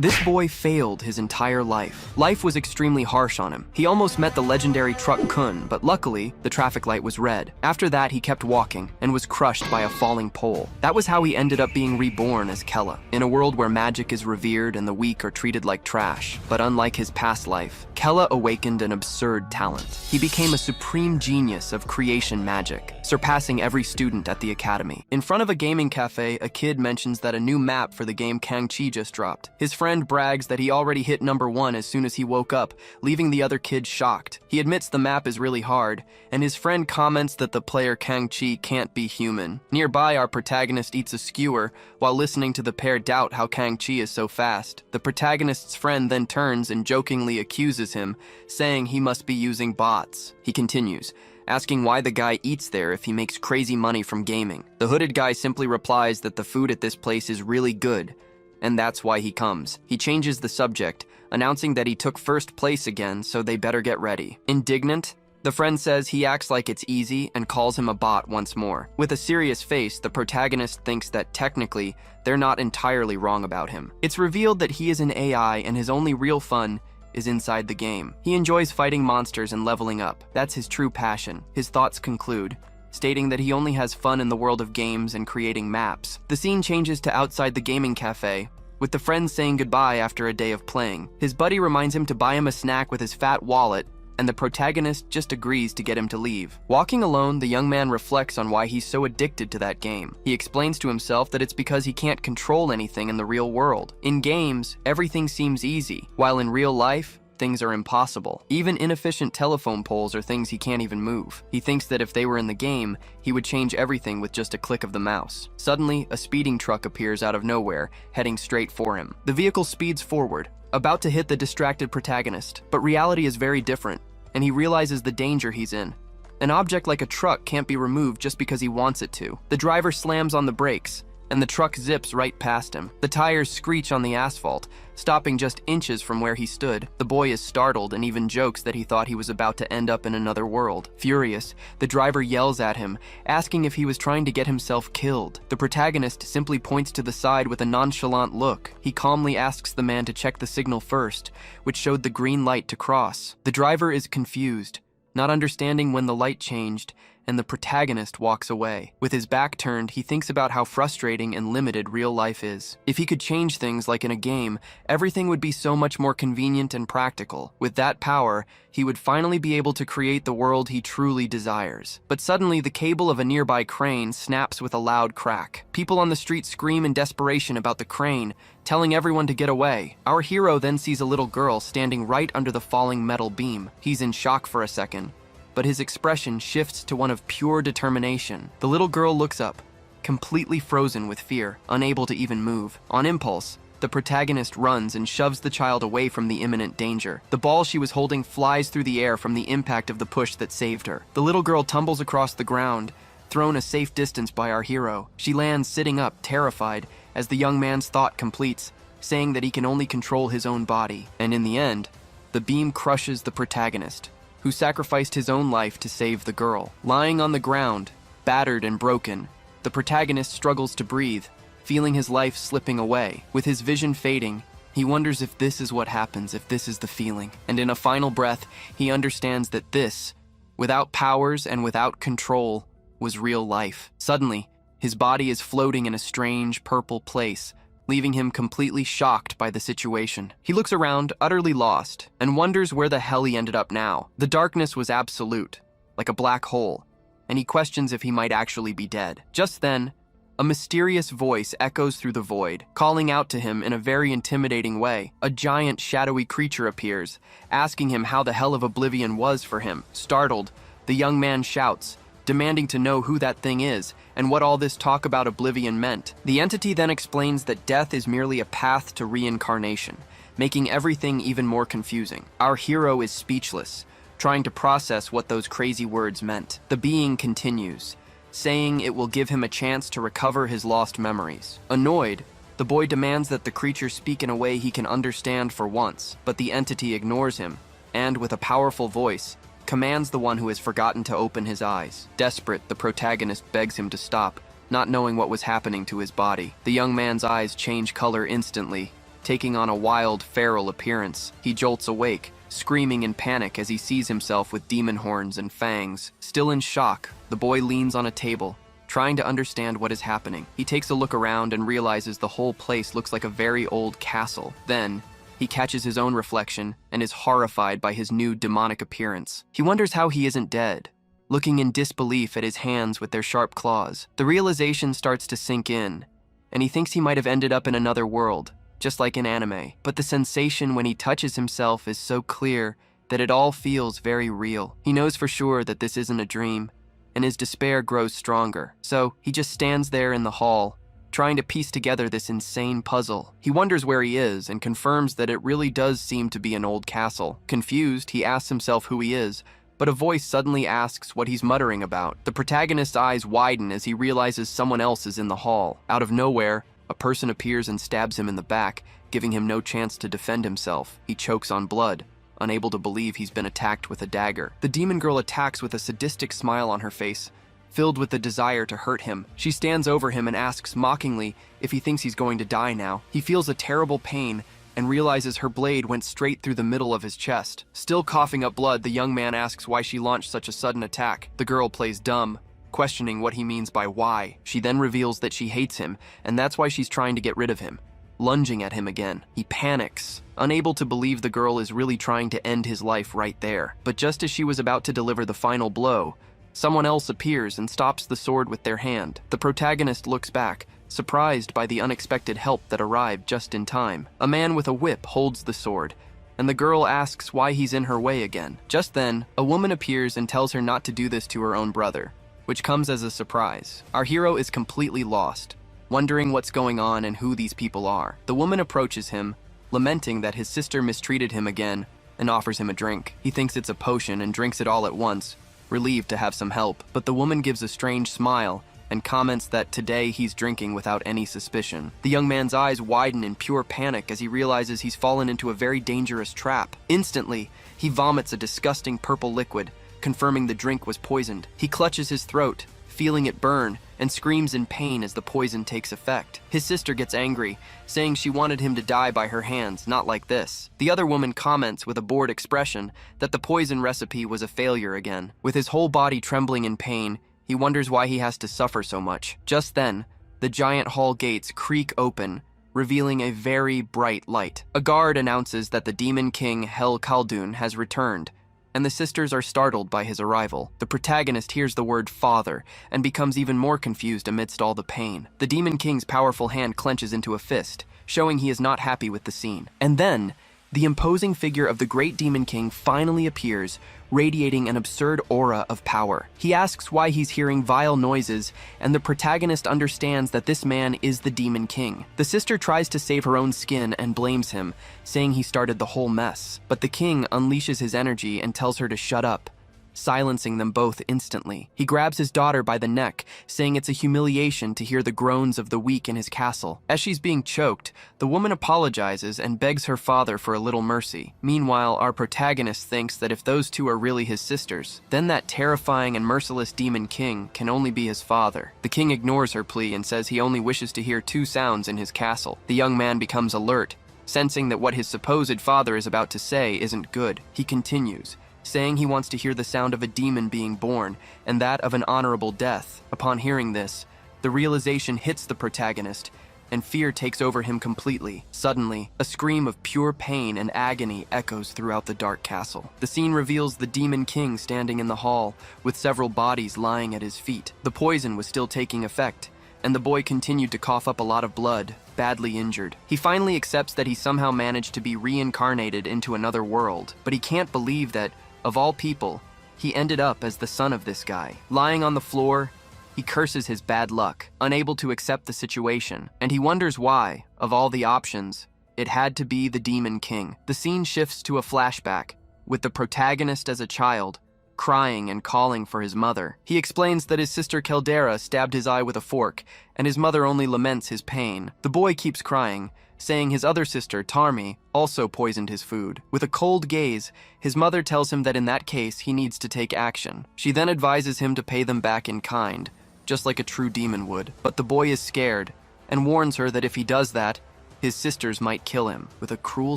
This boy failed his entire life. Life was extremely harsh on him. He almost met the legendary truck Kun, but luckily, the traffic light was red. After that, he kept walking and was crushed by a falling pole. That was how he ended up being reborn as Kella, in a world where magic is revered and the weak are treated like trash. But unlike his past life, Kella awakened an absurd talent. He became a supreme genius of creation magic, surpassing every student at the academy. In front of a gaming cafe, a kid mentions that a new map for the game Kangchi just dropped. His friend brags that he already hit #1 as soon as he woke up, leaving the other kids shocked. He admits the map is really hard, and his friend comments that the player Kangchi can't be human. Nearby, our protagonist eats a skewer while listening to the pair doubt how Kangchi is so fast. The protagonist's friend then turns and jokingly accuses him, saying he must be using bots. He continues, asking why the guy eats there if he makes crazy money from gaming. The hooded guy simply replies that the food at this place is really good, and that's why he comes. He changes the subject, announcing that he took first place again, so they better get ready. Indignant, the friend says he acts like it's easy and calls him a bot once more. With a serious face, the protagonist thinks that technically, they're not entirely wrong about him. It's revealed that he is an AI and his only real fun is inside the game. He enjoys fighting monsters and leveling up. That's his true passion. His thoughts conclude, stating that he only has fun in the world of games and creating maps. The scene changes to outside the gaming cafe, with the friend saying goodbye after a day of playing. His buddy reminds him to buy him a snack with his fat wallet, and the protagonist just agrees to get him to leave. Walking alone, the young man reflects on why he's so addicted to that game. He explains to himself that it's because he can't control anything in the real world. In games, everything seems easy, while in real life, things are impossible. Even inefficient telephone poles are things he can't even move. He thinks that if they were in the game, he would change everything with just a click of the mouse. Suddenly, a speeding truck appears out of nowhere, heading straight for him. The vehicle speeds forward, about to hit the distracted protagonist, but reality is very different, and he realizes the danger he's in. An object like a truck can't be removed just because he wants it to. The driver slams on the brakes, and the truck zips right past him. The tires screech on the asphalt, stopping just inches from where he stood. The boy is startled and even jokes that he thought he was about to end up in another world. Furious, the driver yells at him, asking if he was trying to get himself killed. The protagonist simply points to the side with a nonchalant look. He calmly asks the man to check the signal first, which showed the green light to cross. The driver is confused, not understanding when the light changed, and the protagonist walks away. With his back turned, he thinks about how frustrating and limited real life is. If he could change things like in a game, everything would be so much more convenient and practical. With that power, he would finally be able to create the world he truly desires. But suddenly, the cable of a nearby crane snaps with a loud crack. People on the street scream in desperation about the crane, telling everyone to get away. Our hero then sees a little girl standing right under the falling metal beam. He's in shock for a second, but his expression shifts to one of pure determination. The little girl looks up, completely frozen with fear, unable to even move. On impulse, the protagonist runs and shoves the child away from the imminent danger. The ball she was holding flies through the air from the impact of the push that saved her. The little girl tumbles across the ground, thrown a safe distance by our hero. She lands sitting up, terrified, as the young man's thought completes, saying that he can only control his own body. And in the end, the beam crushes the protagonist, who sacrificed his own life to save the girl. Lying on the ground, battered and broken, the protagonist struggles to breathe, feeling his life slipping away. With his vision fading, he wonders if this is what happens, if this is the feeling. And in a final breath, he understands that this, without powers and without control, was real life. Suddenly, his body is floating in a strange purple place, leaving him completely shocked by the situation. He looks around, utterly lost, and wonders where the hell he ended up now. The darkness was absolute, like a black hole, and he questions if he might actually be dead. Just then, a mysterious voice echoes through the void, calling out to him in a very intimidating way. A giant, shadowy creature appears, asking him how the hell of oblivion was for him. Startled, the young man shouts, demanding to know who that thing is and what all this talk about oblivion meant. The entity then explains that death is merely a path to reincarnation, making everything even more confusing. Our hero is speechless, trying to process what those crazy words meant. The being continues, saying it will give him a chance to recover his lost memories. Annoyed, the boy demands that the creature speak in a way he can understand for once, but the entity ignores him, and with a powerful voice, commands the one who has forgotten to open his eyes. Desperate, the protagonist begs him to stop, not knowing what was happening to his body. The young man's eyes change color instantly, taking on a wild, feral appearance. He jolts awake, screaming in panic as he sees himself with demon horns and fangs. Still in shock, the boy leans on a table, trying to understand what is happening. He takes a look around and realizes the whole place looks like a very old castle. Then, he catches his own reflection and is horrified by his new demonic appearance. He wonders how he isn't dead, looking in disbelief at his hands with their sharp claws. The realization starts to sink in, and he thinks he might have ended up in another world, just like in anime. But the sensation when he touches himself is so clear that it all feels very real. He knows for sure that this isn't a dream, and his despair grows stronger. So he just stands there in the hall, trying to piece together this insane puzzle. He wonders where he is and confirms that it really does seem to be an old castle. Confused, he asks himself who he is, but a voice suddenly asks what he's muttering about. The protagonist's eyes widen as he realizes someone else is in the hall. Out of nowhere, a person appears and stabs him in the back, giving him no chance to defend himself. He chokes on blood, unable to believe he's been attacked with a dagger. The demon girl attacks with a sadistic smile on her face, filled with the desire to hurt him. She stands over him and asks mockingly if he thinks he's going to die now. He feels a terrible pain and realizes her blade went straight through the middle of his chest. Still coughing up blood, the young man asks why she launched such a sudden attack. The girl plays dumb, questioning what he means by why. She then reveals that she hates him, and that's why she's trying to get rid of him, lunging at him again. He panics, unable to believe the girl is really trying to end his life right there. But just as she was about to deliver the final blow, someone else appears and stops the sword with their hand. The protagonist looks back, surprised by the unexpected help that arrived just in time. A man with a whip holds the sword, and the girl asks why he's in her way again. Just then, a woman appears and tells her not to do this to her own brother, which comes as a surprise. Our hero is completely lost, wondering what's going on and who these people are. The woman approaches him, lamenting that his sister mistreated him again, and offers him a drink. He thinks it's a potion and drinks it all at once, relieved to have some help. But the woman gives a strange smile and comments that today he's drinking without any suspicion. The young man's eyes widen in pure panic as he realizes he's fallen into a very dangerous trap. Instantly, he vomits a disgusting purple liquid, confirming the drink was poisoned. He clutches his throat, feeling it burn, and screams in pain as the poison takes effect. His sister gets angry, saying she wanted him to die by her hands, not like this. The other woman comments with a bored expression that the poison recipe was a failure again. With his whole body trembling in pain, he wonders why he has to suffer so much. Just then, the giant hall gates creak open, revealing a very bright light. A guard announces that the demon king Hel Khaldun has returned, and the sisters are startled by his arrival. The protagonist hears the word father and becomes even more confused amidst all the pain. The demon king's powerful hand clenches into a fist, showing he is not happy with the scene. And then, the imposing figure of the great demon king finally appears, radiating an absurd aura of power. He asks why he's hearing vile noises, and the protagonist understands that this man is the demon king. The sister tries to save her own skin and blames him, saying he started the whole mess. But the king unleashes his energy and tells her to shut up, silencing them both instantly. He grabs his daughter by the neck, saying it's a humiliation to hear the groans of the weak in his castle. As she's being choked, the woman apologizes and begs her father for a little mercy. Meanwhile, our protagonist thinks that if those two are really his sisters, then that terrifying and merciless demon king can only be his father. The king ignores her plea and says he only wishes to hear two sounds in his castle. The young man becomes alert, sensing that what his supposed father is about to say isn't good. He continues, saying he wants to hear the sound of a demon being born, and that of an honorable death. Upon hearing this, the realization hits the protagonist, and fear takes over him completely. Suddenly, a scream of pure pain and agony echoes throughout the dark castle. The scene reveals the demon king standing in the hall, with several bodies lying at his feet. The poison was still taking effect, and the boy continued to cough up a lot of blood, badly injured. He finally accepts that he somehow managed to be reincarnated into another world, but he can't believe that, of all people, he ended up as the son of this guy. Lying on the floor, he curses his bad luck, unable to accept the situation, and he wonders why, of all the options, it had to be the Demon King. The scene shifts to a flashback, with the protagonist as a child, crying and calling for his mother. He explains that his sister Caldera stabbed his eye with a fork, and his mother only laments his pain. The boy keeps crying, saying his other sister, Tarmi, also poisoned his food. With a cold gaze, his mother tells him that in that case, he needs to take action. She then advises him to pay them back in kind, just like a true demon would. But the boy is scared, and warns her that if he does that, His sisters might kill him. With a cruel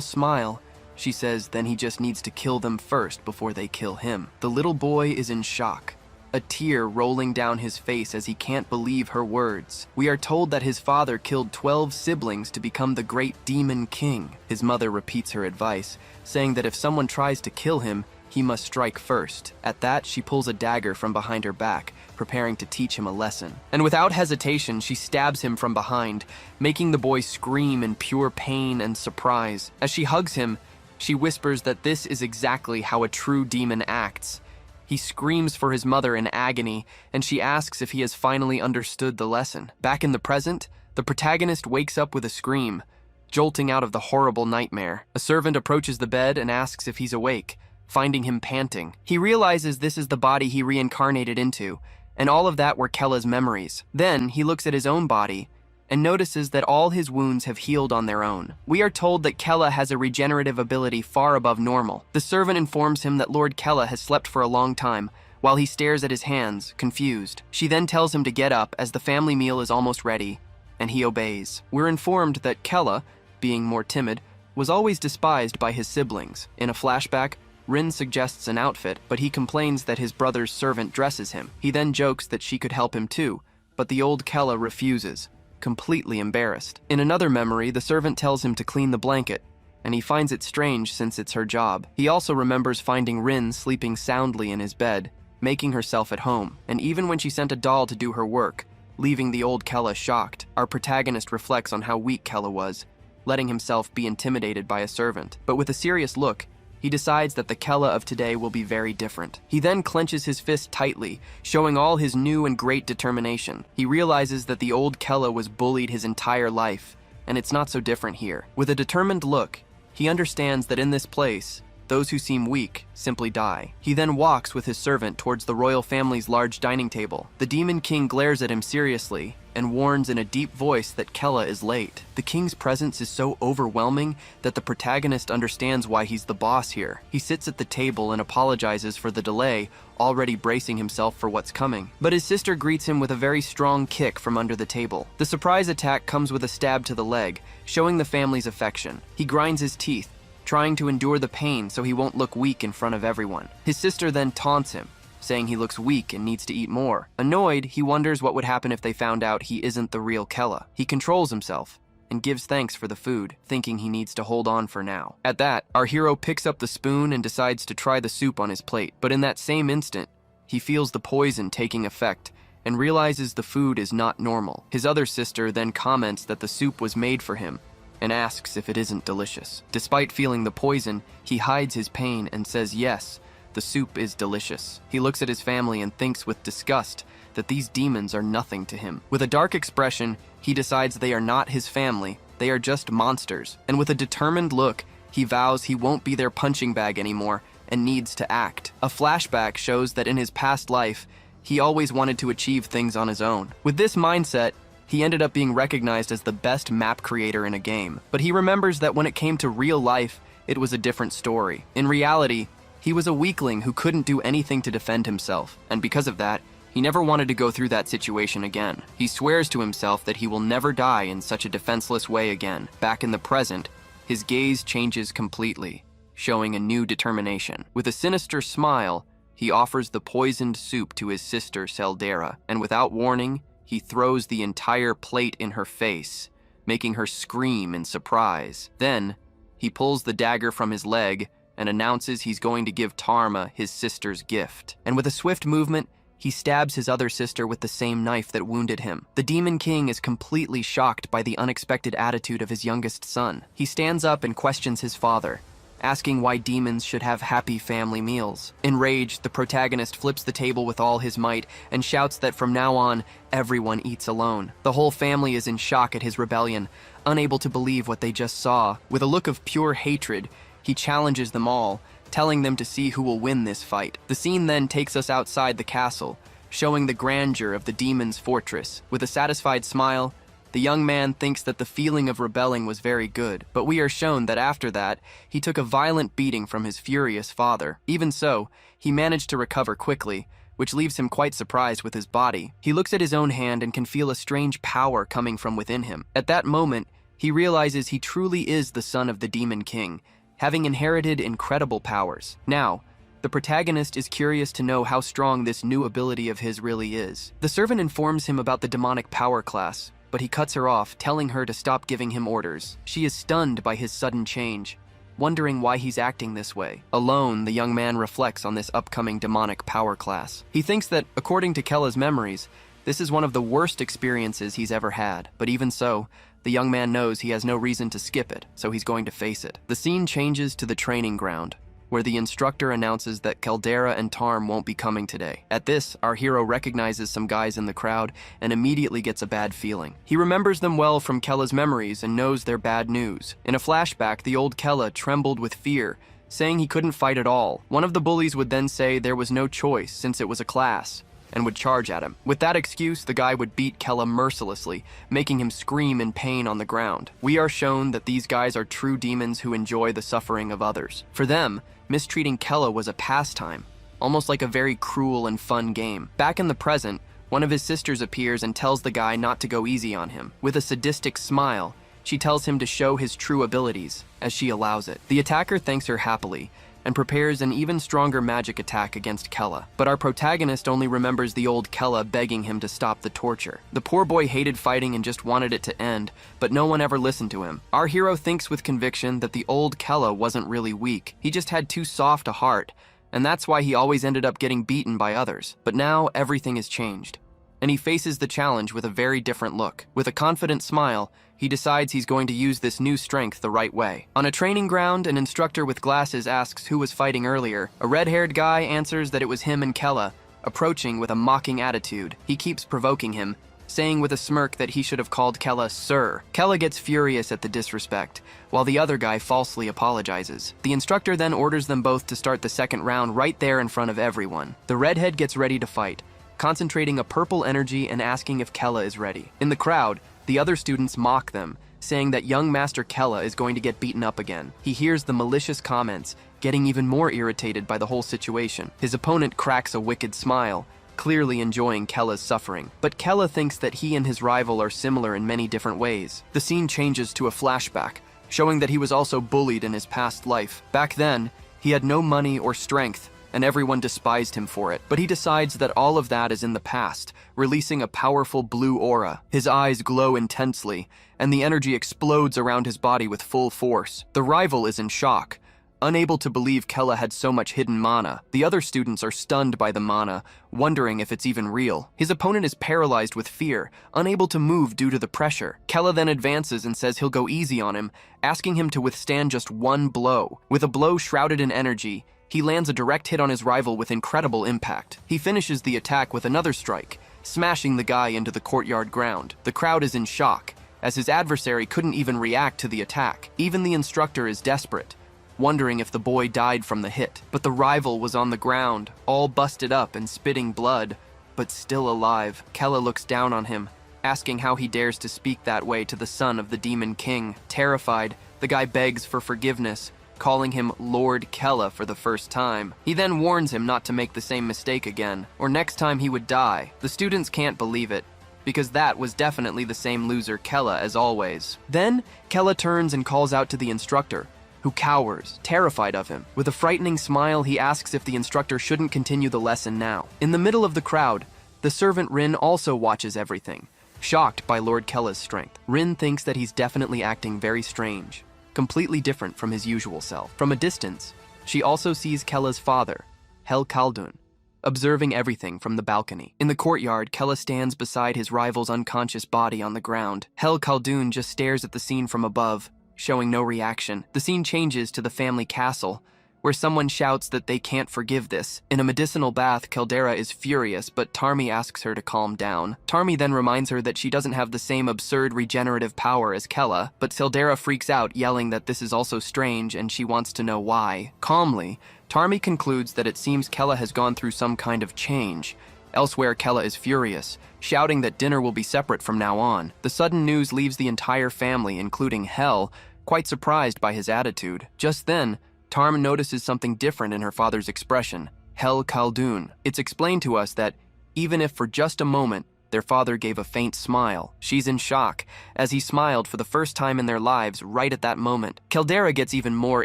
smile, she says then he just needs to kill them first before they kill him. The little boy is in shock, a tear rolling down his face as he can't believe her words. We are told that his father killed 12 siblings to become the great demon king. His mother repeats her advice, saying that if someone tries to kill him, he must strike first. At that, she pulls a dagger from behind her back, preparing to teach him a lesson. And without hesitation, she stabs him from behind, making the boy scream in pure pain and surprise. As she hugs him, she whispers that this is exactly how a true demon acts. He screams for his mother in agony, and she asks if he has finally understood the lesson. Back in the present, the protagonist wakes up with a scream, jolting out of the horrible nightmare. A servant approaches the bed and asks if he's awake, finding him panting. He realizes this is the body he reincarnated into, and all of that were Kella's memories. Then he looks at his own body and notices that all his wounds have healed on their own. We are told that Kella has a regenerative ability far above normal. The servant informs him that Lord Kella has slept for a long time, while he stares at his hands, confused. She then tells him to get up as the family meal is almost ready, and he obeys. We're informed that Kella, being more timid, was always despised by his siblings. In a flashback, Rin suggests an outfit, but he complains that his brother's servant dresses him. He then jokes that she could help him too, but the old Kella refuses, completely embarrassed. In another memory, the servant tells him to clean the blanket, and he finds it strange since it's her job. He also remembers finding Rin sleeping soundly in his bed, making herself at home, and even when she sent a doll to do her work, leaving the old Kella shocked. Our protagonist reflects on how weak Kella was, letting himself be intimidated by a servant. But with a serious look, he decides that the Kella of today will be very different. He then clenches his fist tightly, showing all his new and great determination. He realizes that the old Kella was bullied his entire life, and it's not so different here. With a determined look, he understands that in this place, those who seem weak simply die. He then walks with his servant towards the royal family's large dining table. The Demon King glares at him seriously and warns in a deep voice that Kella is late. The king's presence is so overwhelming that the protagonist understands why he's the boss here. He sits at the table and apologizes for the delay, already bracing himself for what's coming. But his sister greets him with a very strong kick from under the table. The surprise attack comes with a stab to the leg, showing the family's affection. He grinds his teeth, trying to endure the pain so he won't look weak in front of everyone. His sister then taunts him, saying he looks weak and needs to eat more. Annoyed, he wonders what would happen if they found out he isn't the real Kella. He controls himself and gives thanks for the food, thinking he needs to hold on for now. At that, our hero picks up the spoon and decides to try the soup on his plate. But in that same instant, he feels the poison taking effect and realizes the food is not normal. His other sister then comments that the soup was made for him and asks if it isn't delicious. Despite feeling the poison, he hides his pain and says yes, the soup is delicious. He looks at his family and thinks with disgust that these demons are nothing to him. With a dark expression, he decides they are not his family, they are just monsters. And with a determined look, he vows he won't be their punching bag anymore and needs to act. A flashback shows that in his past life, he always wanted to achieve things on his own. With this mindset, he ended up being recognized as the best map creator in a game. But he remembers that when it came to real life, it was a different story. In reality, he was a weakling who couldn't do anything to defend himself, and because of that, he never wanted to go through that situation again. He swears to himself that he will never die in such a defenseless way again. Back in the present, his gaze changes completely, showing a new determination. With a sinister smile, he offers the poisoned soup to his sister Seldera, and without warning, he throws the entire plate in her face, making her scream in surprise. Then, he pulls the dagger from his leg and announces he's going to give Tarma his sister's gift. And with a swift movement, he stabs his other sister with the same knife that wounded him. The Demon King is completely shocked by the unexpected attitude of his youngest son. He stands up and questions his father, asking why demons should have happy family meals. Enraged, the protagonist flips the table with all his might and shouts that from now on, everyone eats alone. The whole family is in shock at his rebellion, unable to believe what they just saw. With a look of pure hatred, he challenges them all, telling them to see who will win this fight. The scene then takes us outside the castle, showing the grandeur of the demon's fortress. With a satisfied smile, the young man thinks that the feeling of rebelling was very good, but we are shown that after that, he took a violent beating from his furious father. Even so, he managed to recover quickly, which leaves him quite surprised with his body. He looks at his own hand and can feel a strange power coming from within him. At that moment, He realizes he truly is the son of the Demon King, having inherited incredible powers. Now, the protagonist is curious to know how strong this new ability of his really is. The servant informs him about the demonic power class, but he cuts her off, telling her to stop giving him orders. She is stunned by his sudden change, wondering why he's acting this way. Alone, the young man reflects on this upcoming demonic power class. He thinks that, according to Kella's memories, this is one of the worst experiences he's ever had, but even so, the young man knows he has no reason to skip it, so he's going to face it. The scene changes to the training ground, where the instructor announces that Caldera and Tarm won't be coming today. At this, our hero recognizes some guys in the crowd and immediately gets a bad feeling. He remembers them well from Kella's memories and knows they're bad news. In a flashback, the old Kella trembled with fear, saying he couldn't fight at all. One of the bullies would then say there was no choice since it was a class, and would charge at him. With that excuse, the guy would beat Kella mercilessly, making him scream in pain on the ground. We are shown that these guys are true demons who enjoy the suffering of others. For them, mistreating Kella was a pastime, almost like a very cruel and fun game. Back in the present, one of his sisters appears and tells the guy not to go easy on him. With a sadistic smile, she tells him to show his true abilities, as she allows it. The attacker thanks her happily, and prepares an even stronger magic attack against Kella. But our protagonist only remembers the old Kella begging him to stop the torture. The poor boy hated fighting and just wanted it to end, but no one ever listened to him. Our hero thinks with conviction that the old Kella wasn't really weak. He just had too soft a heart, and that's why he always ended up getting beaten by others. But now everything has changed, and he faces the challenge with a very different look. With a confident smile, he decides he's going to use this new strength the right way. On a training ground, an instructor with glasses asks who was fighting earlier. A red-haired guy answers that it was him and Kella, approaching with a mocking attitude. He keeps provoking him, saying with a smirk that he should have called Kella Sir. Kella gets furious at the disrespect, while the other guy falsely apologizes. The instructor then orders them both to start the second round right there in front of everyone. The redhead gets ready to fight, concentrating a purple energy and asking if Kella is ready. In the crowd, the other students mock them, saying that young Master Kella is going to get beaten up again. He hears the malicious comments, getting even more irritated by the whole situation. His opponent cracks a wicked smile, clearly enjoying Kella's suffering. But Kella thinks that he and his rival are similar in many different ways. The scene changes to a flashback, showing that he was also bullied in his past life. Back then, he had no money or strength, and everyone despised him for it. But he decides that all of that is in the past, releasing a powerful blue aura. His eyes glow intensely, and the energy explodes around his body with full force. The rival is in shock, unable to believe Kella had so much hidden mana. The other students are stunned by the mana, wondering if it's even real. His opponent is paralyzed with fear, unable to move due to the pressure. Kella then advances and says he'll go easy on him, asking him to withstand just one blow. With a blow shrouded in energy, he lands a direct hit on his rival with incredible impact. He finishes the attack with another strike, smashing the guy into the courtyard ground. The crowd is in shock, as his adversary couldn't even react to the attack. Even the instructor is desperate, wondering if the boy died from the hit. But the rival was on the ground, all busted up and spitting blood, but still alive. Kella looks down on him, asking how he dares to speak that way to the son of the Demon King. Terrified, the guy begs for forgiveness, calling him Lord Kella for the first time. He then warns him not to make the same mistake again, or next time he would die. The students can't believe it, because that was definitely the same loser Kella as always. Then, Kella turns and calls out to the instructor, who cowers, terrified of him. With a frightening smile, he asks if the instructor shouldn't continue the lesson now. In the middle of the crowd, the servant Rin also watches everything, shocked by Lord Kella's strength. Rin thinks that he's definitely acting very strange, completely different from his usual self. From a distance, she also sees Kella's father, Hel Khaldun, observing everything from the balcony. In the courtyard, Kella stands beside his rival's unconscious body on the ground. Hel Khaldun just stares at the scene from above, showing no reaction. The scene changes to the family castle, where someone shouts that they can't forgive this. In a medicinal bath, Caldera is furious, but Tarmi asks her to calm down. Tarmi then reminds her that she doesn't have the same absurd regenerative power as Kella, but Caldera freaks out, yelling that this is also strange and she wants to know why. Calmly, Tarmi concludes that it seems Kella has gone through some kind of change. Elsewhere, Kella is furious, shouting that dinner will be separate from now on. The sudden news leaves the entire family, including Hel, quite surprised by his attitude. Just then, Tarm notices something different in her father's expression, Hel Khaldun. It's explained to us that, even if for just a moment, Their father gave a faint smile. She's in shock, as he smiled for the first time in their lives right at that moment. Caldera gets even more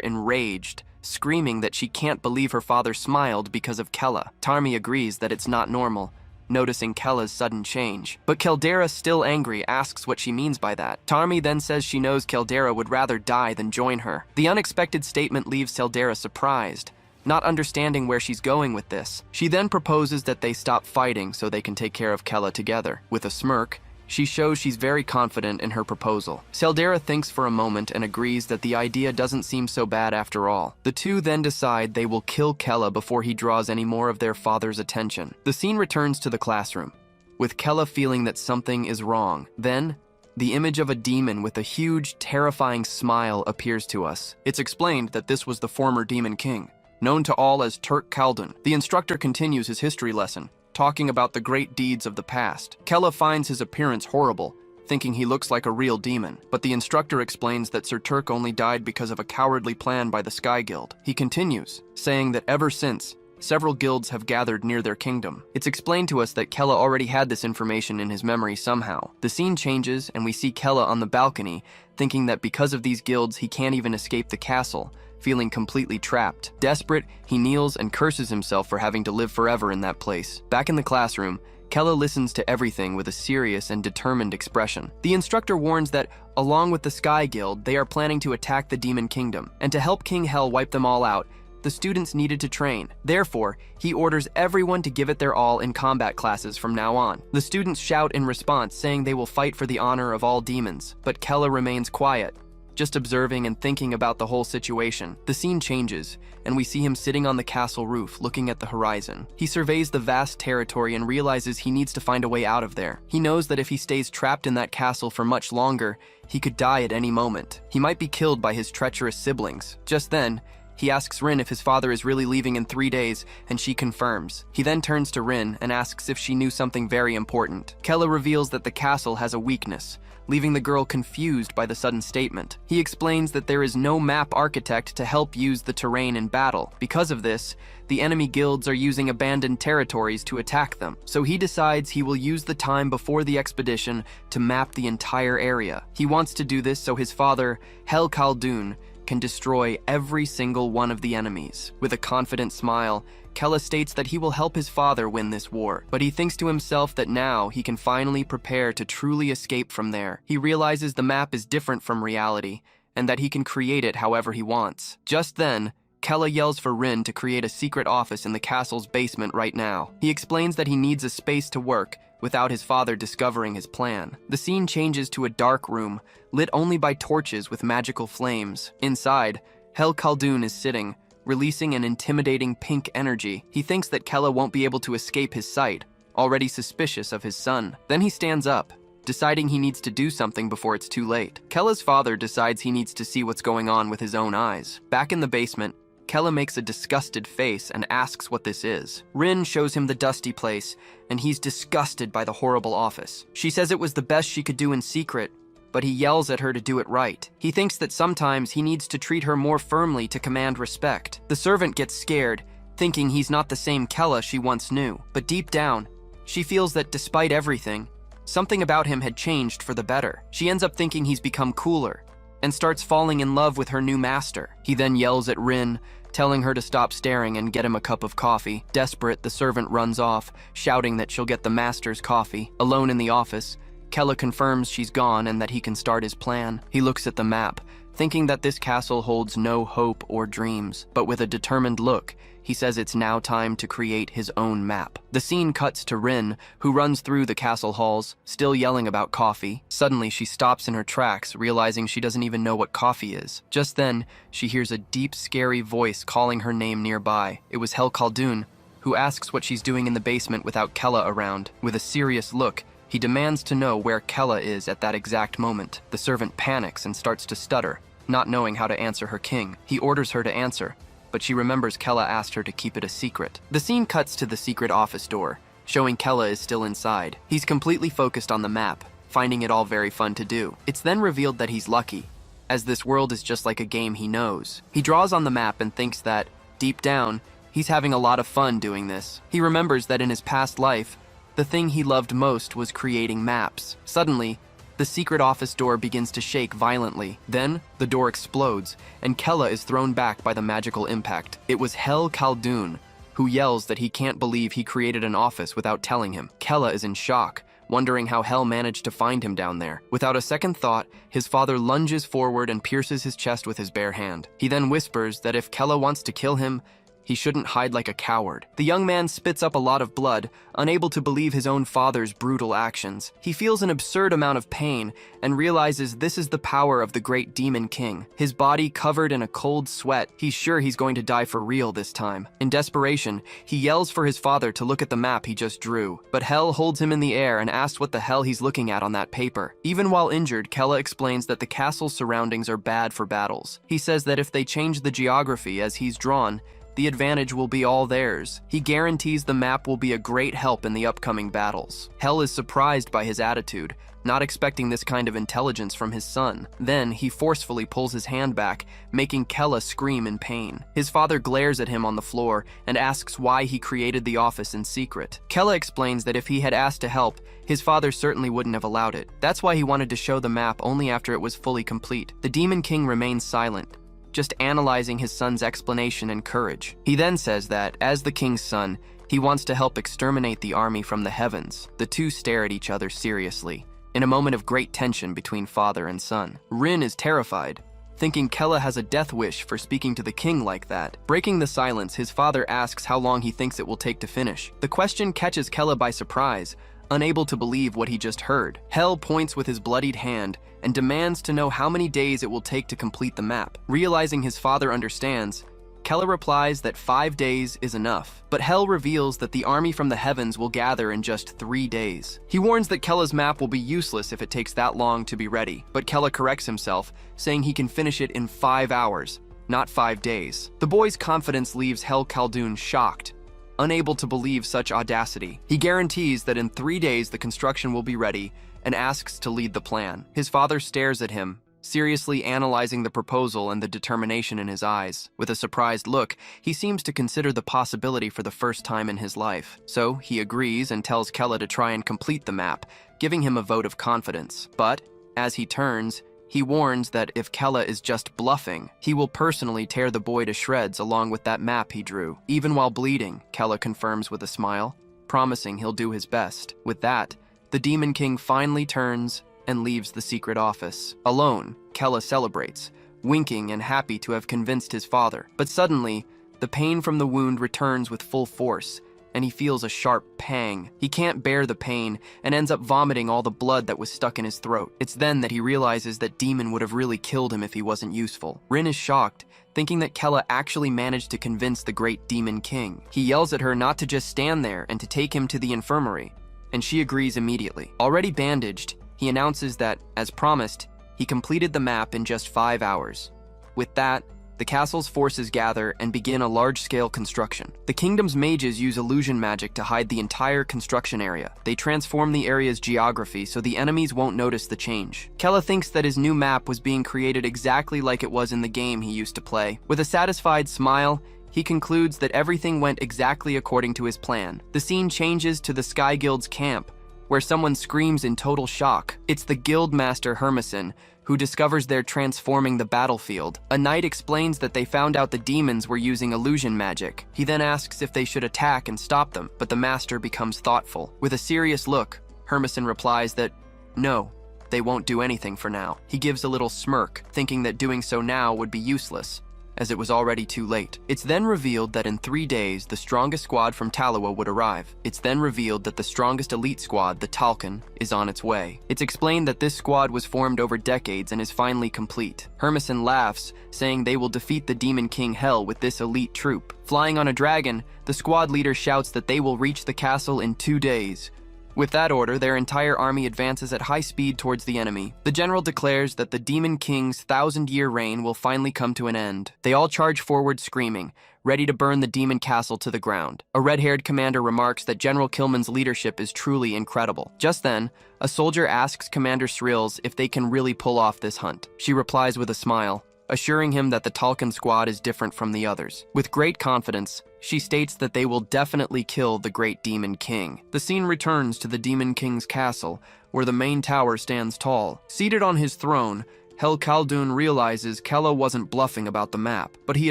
enraged, screaming that she can't believe her father smiled because of Kella. Tarmi agrees that it's not normal, noticing Kella's sudden change. But Caldera, still angry, asks what she means by that. Tarmi then says she knows Caldera would rather die than join her. The unexpected statement leaves Caldera surprised, not understanding where she's going with this. She then proposes that they stop fighting so they can take care of Kella together. With a smirk, she shows she's very confident in her proposal. Caldera thinks for a moment and agrees that the idea doesn't seem so bad after all. The two then decide they will kill Kella before he draws any more of their father's attention. The scene returns to the classroom, with Kella feeling that something is wrong. Then, the image of a demon with a huge, terrifying smile appears to us. It's explained that this was the former demon king, known to all as Turk Khaldun. The instructor continues his history lesson, talking about the great deeds of the past. Kella finds his appearance horrible, thinking he looks like a real demon. But the instructor explains that Sir Turk only died because of a cowardly plan by the Sky Guild. He continues, saying that ever since, several guilds have gathered near their kingdom. It's explained to us that Kella already had this information in his memory somehow. The scene changes, and we see Kella on the balcony, thinking that because of these guilds he can't even escape the castle, feeling completely trapped. Desperate, he kneels and curses himself for having to live forever in that place. Back in the classroom, Kella listens to everything with a serious and determined expression. The instructor warns that, along with the Sky Guild, they are planning to attack the Demon Kingdom, and to help King Hell wipe them all out, the students needed to train. Therefore, he orders everyone to give it their all in combat classes from now on. The students shout in response, saying they will fight for the honor of all demons, but Kella remains quiet, just observing and thinking about the whole situation. The scene changes, and we see him sitting on the castle roof, looking at the horizon. He surveys the vast territory and realizes he needs to find a way out of there. He knows that if he stays trapped in that castle for much longer, he could die at any moment. He might be killed by his treacherous siblings. Just then, he asks Rin if his father is really leaving in 3 days, and she confirms. He then turns to Rin and asks if she knew something very important. Kella reveals that the castle has a weakness, leaving the girl confused by the sudden statement. He explains that there is no map architect to help use the terrain in battle. Because of this, the enemy guilds are using abandoned territories to attack them. So he decides he will use the time before the expedition to map the entire area. He wants to do this so his father, Hel Khaldun, can destroy every single one of the enemies. With a confident smile, Kella states that he will help his father win this war, but he thinks to himself that now he can finally prepare to truly escape from there. He realizes the map is different from reality, and that he can create it however he wants. Just then, Kella yells for Rin to create a secret office in the castle's basement right now. He explains that he needs a space to work without his father discovering his plan. The scene changes to a dark room, lit only by torches with magical flames. Inside, Hel Khaldun is sitting, releasing an intimidating pink energy. He thinks that Kella won't be able to escape his sight, already suspicious of his son. Then he stands up, deciding he needs to do something before it's too late. Kella's father decides he needs to see what's going on with his own eyes. Back in the basement, Kella makes a disgusted face and asks what this is. Rin shows him the dusty place, and he's disgusted by the horrible office. She says it was the best she could do in secret, but he yells at her to do it right. He thinks that sometimes he needs to treat her more firmly to command respect. The servant gets scared, thinking he's not the same Kella she once knew. But deep down, she feels that despite everything, something about him had changed for the better. She ends up thinking he's become cooler, and starts falling in love with her new master. He then yells at Rin, telling her to stop staring and get him a cup of coffee. Desperate, the servant runs off, shouting that she'll get the master's coffee. Alone in the office, Kella confirms she's gone and that he can start his plan. He looks at the map, thinking that this castle holds no hope or dreams. But with a determined look, he says it's now time to create his own map. The scene cuts to Rin, who runs through the castle halls, still yelling about coffee. Suddenly, she stops in her tracks, realizing she doesn't even know what coffee is. Just then, she hears a deep, scary voice calling her name nearby. It was Hel Khaldun, who asks what she's doing in the basement without Kella around. With a serious look, he demands to know where Kella is at that exact moment. The servant panics and starts to stutter, not knowing how to answer her king. He orders her to answer, but she remembers Kella asked her to keep it a secret. The scene cuts to the secret office door, showing Kella is still inside. He's completely focused on the map, finding it all very fun to do. It's then revealed that he's lucky, as this world is just like a game he knows. He draws on the map and thinks that, deep down, he's having a lot of fun doing this. He remembers that in his past life, The thing he loved most was creating maps. Suddenly, the secret office door begins to shake violently. Then, the door explodes, and Kella is thrown back by the magical impact. It was Hel Khaldun, who yells that he can't believe he created an office without telling him. Kella is in shock, wondering how Hel managed to find him down there. Without a second thought, his father lunges forward and pierces his chest with his bare hand. He then whispers that if Kella wants to kill him, he shouldn't hide like a coward. The young man spits up a lot of blood, unable to believe his own father's brutal actions. He feels an absurd amount of pain and realizes this is the power of the great demon king. His body covered in a cold sweat, he's sure he's going to die for real this time. In desperation, he yells for his father to look at the map he just drew. But Hel holds him in the air and asks what the hell he's looking at on that paper. Even while injured, Kella explains that the castle's surroundings are bad for battles. He says that if they change the geography as he's drawn, the advantage will be all theirs. He guarantees the map will be a great help in the upcoming battles. Hel is surprised by his attitude, not expecting this kind of intelligence from his son. Then, he forcefully pulls his hand back, making Kella scream in pain. His father glares at him on the floor and asks why he created the office in secret. Kella explains that if he had asked to help, his father certainly wouldn't have allowed it. That's why he wanted to show the map only after it was fully complete. The Demon King remains silent, just analyzing his son's explanation and courage. He then says that, as the king's son, he wants to help exterminate the army from the heavens. The two stare at each other seriously, in a moment of great tension between father and son. Rin is terrified, thinking Kella has a death wish for speaking to the king like that. Breaking the silence, his father asks how long he thinks it will take to finish. The question catches Kella by surprise, unable to believe what he just heard. Hel points with his bloodied hand and demands to know how many days it will take to complete the map. Realizing his father understands, Kella replies that 5 days is enough, but Hel reveals that the army from the heavens will gather in just 3 days. He warns that Kella's map will be useless if it takes that long to be ready, but Kella corrects himself, saying he can finish it in 5 hours, not 5 days. The boy's confidence leaves Hel Khaldun shocked, unable to believe such audacity. He guarantees that in 3 days the construction will be ready and asks to lead the plan. His father stares at him, seriously analyzing the proposal and the determination in his eyes. With a surprised look, he seems to consider the possibility for the first time in his life. So he agrees and tells Kella to try and complete the map, giving him a vote of confidence. But, as he turns, he warns that if Kella is just bluffing, he will personally tear the boy to shreds along with that map he drew. Even while bleeding, Kella confirms with a smile, promising he'll do his best. With that, the Demon King finally turns and leaves the secret office. Alone, Kella celebrates, winking and happy to have convinced his father. But suddenly, the pain from the wound returns with full force, and he feels a sharp pang. He can't bear the pain and ends up vomiting all the blood that was stuck in his throat. It's then that he realizes that Demon would have really killed him if he wasn't useful. Rin is shocked, thinking that Kella actually managed to convince the great Demon King. He yells at her not to just stand there and to take him to the infirmary, and she agrees immediately. Already bandaged, he announces that, as promised, he completed the map in just 5 hours. With that, the castle's forces gather and begin a large-scale construction. The kingdom's mages use illusion magic to hide the entire construction area. They transform the area's geography so the enemies won't notice the change. Kella thinks that his new map was being created exactly like it was in the game he used to play. With a satisfied smile, he concludes that everything went exactly according to his plan. The scene changes to the Sky Guild's camp, where someone screams in total shock. It's the guild master Hermeson, who discovers they're transforming the battlefield. A knight explains that they found out the demons were using illusion magic. He then asks if they should attack and stop them, but the master becomes thoughtful. With a serious look, Hermeson replies that, no, they won't do anything for now. He gives a little smirk, thinking that doing so now would be useless, as it was already too late. It's then revealed that in 3 days, the strongest squad from Talawa would arrive. It's then revealed that the strongest elite squad, the Talcan, is on its way. It's explained that this squad was formed over decades and is finally complete. Hermeson laughs, saying they will defeat the Demon King Hel with this elite troop. Flying on a dragon, the squad leader shouts that they will reach the castle in 2 days. With that order, their entire army advances at high speed towards the enemy. The general declares that the Demon King's 1,000-year reign will finally come to an end. They all charge forward screaming, ready to burn the demon castle to the ground. A red-haired commander remarks that General Kilman's leadership is truly incredible. Just then, a soldier asks Commander Srills if they can really pull off this hunt. She replies with a smile, assuring him that the Talcon squad is different from the others. With great confidence, she states that they will definitely kill the great Demon King. The scene returns to the Demon King's castle, where the main tower stands tall. Seated on his throne, Hel Khaldun realizes Kella wasn't bluffing about the map, but he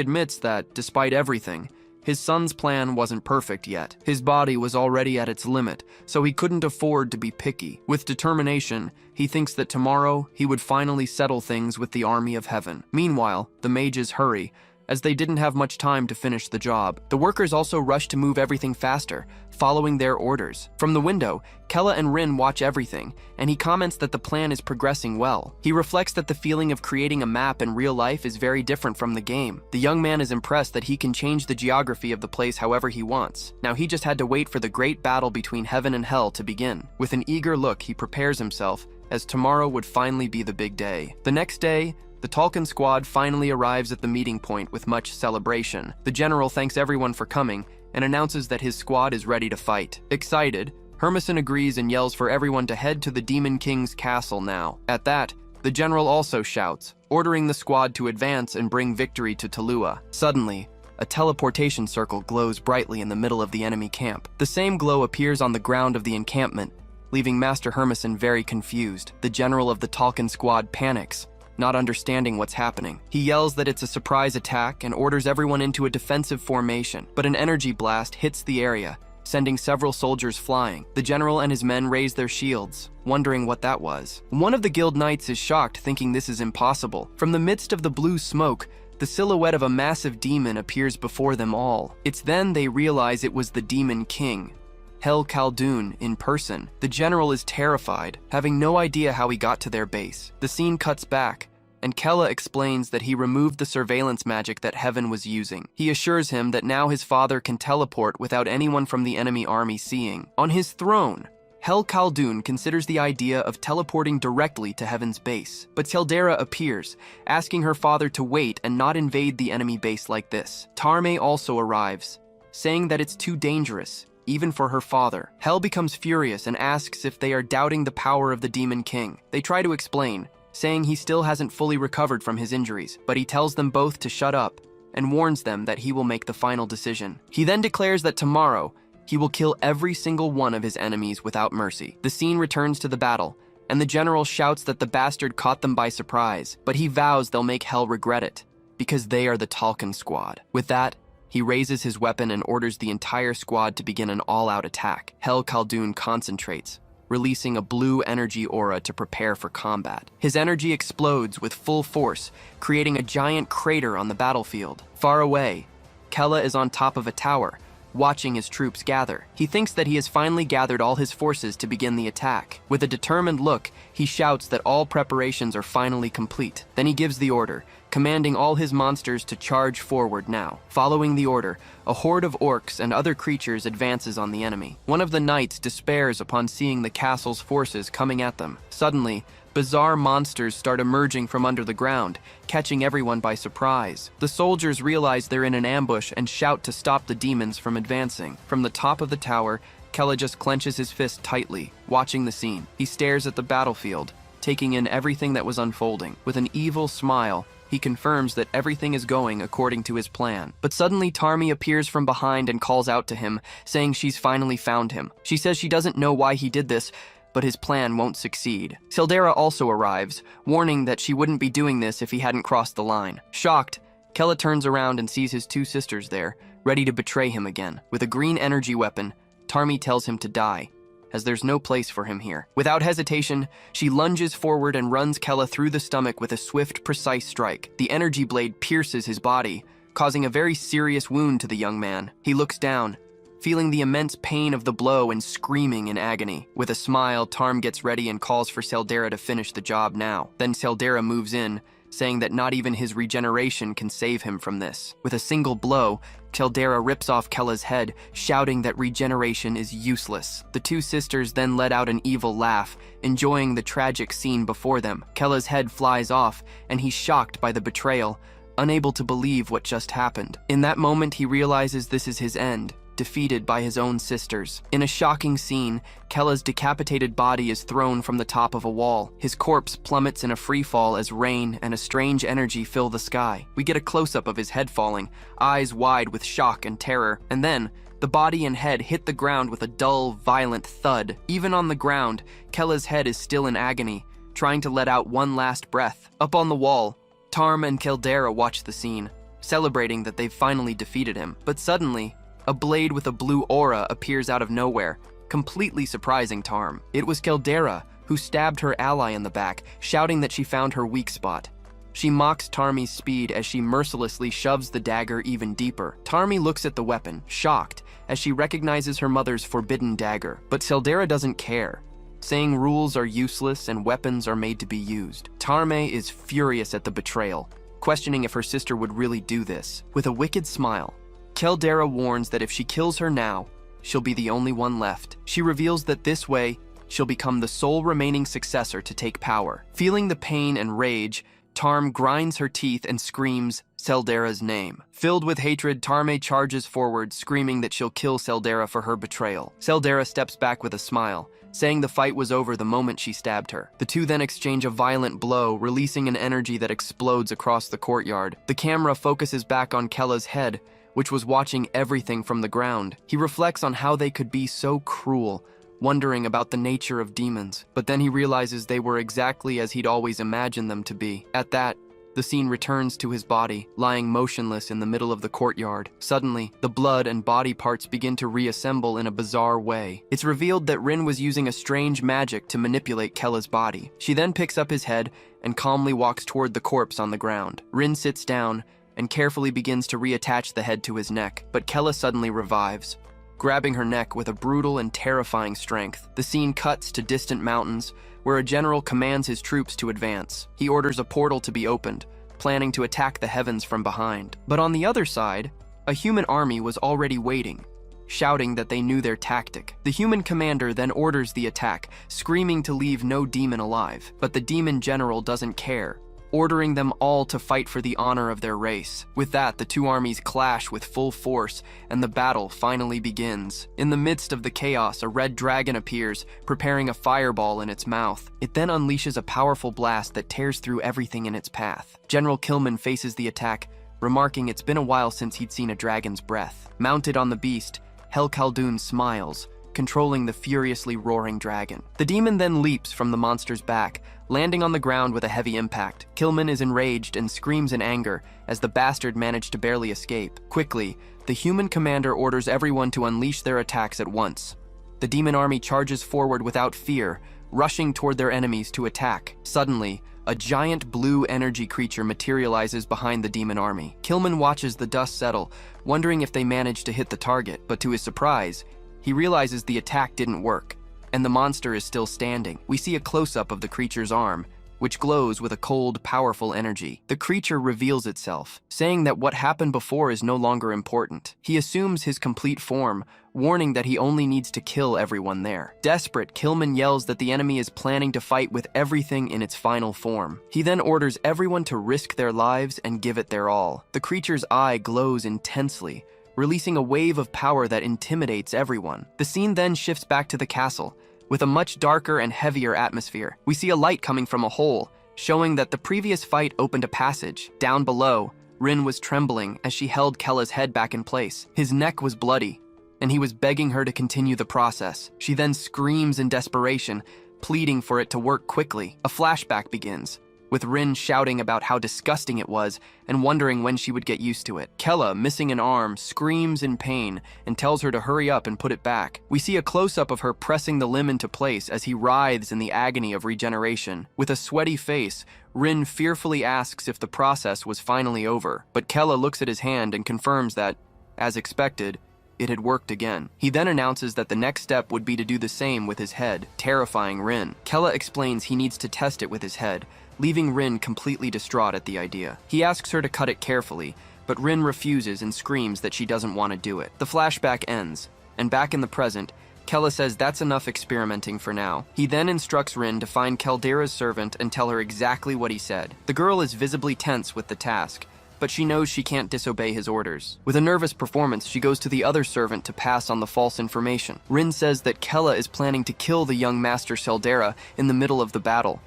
admits that, despite everything, his son's plan wasn't perfect yet. His body was already at its limit, so he couldn't afford to be picky. With determination, he thinks that tomorrow he would finally settle things with the army of heaven. Meanwhile, the mages hurry, as they didn't have much time to finish the job. The workers also rush to move everything faster, following their orders. From the window, Kella and Rin watch everything, and he comments that the plan is progressing well. He reflects that the feeling of creating a map in real life is very different from the game. The young man is impressed that he can change the geography of the place however he wants. Now he just had to wait for the great battle between heaven and hell to begin. With an eager look, he prepares himself, as tomorrow would finally be the big day. The next day, the Talcon squad finally arrives at the meeting point with much celebration. The general thanks everyone for coming and announces that his squad is ready to fight. Excited, Hermison agrees and yells for everyone to head to the Demon King's castle now. At that, the general also shouts, ordering the squad to advance and bring victory to Talua. Suddenly, a teleportation circle glows brightly in the middle of the enemy camp. The same glow appears on the ground of the encampment, leaving Master Hermison very confused. The general of the Talcon squad panics, not understanding what's happening. He yells that it's a surprise attack and orders everyone into a defensive formation, but an energy blast hits the area, sending several soldiers flying. The general and his men raise their shields, wondering what that was. One of the guild knights is shocked, thinking this is impossible. From the midst of the blue smoke, the silhouette of a massive demon appears before them all. It's then they realize it was the Demon King, Hel Khaldun, in person. The general is terrified, having no idea how he got to their base. The scene cuts back, and Kella explains that he removed the surveillance magic that Heaven was using. He assures him that now his father can teleport without anyone from the enemy army seeing. On his throne, Hel Khaldun considers the idea of teleporting directly to Heaven's base. But Seldera appears, asking her father to wait and not invade the enemy base like this. Tarme also arrives, saying that it's too dangerous, even for her father. Hel becomes furious and asks if they are doubting the power of the Demon King. They try to explain, saying he still hasn't fully recovered from his injuries, but he tells them both to shut up and warns them that he will make the final decision. He then declares that tomorrow, he will kill every single one of his enemies without mercy. The scene returns to the battle, and the general shouts that the bastard caught them by surprise, but he vows they'll make Hel regret it, because they are the Talcon squad. With that, he raises his weapon and orders the entire squad to begin an all-out attack. Hel Khaldun concentrates, releasing a blue energy aura to prepare for combat. His energy explodes with full force, creating a giant crater on the battlefield. Far away, Kella is on top of a tower, watching his troops gather. He thinks that he has finally gathered all his forces to begin the attack. With a determined look, he shouts that all preparations are finally complete. Then he gives the order, commanding all his monsters to charge forward now. Following the order, a horde of orcs and other creatures advances on the enemy. One of the knights despairs upon seeing the castle's forces coming at them. Suddenly, bizarre monsters start emerging from under the ground, catching everyone by surprise. The soldiers realize they're in an ambush and shout to stop the demons from advancing. From the top of the tower, Kella just clenches his fist tightly, watching the scene. He stares at the battlefield, taking in everything that was unfolding. With an evil smile, he confirms that everything is going according to his plan. But suddenly Tarmi appears from behind and calls out to him, saying she's finally found him. She says she doesn't know why he did this, but his plan won't succeed. Seldera also arrives, warning that she wouldn't be doing this if he hadn't crossed the line. Shocked, Kella turns around and sees his two sisters there, ready to betray him again. With a green energy weapon, Tarmi tells him to die, as there's no place for him here. Without hesitation, she lunges forward and runs Kella through the stomach with a swift, precise strike. The energy blade pierces his body, causing a very serious wound to the young man. He looks down, feeling the immense pain of the blow and screaming in agony. With a smile, Tarm gets ready and calls for Seldera to finish the job now. Then Seldera moves in, saying that not even his regeneration can save him from this. With a single blow, Seldera rips off Kella's head, shouting that regeneration is useless. The two sisters then let out an evil laugh, enjoying the tragic scene before them. Kella's head flies off, and he's shocked by the betrayal, unable to believe what just happened. In that moment, he realizes this is his end. defeated by his own sisters. In a shocking scene, Kella's decapitated body is thrown from the top of a wall. His corpse plummets in a freefall as rain and a strange energy fill the sky. We get a close-up of his head falling, eyes wide with shock and terror, and then the body and head hit the ground with a dull, violent thud. Even on the ground, Kella's head is still in agony, trying to let out one last breath. Up on the wall, Tarm and Caldera watch the scene, celebrating that they've finally defeated him. But suddenly, a blade with a blue aura appears out of nowhere, completely surprising Tarm. It was Caldera who stabbed her ally in the back, shouting that she found her weak spot. She mocks Tarmi's speed as she mercilessly shoves the dagger even deeper. Tarmi looks at the weapon, shocked, as she recognizes her mother's forbidden dagger. But Caldera doesn't care, saying rules are useless and weapons are made to be used. Tarme is furious at the betrayal, questioning if her sister would really do this. With a wicked smile, Caldera warns that if she kills her now, she'll be the only one left. She reveals that this way, she'll become the sole remaining successor to take power. Feeling the pain and rage, Tarm grinds her teeth and screams Caldera's name. Filled with hatred, Tarme charges forward, screaming that she'll kill Caldera for her betrayal. Caldera steps back with a smile, saying the fight was over the moment she stabbed her. The two then exchange a violent blow, releasing an energy that explodes across the courtyard. The camera focuses back on Kella's head, which was watching everything from the ground. He reflects on how they could be so cruel, wondering about the nature of demons. But then he realizes they were exactly as he'd always imagined them to be. At that, the scene returns to his body, lying motionless in the middle of the courtyard. Suddenly, the blood and body parts begin to reassemble in a bizarre way. It's revealed that Rin was using a strange magic to manipulate Kella's body. She then picks up his head and calmly walks toward the corpse on the ground. Rin sits down and carefully begins to reattach the head to his neck, but Kella suddenly revives, grabbing her neck with a brutal and terrifying strength. The scene cuts to distant mountains, where a general commands his troops to advance. He orders a portal to be opened, planning to attack the heavens from behind. But on the other side, a human army was already waiting, shouting that they knew their tactic. The human commander then orders the attack, screaming to leave no demon alive. But the demon general doesn't care, ordering them all to fight for the honor of their race. With that, the two armies clash with full force, and the battle finally begins. In the midst of the chaos, a red dragon appears, preparing a fireball in its mouth. It then unleashes a powerful blast that tears through everything in its path. General Kilman faces the attack, remarking it's been a while since he'd seen a dragon's breath. Mounted on the beast, Hel Khaldun smiles, controlling the furiously roaring dragon. The demon then leaps from the monster's back, landing on the ground with a heavy impact. Kilman is enraged and screams in anger as the bastard managed to barely escape. Quickly, the human commander orders everyone to unleash their attacks at once. The demon army charges forward without fear, rushing toward their enemies to attack. Suddenly, a giant blue energy creature materializes behind the demon army. Kilman watches the dust settle, wondering if they managed to hit the target, but to his surprise, he realizes the attack didn't work, and the monster is still standing. We see a close-up of the creature's arm, which glows with a cold, powerful energy. The creature reveals itself, saying that what happened before is no longer important. He assumes his complete form, warning that he only needs to kill everyone there. Desperate, Kilman yells that the enemy is planning to fight with everything in its final form. He then orders everyone to risk their lives and give it their all. The creature's eye glows intensely, releasing a wave of power that intimidates everyone. The scene then shifts back to the castle, with a much darker and heavier atmosphere. We see a light coming from a hole, showing that the previous fight opened a passage. Down below, Rin was trembling as she held Kella's head back in place. His neck was bloody, and he was begging her to continue the process. She then screams in desperation, pleading for it to work quickly. A flashback begins, with Rin shouting about how disgusting it was and wondering when she would get used to it. Kella, missing an arm, screams in pain and tells her to hurry up and put it back. We see a close-up of her pressing the limb into place as he writhes in the agony of regeneration. With a sweaty face, Rin fearfully asks if the process was finally over, but Kella looks at his hand and confirms that, as expected, it had worked again. He then announces that the next step would be to do the same with his head, terrifying Rin. Kella explains he needs to test it with his head, leaving Rin completely distraught at the idea. He asks her to cut it carefully, but Rin refuses and screams that she doesn't want to do it. The flashback ends, and back in the present, Kella says that's enough experimenting for now. He then instructs Rin to find Caldera's servant and tell her exactly what he said. The girl is visibly tense with the task, but she knows she can't disobey his orders. With a nervous performance, she goes to the other servant to pass on the false information. Rin says that Kella is planning to kill the young master Seldera in the middle of the battle.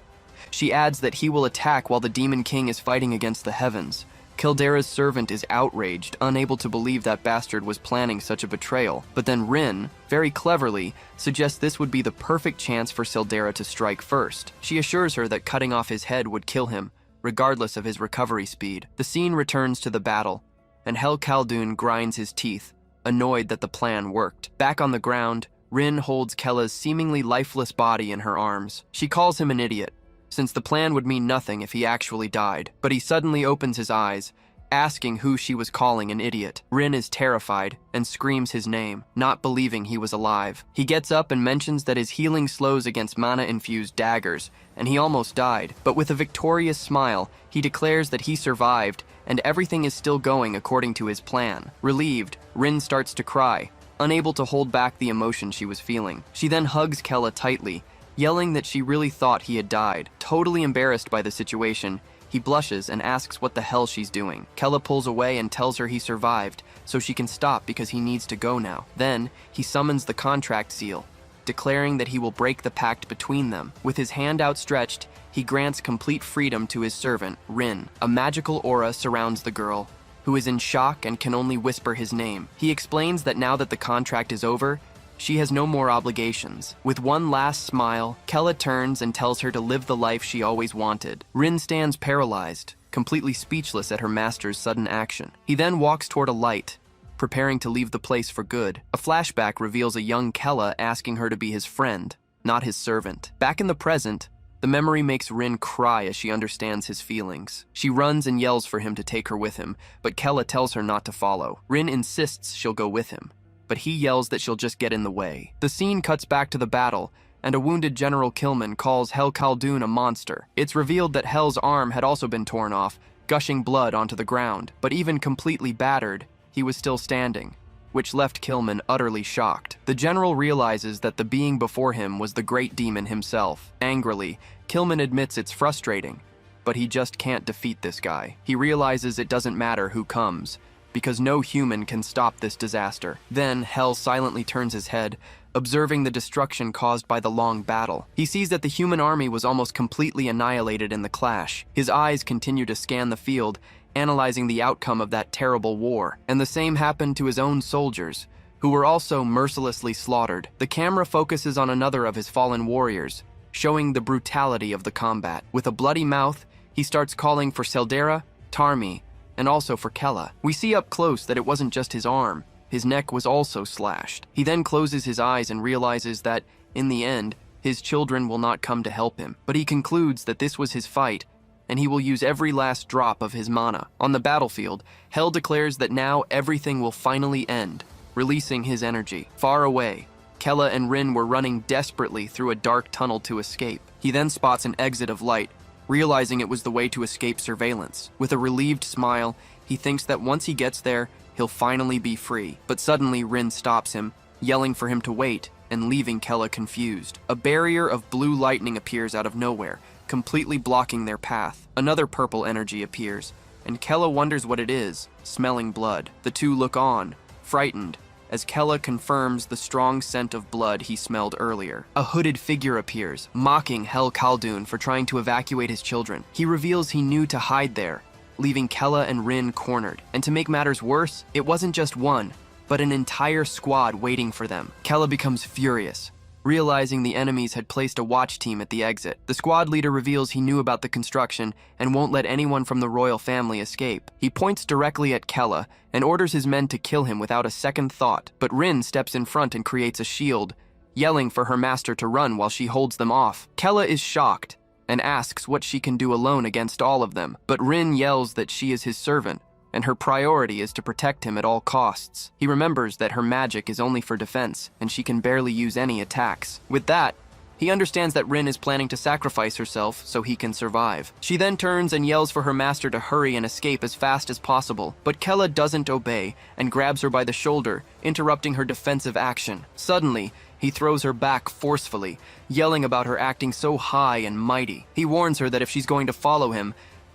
She adds that he will attack while the Demon King is fighting against the heavens. Caldera's servant is outraged, unable to believe that bastard was planning such a betrayal. But then Rin, very cleverly, suggests this would be the perfect chance for Seldera to strike first. She assures her that cutting off his head would kill him, regardless of his recovery speed. The scene returns to the battle, and Hel Khaldun grinds his teeth, annoyed that the plan worked. Back on the ground, Rin holds Kella's seemingly lifeless body in her arms. She calls him an idiot, since the plan would mean nothing if he actually died. But he suddenly opens his eyes, asking who she was calling an idiot. Rin is terrified and screams his name, not believing he was alive. He gets up and mentions that his healing slows against mana-infused daggers, and he almost died. But with a victorious smile, he declares that he survived and everything is still going according to his plan. Relieved, Rin starts to cry, unable to hold back the emotion she was feeling. She then hugs Kella tightly, yelling that she really thought he had died. Totally embarrassed by the situation, he blushes and asks what the hell she's doing. Kella pulls away and tells her he survived, so she can stop because he needs to go now. Then, he summons the contract seal, declaring that he will break the pact between them. With his hand outstretched, he grants complete freedom to his servant, Rin. A magical aura surrounds the girl, who is in shock and can only whisper his name. He explains that now that the contract is over, she has no more obligations. With one last smile, Kella turns and tells her to live the life she always wanted. Rin stands paralyzed, completely speechless at her master's sudden action. He then walks toward a light, preparing to leave the place for good. A flashback reveals a young Kella asking her to be his friend, not his servant. Back in the present, the memory makes Rin cry as she understands his feelings. She runs and yells for him to take her with him, but Kella tells her not to follow. Rin insists she'll go with him, but he yells that she'll just get in the way. The scene cuts back to the battle, and a wounded General Killman calls Hel Khaldun a monster. It's revealed that Hel's arm had also been torn off, gushing blood onto the ground. But even completely battered, he was still standing, which left Killman utterly shocked. The general realizes that the being before him was the great demon himself. Angrily, Killman admits it's frustrating, but he just can't defeat this guy. He realizes it doesn't matter who comes, because no human can stop this disaster. Then, Hel silently turns his head, observing the destruction caused by the long battle. He sees that the human army was almost completely annihilated in the clash. His eyes continue to scan the field, analyzing the outcome of that terrible war. And the same happened to his own soldiers, who were also mercilessly slaughtered. The camera focuses on another of his fallen warriors, showing the brutality of the combat. With a bloody mouth, he starts calling for Seldera, Tarmi, and also for Kella. We see up close that it wasn't just his arm. His neck was also slashed. He then closes his eyes and realizes that, in the end, his children will not come to help him. But he concludes that this was his fight, and he will use every last drop of his mana. On the battlefield, Hel declares that now everything will finally end, releasing his energy. Far away, Kella and Rin were running desperately through a dark tunnel to escape. He then spots an exit of light, realizing it was the way to escape surveillance. With a relieved smile, he thinks that once he gets there, he'll finally be free. But suddenly Rin stops him, yelling for him to wait and leaving Kella confused. A barrier of blue lightning appears out of nowhere, completely blocking their path. Another purple energy appears, and Kella wonders what it is, smelling blood. The two look on, frightened, as Kella confirms the strong scent of blood he smelled earlier. A hooded figure appears, mocking Hel Khaldun for trying to evacuate his children. He reveals he knew to hide there, leaving Kella and Rin cornered. And to make matters worse, it wasn't just one, but an entire squad waiting for them. Kella becomes furious, realizing the enemies had placed a watch team at the exit. The squad leader reveals he knew about the construction and won't let anyone from the royal family escape. He points directly at Kella and orders his men to kill him without a second thought. But Rin steps in front and creates a shield, yelling for her master to run while she holds them off. Kella is shocked and asks what she can do alone against all of them. But Rin yells that she is his servant, and her priority is to protect him at all costs. He remembers that her magic is only for defense, and she can barely use any attacks. With that, he understands that Rin is planning to sacrifice herself so he can survive. She then turns and yells for her master to hurry and escape as fast as possible, but Kella doesn't obey and grabs her by the shoulder, interrupting her defensive action. Suddenly, he throws her back forcefully, yelling about her acting so high and mighty. He warns her that if she's going to follow him,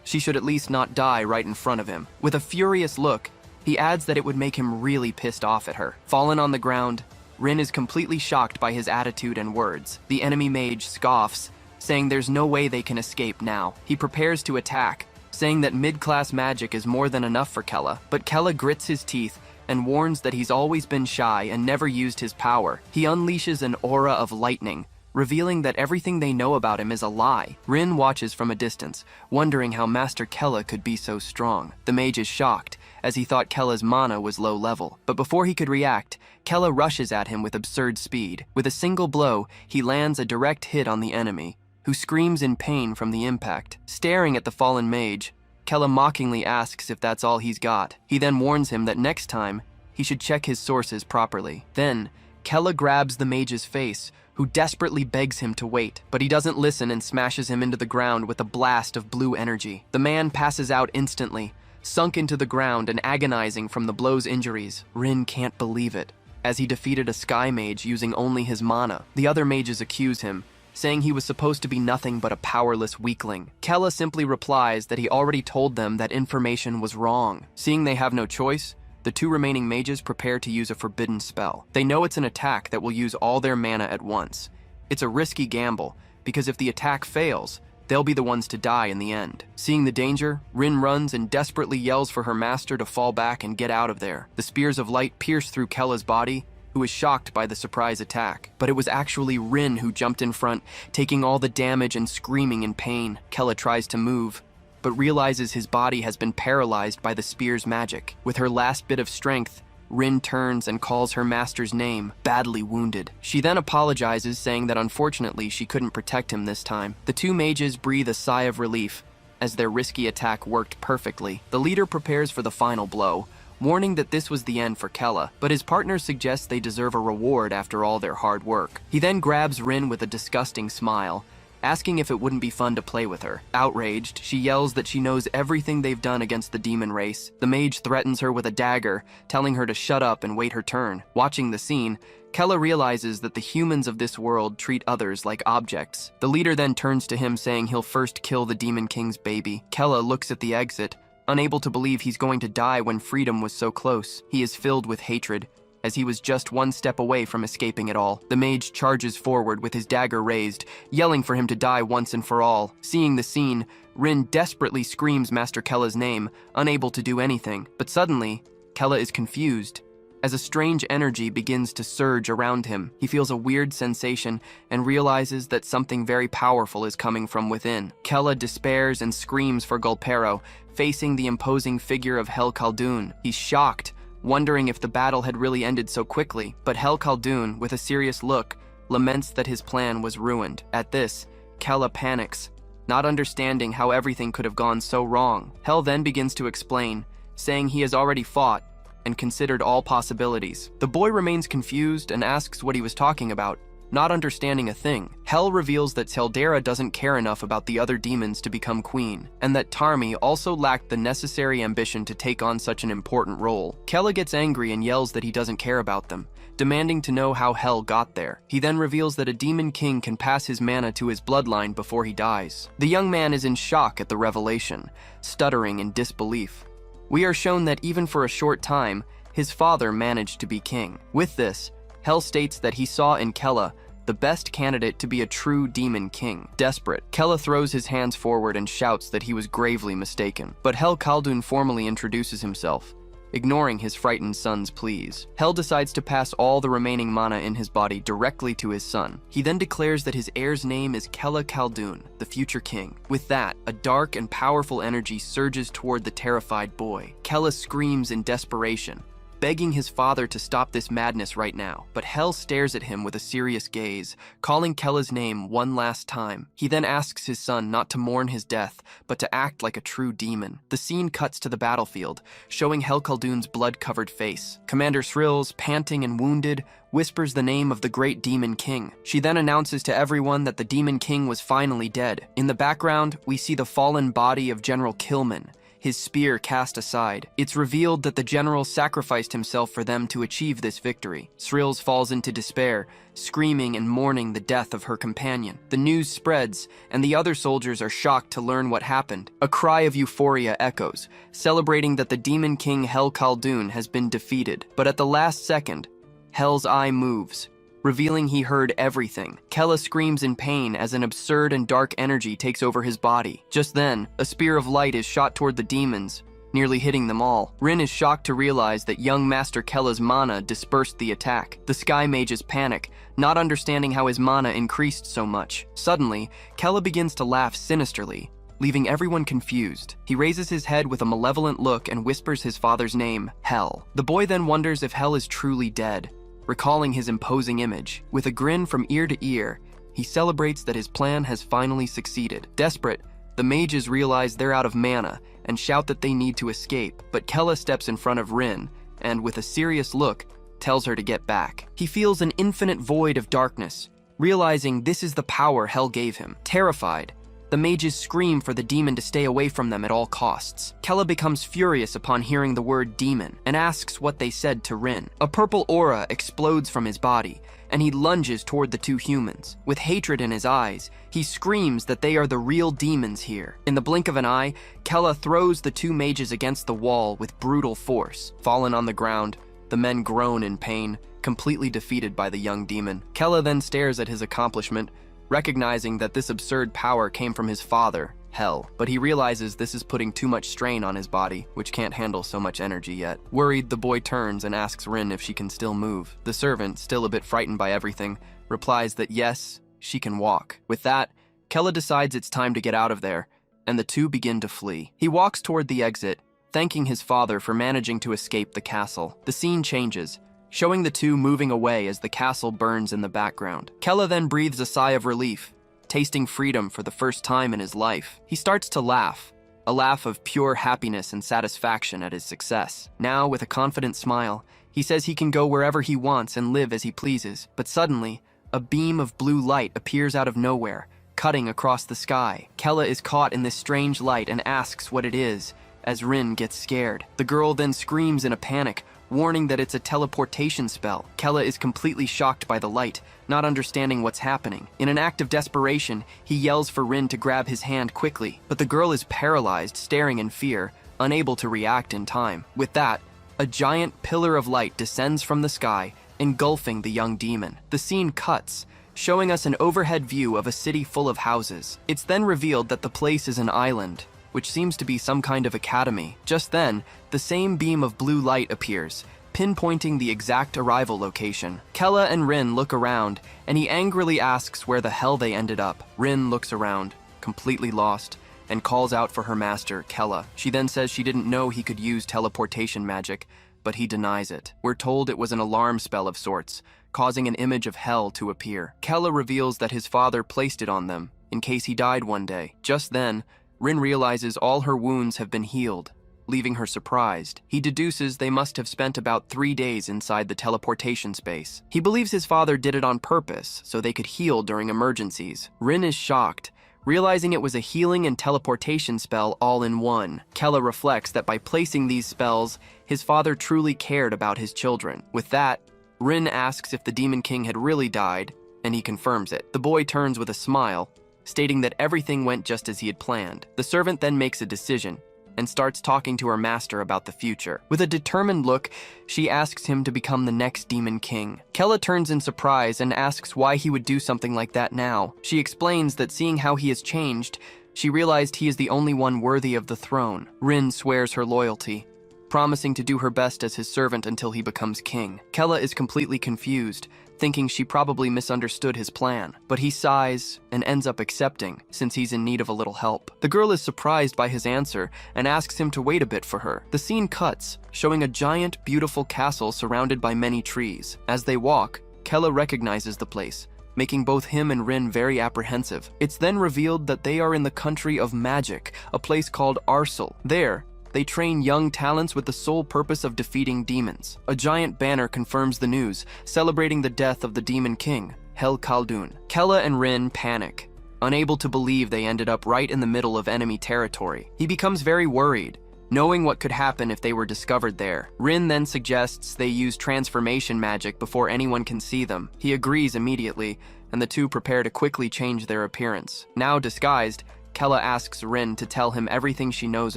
She should at least not die right in front of him. With a furious look, he adds that it would make him really pissed off at her. Fallen on the ground, Rin is completely shocked by his attitude and words. The enemy mage scoffs, saying there's no way they can escape now. He prepares to attack, saying that mid-class magic is more than enough for Kella, but Kella grits his teeth and warns that he's always been shy and never used his power. He unleashes an aura of lightning, revealing that everything they know about him is a lie. Rin watches from a distance, wondering how Master Kella could be so strong. The mage is shocked, as he thought Kella's mana was low level. But before he could react, Kella rushes at him with absurd speed. With a single blow, he lands a direct hit on the enemy, who screams in pain from the impact. Staring at the fallen mage, Kella mockingly asks if that's all he's got. He then warns him that next time, he should check his sources properly. Then, Kella grabs the mage's face, who desperately begs him to wait, but he doesn't listen and smashes him into the ground with a blast of blue energy. The man passes out instantly, sunk into the ground and agonizing from the blow's injuries. Rin can't believe it, as he defeated a sky mage using only his mana. The other mages accuse him, saying he was supposed to be nothing but a powerless weakling. Kella simply replies that he already told them that information was wrong. Seeing they have no choice, the two remaining mages prepare to use a forbidden spell. They know it's an attack that will use all their mana at once. It's a risky gamble, because if the attack fails, they'll be the ones to die in the end. Seeing the danger, Rin runs and desperately yells for her master to fall back and get out of there. The spears of light pierce through Kella's body, who is shocked by the surprise attack. But it was actually Rin who jumped in front, taking all the damage and screaming in pain. Kella tries to move, but realizes his body has been paralyzed by the spear's magic. With her last bit of strength, Rin turns and calls her master's name, badly wounded. She then apologizes, saying that unfortunately she couldn't protect him this time. The two mages breathe a sigh of relief, as their risky attack worked perfectly. The leader prepares for the final blow, warning that this was the end for Kella, but his partner suggests they deserve a reward after all their hard work. He then grabs Rin with a disgusting smile, asking if it wouldn't be fun to play with her. Outraged, she yells that she knows everything they've done against the demon race. The mage threatens her with a dagger, telling her to shut up and wait her turn. Watching the scene, Kella realizes that the humans of this world treat others like objects. The leader then turns to him, saying he'll first kill the Demon King's baby. Kella looks at the exit, unable to believe he's going to die when freedom was so close. He is filled with hatred, as he was just one step away from escaping it all. The mage charges forward with his dagger raised, yelling for him to die once and for all. Seeing the scene, Rin desperately screams Master Kella's name, unable to do anything. But suddenly, Kella is confused, as a strange energy begins to surge around him. He feels a weird sensation and realizes that something very powerful is coming from within. Kella despairs and screams for Gulpero, facing the imposing figure of Hel Khaldun. He's shocked, wondering if the battle had really ended so quickly, but Hel Khaldun, with a serious look, laments that his plan was ruined. At this, Kella panics, not understanding how everything could have gone so wrong. Hel then begins to explain, saying he has already fought and considered all possibilities. The boy remains confused and asks what he was talking about, not understanding a thing. Hel reveals that Teldera doesn't care enough about the other demons to become queen, and that Tarmi also lacked the necessary ambition to take on such an important role. Kella gets angry and yells that he doesn't care about them, demanding to know how Hel got there. He then reveals that a demon king can pass his mana to his bloodline before he dies. The young man is in shock at the revelation, stuttering in disbelief. We are shown that even for a short time, his father managed to be king. With this, Hel states that he saw in Kella the best candidate to be a true demon king. Desperate, Kella throws his hands forward and shouts that he was gravely mistaken. But Hel Khaldun formally introduces himself, ignoring his frightened son's pleas. Hel decides to pass all the remaining mana in his body directly to his son. He then declares that his heir's name is Kella Khaldun, the future king. With that, a dark and powerful energy surges toward the terrified boy. Kella screams in desperation, begging his father to stop this madness right now. But Hel stares at him with a serious gaze, calling Kella's name one last time. He then asks his son not to mourn his death, but to act like a true demon. The scene cuts to the battlefield, showing Hel Khaldun's blood-covered face. Commander Shrills, panting and wounded, whispers the name of the great Demon King. She then announces to everyone that the Demon King was finally dead. In the background, we see the fallen body of General Killman, his spear cast aside. It's revealed that the general sacrificed himself for them to achieve this victory. Srills falls into despair, screaming and mourning the death of her companion. The news spreads, and the other soldiers are shocked to learn what happened. A cry of euphoria echoes, celebrating that the Demon King Hel Khaldun has been defeated. But at the last second, Hel's eye moves, revealing he heard everything. Kella screams in pain as an absurd and dark energy takes over his body. Just then, a spear of light is shot toward the demons, nearly hitting them all. Rin is shocked to realize that young Master Kella's mana dispersed the attack. The Sky Mages panic, not understanding how his mana increased so much. Suddenly, Kella begins to laugh sinisterly, leaving everyone confused. He raises his head with a malevolent look and whispers his father's name, Hel. The boy then wonders if Hel is truly dead, recalling his imposing image. With a grin from ear to ear, he celebrates that his plan has finally succeeded. Desperate, the mages realize they're out of mana and shout that they need to escape, but Kella steps in front of Rin and, with a serious look, tells her to get back. He feels an infinite void of darkness, realizing this is the power Hel gave him. Terrified, the mages scream for the demon to stay away from them at all costs. Kella becomes furious upon hearing the word demon and asks what they said to Rin. A purple aura explodes from his body, and he lunges toward the two humans. With hatred in his eyes, he screams that they are the real demons here. In the blink of an eye, Kella throws the two mages against the wall with brutal force. Fallen on the ground, the men groan in pain, completely defeated by the young demon. Kella then stares at his accomplishment, recognizing that this absurd power came from his father, Hel, but he realizes this is putting too much strain on his body, which can't handle so much energy yet. Worried, the boy turns and asks Rin if she can still move. The servant, still a bit frightened by everything, replies that yes, she can walk. With that, Kella decides it's time to get out of there, and the two begin to flee. He walks toward the exit, thanking his father for managing to escape the castle. The scene changes, showing the two moving away as the castle burns in the background. Kella then breathes a sigh of relief, tasting freedom for the first time in his life. He starts to laugh, a laugh of pure happiness and satisfaction at his success. Now, with a confident smile, he says he can go wherever he wants and live as he pleases. But suddenly, a beam of blue light appears out of nowhere, cutting across the sky. Kella is caught in this strange light and asks what it is, as Rin gets scared. The girl then screams in a panic, warning that it's a teleportation spell. Kella is completely shocked by the light, not understanding what's happening. In an act of desperation, he yells for Rin to grab his hand quickly, but the girl is paralyzed, staring in fear, unable to react in time. With that, a giant pillar of light descends from the sky, engulfing the young demon. The scene cuts, showing us an overhead view of a city full of houses. It's then revealed that the place is an island, which seems to be some kind of academy. Just then, the same beam of blue light appears, pinpointing the exact arrival location. Kella and Rin look around, and he angrily asks where the hell they ended up. Rin looks around, completely lost, and calls out for her master, Kella. She then says she didn't know he could use teleportation magic, but he denies it. We're told it was an alarm spell of sorts, causing an image of Hel to appear. Kella reveals that his father placed it on them, in case he died one day. Just then, Rin realizes all her wounds have been healed, leaving her surprised. He deduces they must have spent about 3 days inside the teleportation space. He believes his father did it on purpose, so they could heal during emergencies. Rin is shocked, realizing it was a healing and teleportation spell all in one. Kella reflects that by placing these spells, his father truly cared about his children. With that, Rin asks if the Demon King had really died, and he confirms it. The boy turns with a smile, stating that everything went just as he had planned. The servant then makes a decision and starts talking to her master about the future. With a determined look, she asks him to become the next Demon King. Kella turns in surprise and asks why he would do something like that now. She explains that seeing how he has changed, she realized he is the only one worthy of the throne. Rin swears her loyalty, promising to do her best as his servant until he becomes king. Kella is completely confused, thinking she probably misunderstood his plan, but he sighs and ends up accepting, since he's in need of a little help. The girl is surprised by his answer and asks him to wait a bit for her. The scene cuts, showing a giant, beautiful castle surrounded by many trees. As they walk, Kella recognizes the place, making both him and Rin very apprehensive. It's then revealed that they are in the country of magic, a place called Arsal. There, they train young talents with the sole purpose of defeating demons. A giant banner confirms the news, celebrating the death of the Demon King, Hel Khaldun. Kella and Rin panic, unable to believe they ended up right in the middle of enemy territory. He becomes very worried, knowing what could happen if they were discovered there. Rin then suggests they use transformation magic before anyone can see them. He agrees immediately, and the two prepare to quickly change their appearance. Now disguised, Kella asks Rin to tell him everything she knows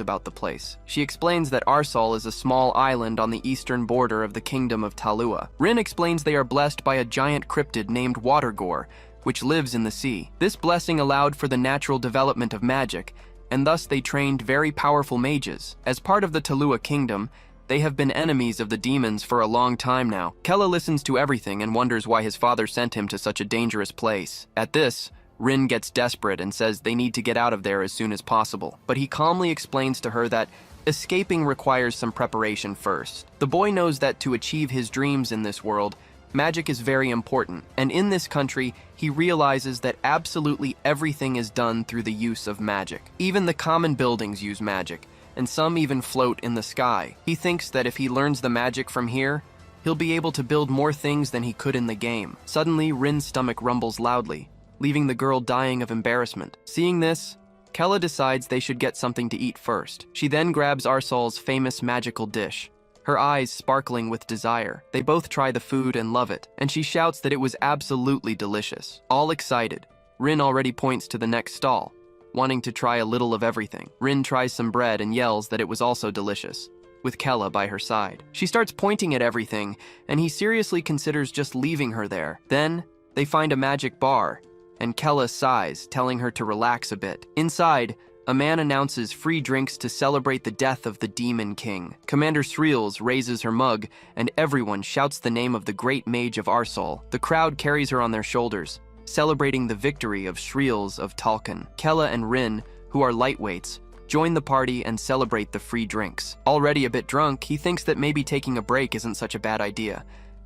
about the place. She explains that Arsol is a small island on the eastern border of the kingdom of Talua. Rin explains they are blessed by a giant cryptid named Watergore, which lives in the sea. This blessing allowed for the natural development of magic, and thus they trained very powerful mages. As part of the Talua kingdom, they have been enemies of the demons for a long time now. Kella listens to everything and wonders why his father sent him to such a dangerous place. At this, Rin gets desperate and says they need to get out of there as soon as possible. But he calmly explains to her that escaping requires some preparation first. The boy knows that to achieve his dreams in this world, magic is very important, and in this country, he realizes that absolutely everything is done through the use of magic. Even the common buildings use magic, and some even float in the sky. He thinks that if he learns the magic from here, he'll be able to build more things than he could in the game. Suddenly, Rin's stomach rumbles loudly, leaving the girl dying of embarrassment. Seeing this, Kella decides they should get something to eat first. She then grabs Arsol's famous magical dish, her eyes sparkling with desire. They both try the food and love it, and she shouts that it was absolutely delicious. All excited, Rin already points to the next stall, wanting to try a little of everything. Rin tries some bread and yells that it was also delicious, with Kella by her side. She starts pointing at everything, and he seriously considers just leaving her there. Then, they find a magic bar, and Kella sighs, telling her to relax a bit. Inside, a man announces free drinks to celebrate the death of the Demon King. Commander Sreels raises her mug, and everyone shouts the name of the great mage of Arsol. The crowd carries her on their shoulders, celebrating the victory of Sreels of Talcan. Kella and Rin, who are lightweights, join the party and celebrate the free drinks. Already a bit drunk, he thinks that maybe taking a break isn't such a bad idea.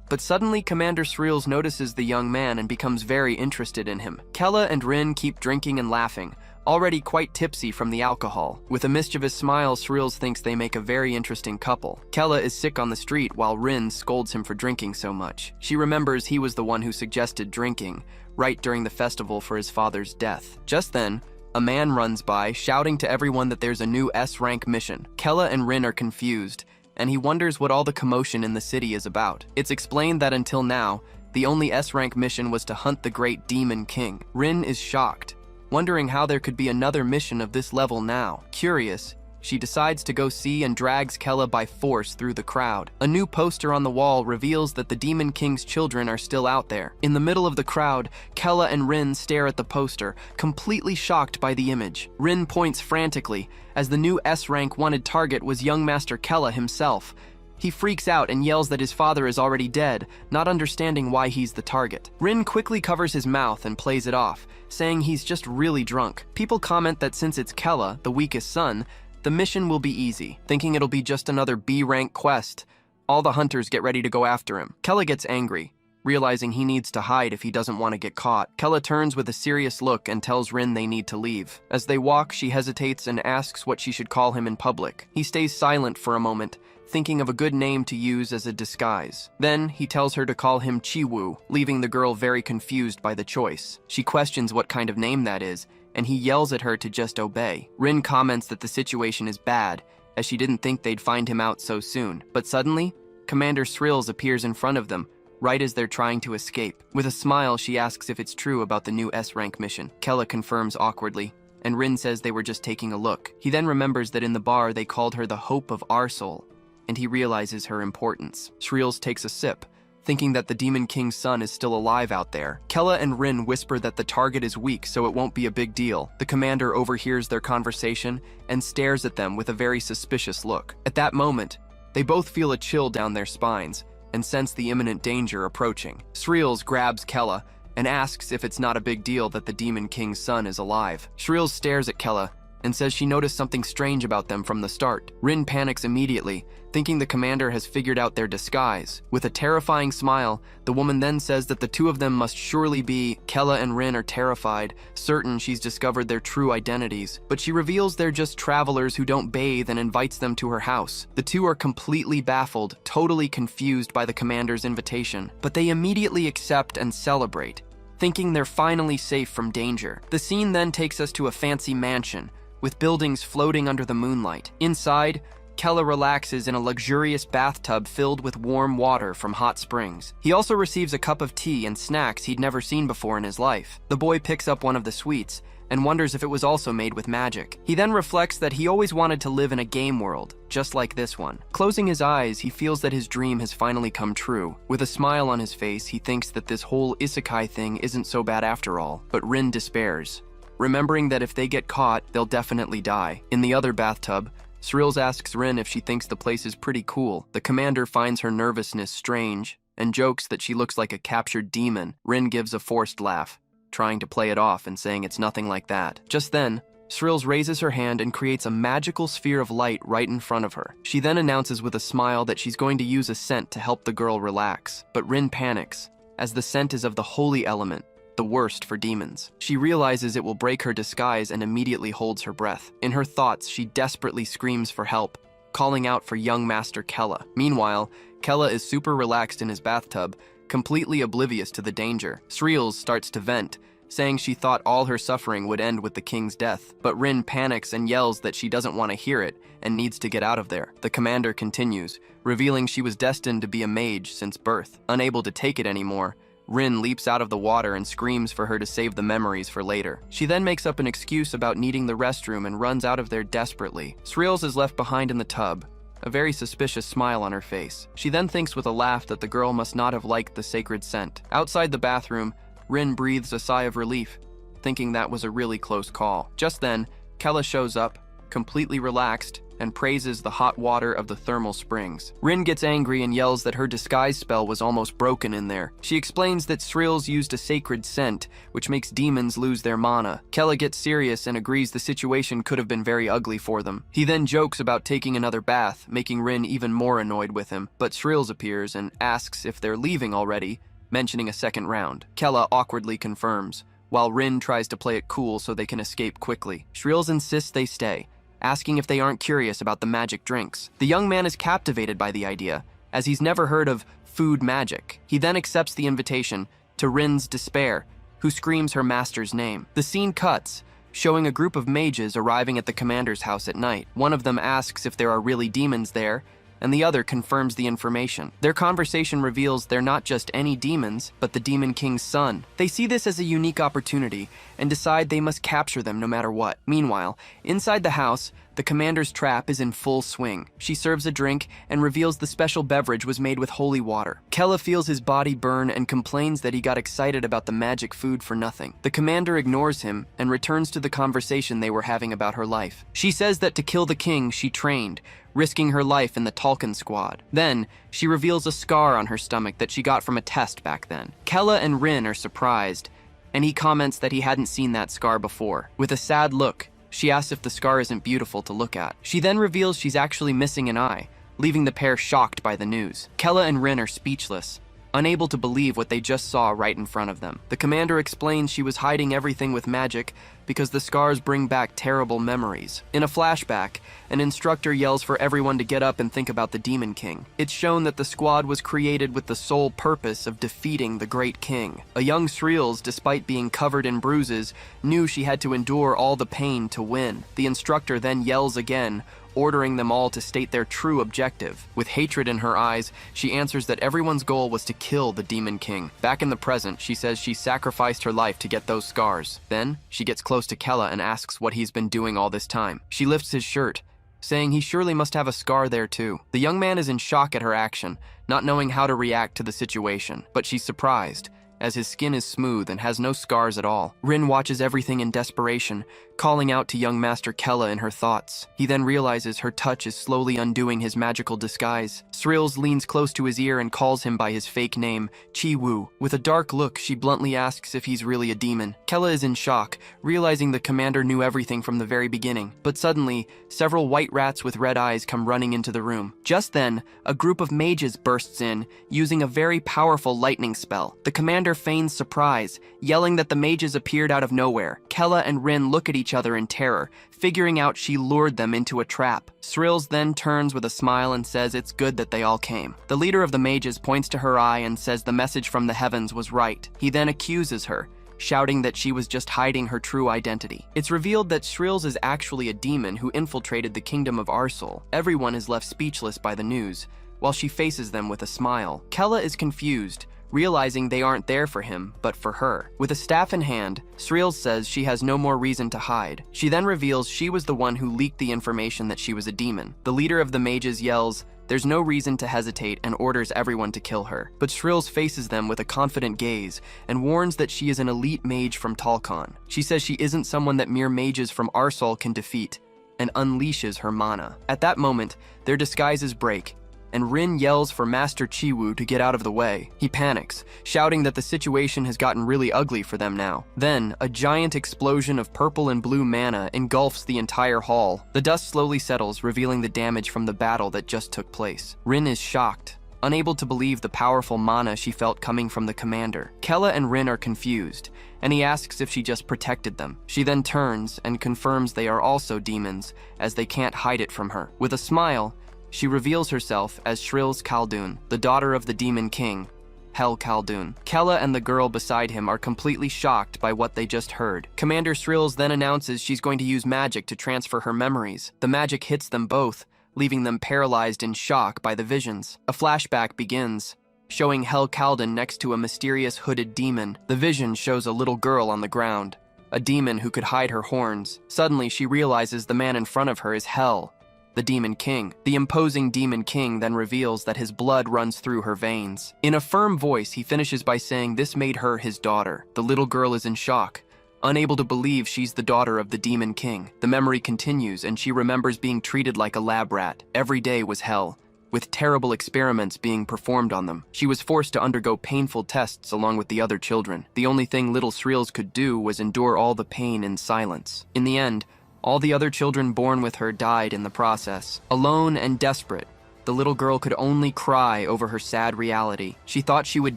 But suddenly, Commander Sreels notices the young man and becomes very interested in him. Kella and Rin keep drinking and laughing, already quite tipsy from the alcohol. With a mischievous smile, Sreels thinks they make a very interesting couple. Kella is sick on the street while Rin scolds him for drinking so much. She remembers he was the one who suggested drinking, right during the festival for his father's death. Just then, a man runs by, shouting to everyone that there's a new S-rank mission. Kella and Rin are confused, and he wonders what all the commotion in the city is about. It's explained that until now, the only S-rank mission was to hunt the great Demon King. Rin is shocked, wondering how there could be another mission of this level now. Curious, she decides to go see and drags Kella by force through the crowd. A new poster on the wall reveals that the Demon King's children are still out there. In the middle of the crowd, Kella and Rin stare at the poster, completely shocked by the image. Rin points frantically, as the new S-rank wanted target was young Master Kella himself. He freaks out and yells that his father is already dead, not understanding why he's the target. Rin quickly covers his mouth and plays it off, saying he's just really drunk. People comment that since it's Kella, the weakest son, the mission will be easy. Thinking it'll be just another B-rank quest, all the hunters get ready to go after him. Kella gets angry, realizing he needs to hide if he doesn't want to get caught. Kella turns with a serious look and tells Rin they need to leave. As they walk, she hesitates and asks what she should call him in public. He stays silent for a moment, thinking of a good name to use as a disguise. Then, he tells her to call him Chiwu, leaving the girl very confused by the choice. She questions what kind of name that is, and he yells at her to just obey. Rin comments that the situation is bad, as she didn't think they'd find him out so soon. But suddenly, Commander Sreels appears in front of them, right as they're trying to escape. With a smile, she asks if it's true about the new S-rank mission. Kella confirms awkwardly, and Rin says they were just taking a look. He then remembers that in the bar they called her the Hope of Arsol, and he realizes her importance. Sreels takes a sip, thinking that the Demon King's son is still alive out there. Kella and Rin whisper that the target is weak, so it won't be a big deal. The commander overhears their conversation and stares at them with a very suspicious look. At that moment, they both feel a chill down their spines and sense the imminent danger approaching. Sreels grabs Kella and asks if it's not a big deal that the Demon King's son is alive. Sreels stares at Kella and says she noticed something strange about them from the start. Rin panics immediately, thinking the commander has figured out their disguise. With a terrifying smile, the woman then says that the two of them must surely be. Kella and Rin are terrified, certain she's discovered their true identities, but she reveals they're just travelers who don't bathe and invites them to her house. The two are completely baffled, totally confused by the commander's invitation, but they immediately accept and celebrate, thinking they're finally safe from danger. The scene then takes us to a fancy mansion, with buildings floating under the moonlight. Inside, Kella relaxes in a luxurious bathtub filled with warm water from hot springs. He also receives a cup of tea and snacks he'd never seen before in his life. The boy picks up one of the sweets and wonders if it was also made with magic. He then reflects that he always wanted to live in a game world, just like this one. Closing his eyes, he feels that his dream has finally come true. With a smile on his face, he thinks that this whole isekai thing isn't so bad after all. But Rin despairs, remembering that if they get caught, they'll definitely die. In the other bathtub, Srills asks Rin if she thinks the place is pretty cool. The commander finds her nervousness strange and jokes that she looks like a captured demon. Rin gives a forced laugh, trying to play it off and saying it's nothing like that. Just then, Srills raises her hand and creates a magical sphere of light right in front of her. She then announces with a smile that she's going to use a scent to help the girl relax. But Rin panics, as the scent is of the holy element, the worst for demons. She realizes it will break her disguise and immediately holds her breath. In her thoughts, she desperately screams for help, calling out for young Master Kella. Meanwhile, Kella is super relaxed in his bathtub, completely oblivious to the danger. Srills starts to vent, saying she thought all her suffering would end with the king's death. But Rin panics and yells that she doesn't want to hear it and needs to get out of there. The commander continues, revealing she was destined to be a mage since birth. Unable to take it anymore, Rin leaps out of the water and screams for her to save the memories for later. She then makes up an excuse about needing the restroom and runs out of there desperately. Srills is left behind in the tub, a very suspicious smile on her face. She then thinks with a laugh that the girl must not have liked the sacred scent. Outside the bathroom, Rin breathes a sigh of relief, thinking that was a really close call. Just then, Kella shows up, completely relaxed, and praises the hot water of the thermal springs. Rin gets angry and yells that her disguise spell was almost broken in there. She explains that Srills used a sacred scent, which makes demons lose their mana. Kella gets serious and agrees the situation could have been very ugly for them. He then jokes about taking another bath, making Rin even more annoyed with him, but Srills appears and asks if they're leaving already, mentioning a second round. Kella awkwardly confirms, while Rin tries to play it cool so they can escape quickly. Srills insists they stay, asking if they aren't curious about the magic drinks. The young man is captivated by the idea, as he's never heard of food magic. He then accepts the invitation, to Rin's despair, who screams her master's name. The scene cuts, showing a group of mages arriving at the commander's house at night. One of them asks if there are really demons there, and the other confirms the information. Their conversation reveals they're not just any demons, but the Demon King's son. They see this as a unique opportunity and decide they must capture them no matter what. Meanwhile, inside the house, the commander's trap is in full swing. She serves a drink and reveals the special beverage was made with holy water. Kella feels his body burn and complains that he got excited about the magic food for nothing. The commander ignores him and returns to the conversation they were having about her life. She says that to kill the king, she trained, risking her life in the Talcan squad. Then, she reveals a scar on her stomach that she got from a test back then. Kella and Rin are surprised, and he comments that he hadn't seen that scar before. With a sad look, she asks if the scar isn't beautiful to look at. She then reveals she's actually missing an eye, leaving the pair shocked by the news. Kella and Rin are speechless, unable to believe what they just saw right in front of them. The commander explains she was hiding everything with magic because the scars bring back terrible memories. In a flashback, an instructor yells for everyone to get up and think about the Demon King. It's shown that the squad was created with the sole purpose of defeating the Great King. A young Srills, despite being covered in bruises, knew she had to endure all the pain to win. The instructor then yells again, ordering them all to state their true objective. With hatred in her eyes, she answers that everyone's goal was to kill the Demon King. Back in the present, she says she sacrificed her life to get those scars. Then, she gets close to Kella and asks what he's been doing all this time. She lifts his shirt, saying he surely must have a scar there too. The young man is in shock at her action, not knowing how to react to the situation, but she's surprised, as his skin is smooth and has no scars at all. Rin watches everything in desperation, calling out to young Master Kella in her thoughts. He then realizes her touch is slowly undoing his magical disguise. Srills leans close to his ear and calls him by his fake name, Chi-Wu. With a dark look, she bluntly asks if he's really a demon. Kella is in shock, realizing the commander knew everything from the very beginning. But suddenly, several white rats with red eyes come running into the room. Just then, a group of mages bursts in, using a very powerful lightning spell. The commander feigns surprise, yelling that the mages appeared out of nowhere. Kella and Rin look at each other in terror, figuring out she lured them into a trap. Srills then turns with a smile and says it's good that they all came. The leader of the mages points to her eye and says the message from the heavens was right. He then accuses her, shouting that she was just hiding her true identity. It's revealed that Shrills is actually a demon who infiltrated the kingdom of Arsol. Everyone is left speechless by the news, while she faces them with a smile. Kella is confused, realizing they aren't there for him, but for her. With a staff in hand, Shrills says she has no more reason to hide. She then reveals she was the one who leaked the information that she was a demon. The leader of the mages yells, "There's no reason to hesitate," and orders everyone to kill her. But Shrills faces them with a confident gaze and warns that she is an elite mage from Talcon. She says she isn't someone that mere mages from Arsol can defeat, and unleashes her mana. At that moment, their disguises break, and Rin yells for Master Chiwu to get out of the way. He panics, shouting that the situation has gotten really ugly for them now. Then, a giant explosion of purple and blue mana engulfs the entire hall. The dust slowly settles, revealing the damage from the battle that just took place. Rin is shocked, unable to believe the powerful mana she felt coming from the commander. Kella and Rin are confused, and he asks if she just protected them. She then turns and confirms they are also demons, as they can't hide it from her. With a smile, she reveals herself as Shrills Khaldun, the daughter of the Demon King, Hel Khaldun. Kella and the girl beside him are completely shocked by what they just heard. Commander Shrills then announces she's going to use magic to transfer her memories. The magic hits them both, leaving them paralyzed in shock by the visions. A flashback begins, showing Hel Khaldun next to a mysterious hooded demon. The vision shows a little girl on the ground, a demon who could hide her horns. Suddenly, she realizes the man in front of her is Hel, the Demon King. The imposing Demon King then reveals that his blood runs through her veins. In a firm voice, he finishes by saying this made her his daughter. The little girl is in shock, unable to believe she's the daughter of the Demon King. The memory continues, and she remembers being treated like a lab rat. Every day was hell, with terrible experiments being performed on them. She was forced to undergo painful tests along with the other children. The only thing little Shrills could do was endure all the pain in silence. In the end, all the other children born with her died in the process. Alone and desperate, the little girl could only cry over her sad reality. She thought she would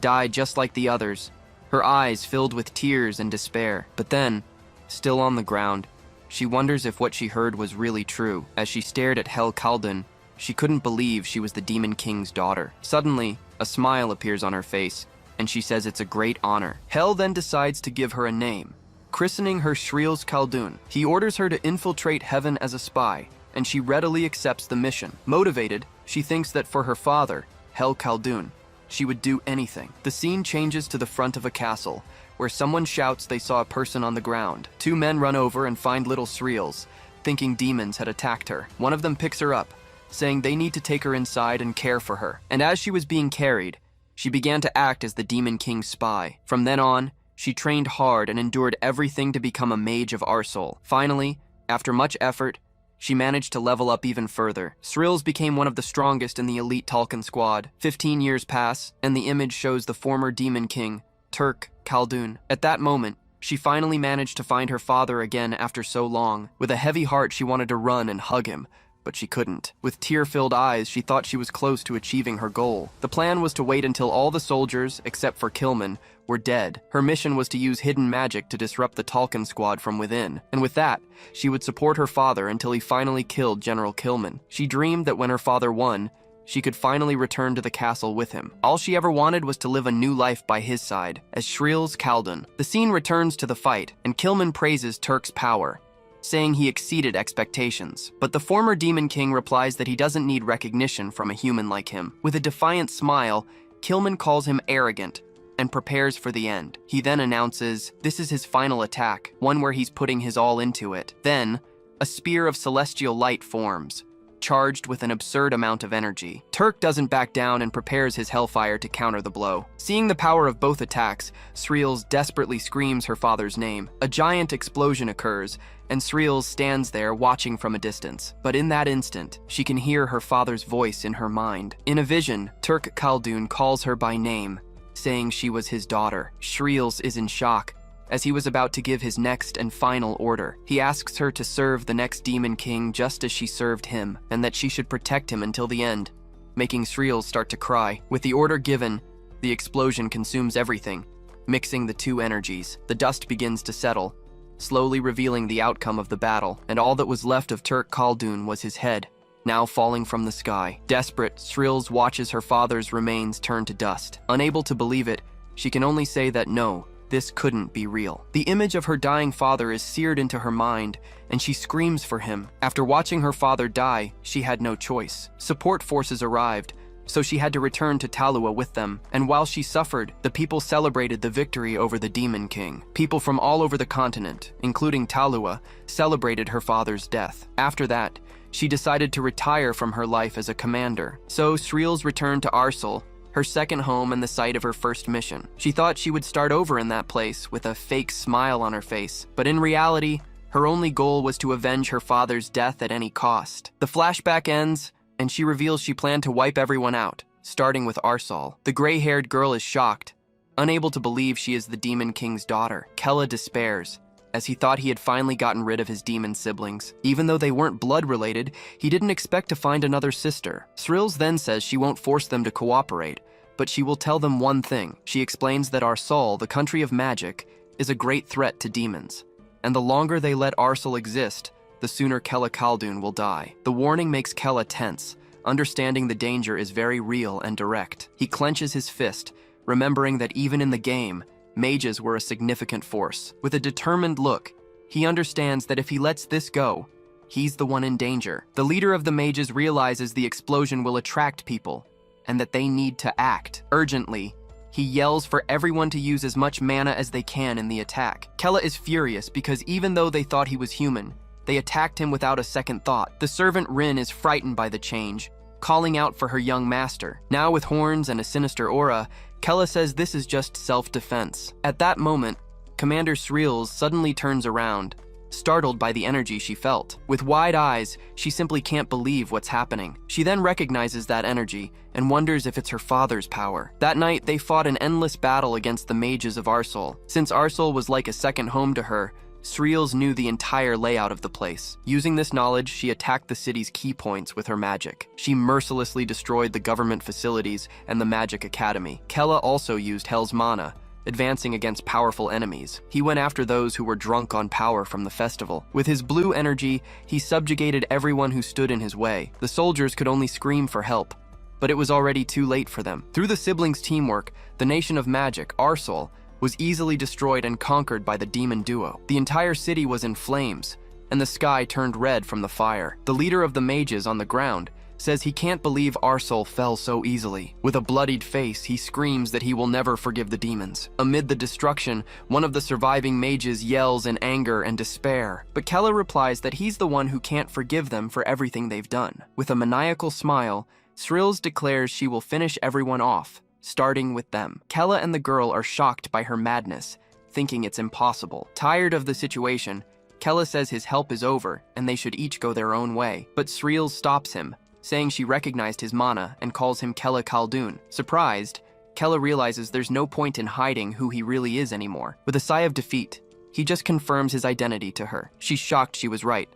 die just like the others, her eyes filled with tears and despair. But then, still on the ground, she wonders if what she heard was really true. As she stared at Hel Khaldun, she couldn't believe she was the Demon King's daughter. Suddenly, a smile appears on her face, and she says it's a great honor. Hel then decides to give her a name, christening her Shrills Khaldun. He orders her to infiltrate heaven as a spy, and she readily accepts the mission. Motivated, she thinks that for her father, Hel Khaldun, she would do anything. The scene changes to the front of a castle, where someone shouts they saw a person on the ground. Two men run over and find little Shrills, thinking demons had attacked her. One of them picks her up, saying they need to take her inside and care for her. And as she was being carried, she began to act as the Demon King's spy. From then on, she trained hard and endured everything to become a mage of Arsol. Finally, after much effort, she managed to level up even further. Shrills became one of the strongest in the elite Talcon squad. 15 years pass, and the image shows the former Demon King, Turk Khaldun. At that moment, she finally managed to find her father again after so long. With a heavy heart, she wanted to run and hug him, but she couldn't. With tear-filled eyes, she thought she was close to achieving her goal. The plan was to wait until all the soldiers, except for Kilman, were dead. Her mission was to use hidden magic to disrupt the Talcon squad from within. And with that, she would support her father until he finally killed General Kilman. She dreamed that when her father won, she could finally return to the castle with him. All she ever wanted was to live a new life by his side, as Shrills Khaldun. The scene returns to the fight, and Kilman praises Turk's power, saying he exceeded expectations. But the former Demon King replies that he doesn't need recognition from a human like him. With a defiant smile, Kilman calls him arrogant and prepares for the end. He then announces this is his final attack, one where he's putting his all into it. Then, a spear of celestial light forms, charged with an absurd amount of energy. Turk doesn't back down and prepares his hellfire to counter the blow. Seeing the power of both attacks, Shrills desperately screams her father's name. A giant explosion occurs, and Shrills stands there watching from a distance. But in that instant, she can hear her father's voice in her mind. In a vision, Turk Khaldun calls her by name, saying she was his daughter. Shrills is in shock, as he was about to give his next and final order. He asks her to serve the next Demon King just as she served him, and that she should protect him until the end, making Shrills start to cry. With the order given, the explosion consumes everything, mixing the two energies. The dust begins to settle, slowly revealing the outcome of the battle, and all that was left of Turk Khaldun was his head, now falling from the sky. Desperate, Shrills watches her father's remains turn to dust. Unable to believe it, she can only say that no, This couldn't be real. The image of her dying father is seared into her mind, and she screams for him. After watching her father die, she had no choice. Support forces arrived, so she had to return to Talua with them, and while she suffered, the people celebrated the victory over the Demon King. People from all over the continent, including Talua, celebrated her father's death. After that, she decided to retire from her life as a commander. So Sriels returned to Arsal, her second home and the site of her first mission. She thought she would start over in that place with a fake smile on her face, but in reality, her only goal was to avenge her father's death at any cost. The flashback ends, and she reveals she planned to wipe everyone out, starting with Arsal. The gray-haired girl is shocked, unable to believe she is the Demon King's daughter. Kella despairs, as he thought he had finally gotten rid of his demon siblings. Even though they weren't blood-related, he didn't expect to find another sister. Sriels then says she won't force them to cooperate, but she will tell them one thing. She explains that Arsal, the country of magic, is a great threat to demons, and the longer they let Arsal exist, the sooner Kella Khaldun will die. The warning makes Kella tense, understanding the danger is very real and direct. He clenches his fist, remembering that even in the game, mages were a significant force. With a determined look, he understands that if he lets this go, he's the one in danger. The leader of the mages realizes the explosion will attract people, and that they need to act. Urgently, he yells for everyone to use as much mana as they can in the attack. Kella is furious because even though they thought he was human, they attacked him without a second thought. The servant Rin is frightened by the change, calling out for her young master. Now with horns and a sinister aura, Kella says this is just self-defense. At that moment, Commander Sriels suddenly turns around, startled by the energy she felt. With wide eyes, she simply can't believe what's happening. She then recognizes that energy and wonders if it's her father's power. That night, they fought an endless battle against the mages of Arsal. Since Arsal was like a second home to her, Sriels knew the entire layout of the place. Using this knowledge, she attacked the city's key points with her magic. She mercilessly destroyed the government facilities and the magic academy. Kella also used Hell's mana, advancing against powerful enemies. He went after those who were drunk on power from the festival. With his blue energy, he subjugated everyone who stood in his way. The soldiers could only scream for help, but it was already too late for them. Through the siblings' teamwork, the nation of magic, Arsal, was easily destroyed and conquered by the demon duo. The entire city was in flames, and the sky turned red from the fire. The leader of the mages on the ground says he can't believe Arsal fell so easily. With a bloodied face, he screams that he will never forgive the demons. Amid the destruction, one of the surviving mages yells in anger and despair, but Kella replies that he's the one who can't forgive them for everything they've done. With a maniacal smile, Sriels declares she will finish everyone off, starting with them. Kella and the girl are shocked by her madness, thinking it's impossible. Tired of the situation, Kella says his help is over and they should each go their own way. But Sriels stops him, saying she recognized his mana and calls him Kella Khaldun. Surprised, Kella realizes there's no point in hiding who he really is anymore. With a sigh of defeat, he just confirms his identity to her. She's shocked she was right,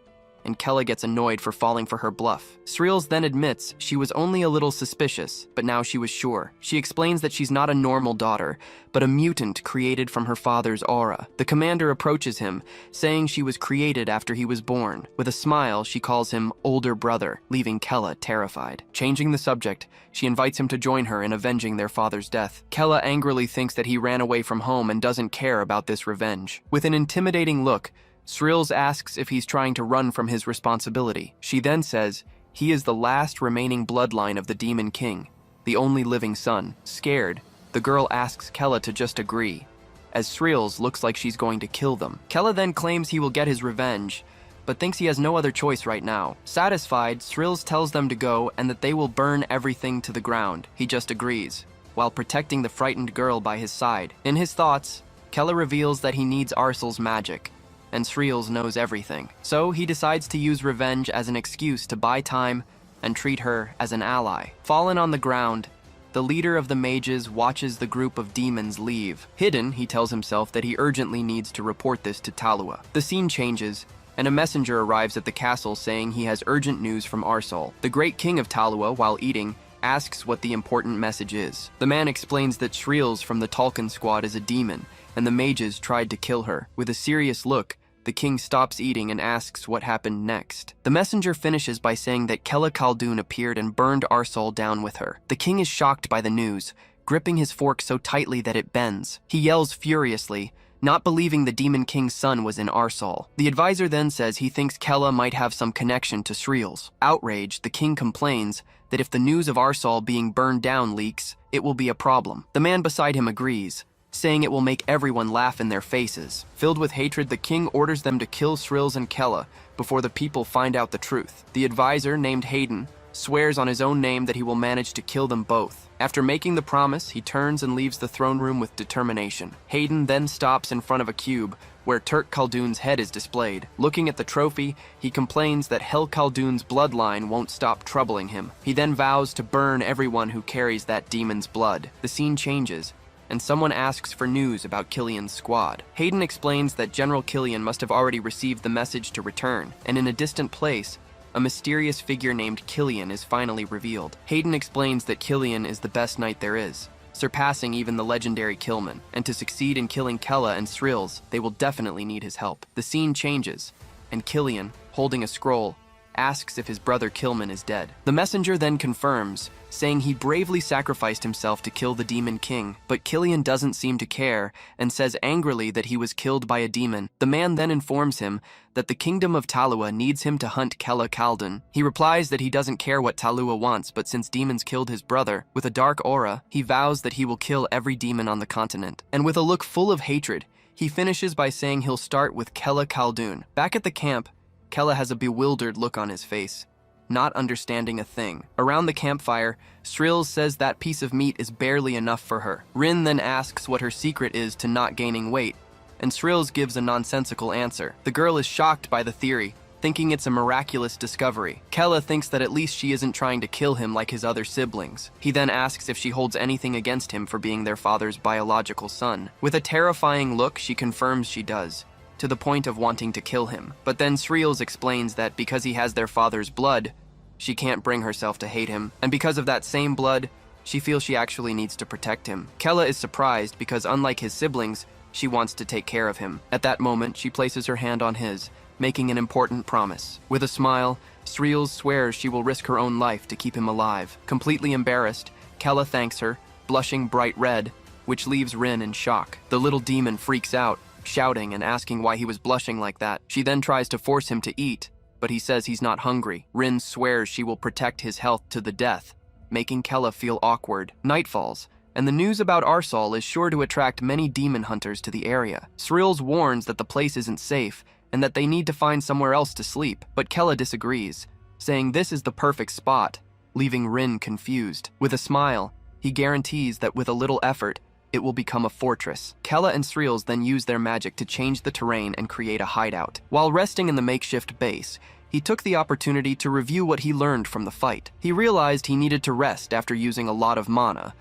and Kella gets annoyed for falling for her bluff. Sriels then admits she was only a little suspicious, but now she was sure. She explains that she's not a normal daughter, but a mutant created from her father's aura. The commander approaches him, saying she was created after he was born. With a smile, she calls him older brother, leaving Kella terrified. Changing the subject, she invites him to join her in avenging their father's death. Kella angrily thinks that he ran away from home and doesn't care about this revenge. With an intimidating look, Sriels asks if he's trying to run from his responsibility. She then says he is the last remaining bloodline of the Demon King, the only living son. Scared, the girl asks Kella to just agree, as Sriels looks like she's going to kill them. Kella then claims he will get his revenge, but thinks he has no other choice right now. Satisfied, Sriels tells them to go and that they will burn everything to the ground. He just agrees, while protecting the frightened girl by his side. In his thoughts, Kella reveals that he needs Arsal's magic, and Sriels knows everything. So he decides to use revenge as an excuse to buy time and treat her as an ally. Fallen on the ground, the leader of the mages watches the group of demons leave. Hidden, he tells himself that he urgently needs to report this to Talua. The scene changes, and a messenger arrives at the castle saying he has urgent news from Arsal. The great king of Talua, while eating, asks what the important message is. The man explains that Sriels from the Tulkun squad is a demon, and the mages tried to kill her. With a serious look, the king stops eating and asks what happened next. The messenger finishes by saying that Kella Khaldun appeared and burned Arsal down with her. The king is shocked by the news, gripping his fork so tightly that it bends. He yells furiously, not believing the Demon King's son was in Arsal. The advisor then says he thinks Kella might have some connection to Sriel's. Outraged, the king complains that if the news of Arsal being burned down leaks, it will be a problem. The man beside him agrees, saying it will make everyone laugh in their faces. Filled with hatred, the king orders them to kill Sriels and Kella before the people find out the truth. The advisor, named Hayden, swears on his own name that he will manage to kill them both. After making the promise, he turns and leaves the throne room with determination. Hayden then stops in front of a cube where Turk Khaldun's head is displayed. Looking at the trophy, he complains that Hel Khaldun's bloodline won't stop troubling him. He then vows to burn everyone who carries that demon's blood. The scene changes, and someone asks for news about Killian's squad. Hayden explains that General Killian must have already received the message to return, and in a distant place, a mysterious figure named Killian is finally revealed. Hayden explains that Killian is the best knight there is, surpassing even the legendary Killman, and to succeed in killing Kella and Sriels, they will definitely need his help. The scene changes, and Killian, holding a scroll, asks if his brother Killman is dead. The messenger then confirms, saying he bravely sacrificed himself to kill the Demon King, but Killian doesn't seem to care and says angrily that he was killed by a demon. The man then informs him that the kingdom of Talua needs him to hunt Kella Khaldun. He replies that he doesn't care what Talua wants, but since demons killed his brother, with a dark aura, he vows that he will kill every demon on the continent. And with a look full of hatred, he finishes by saying he'll start with Kella Khaldun. Back at the camp, Kella has a bewildered look on his face, not understanding a thing. Around the campfire, Sriels says that piece of meat is barely enough for her. Rin then asks what her secret is to not gaining weight, and Sriels gives a nonsensical answer. The girl is shocked by the theory, thinking it's a miraculous discovery. Kella thinks that at least she isn't trying to kill him like his other siblings. He then asks if she holds anything against him for being their father's biological son. With a terrifying look, she confirms she does, to the point of wanting to kill him. But then Sriels explains that because he has their father's blood, she can't bring herself to hate him, and because of that same blood, she feels she actually needs to protect him. Kella is surprised because unlike his siblings, she wants to take care of him. At that moment, she places her hand on his, making an important promise. With a smile, Sriels swears she will risk her own life to keep him alive. Completely embarrassed, Kella thanks her, blushing bright red, which leaves Rin in shock. The little demon freaks out, shouting and asking why he was blushing like that. She then tries to force him to eat, but he says he's not hungry. Rin swears she will protect his health to the death, making Kella feel awkward. Night falls, and the news about Arsal is sure to attract many demon hunters to the area. Sriels warns that the place isn't safe and that they need to find somewhere else to sleep, but Kella disagrees, saying this is the perfect spot, leaving Rin confused. With a smile, he guarantees that with a little effort, it will become a fortress. Kella and Sriels then use their magic to change the terrain and create a hideout. While resting in the makeshift base, he took the opportunity to review what he learned from the fight. He realized he needed to rest after using a lot of mana,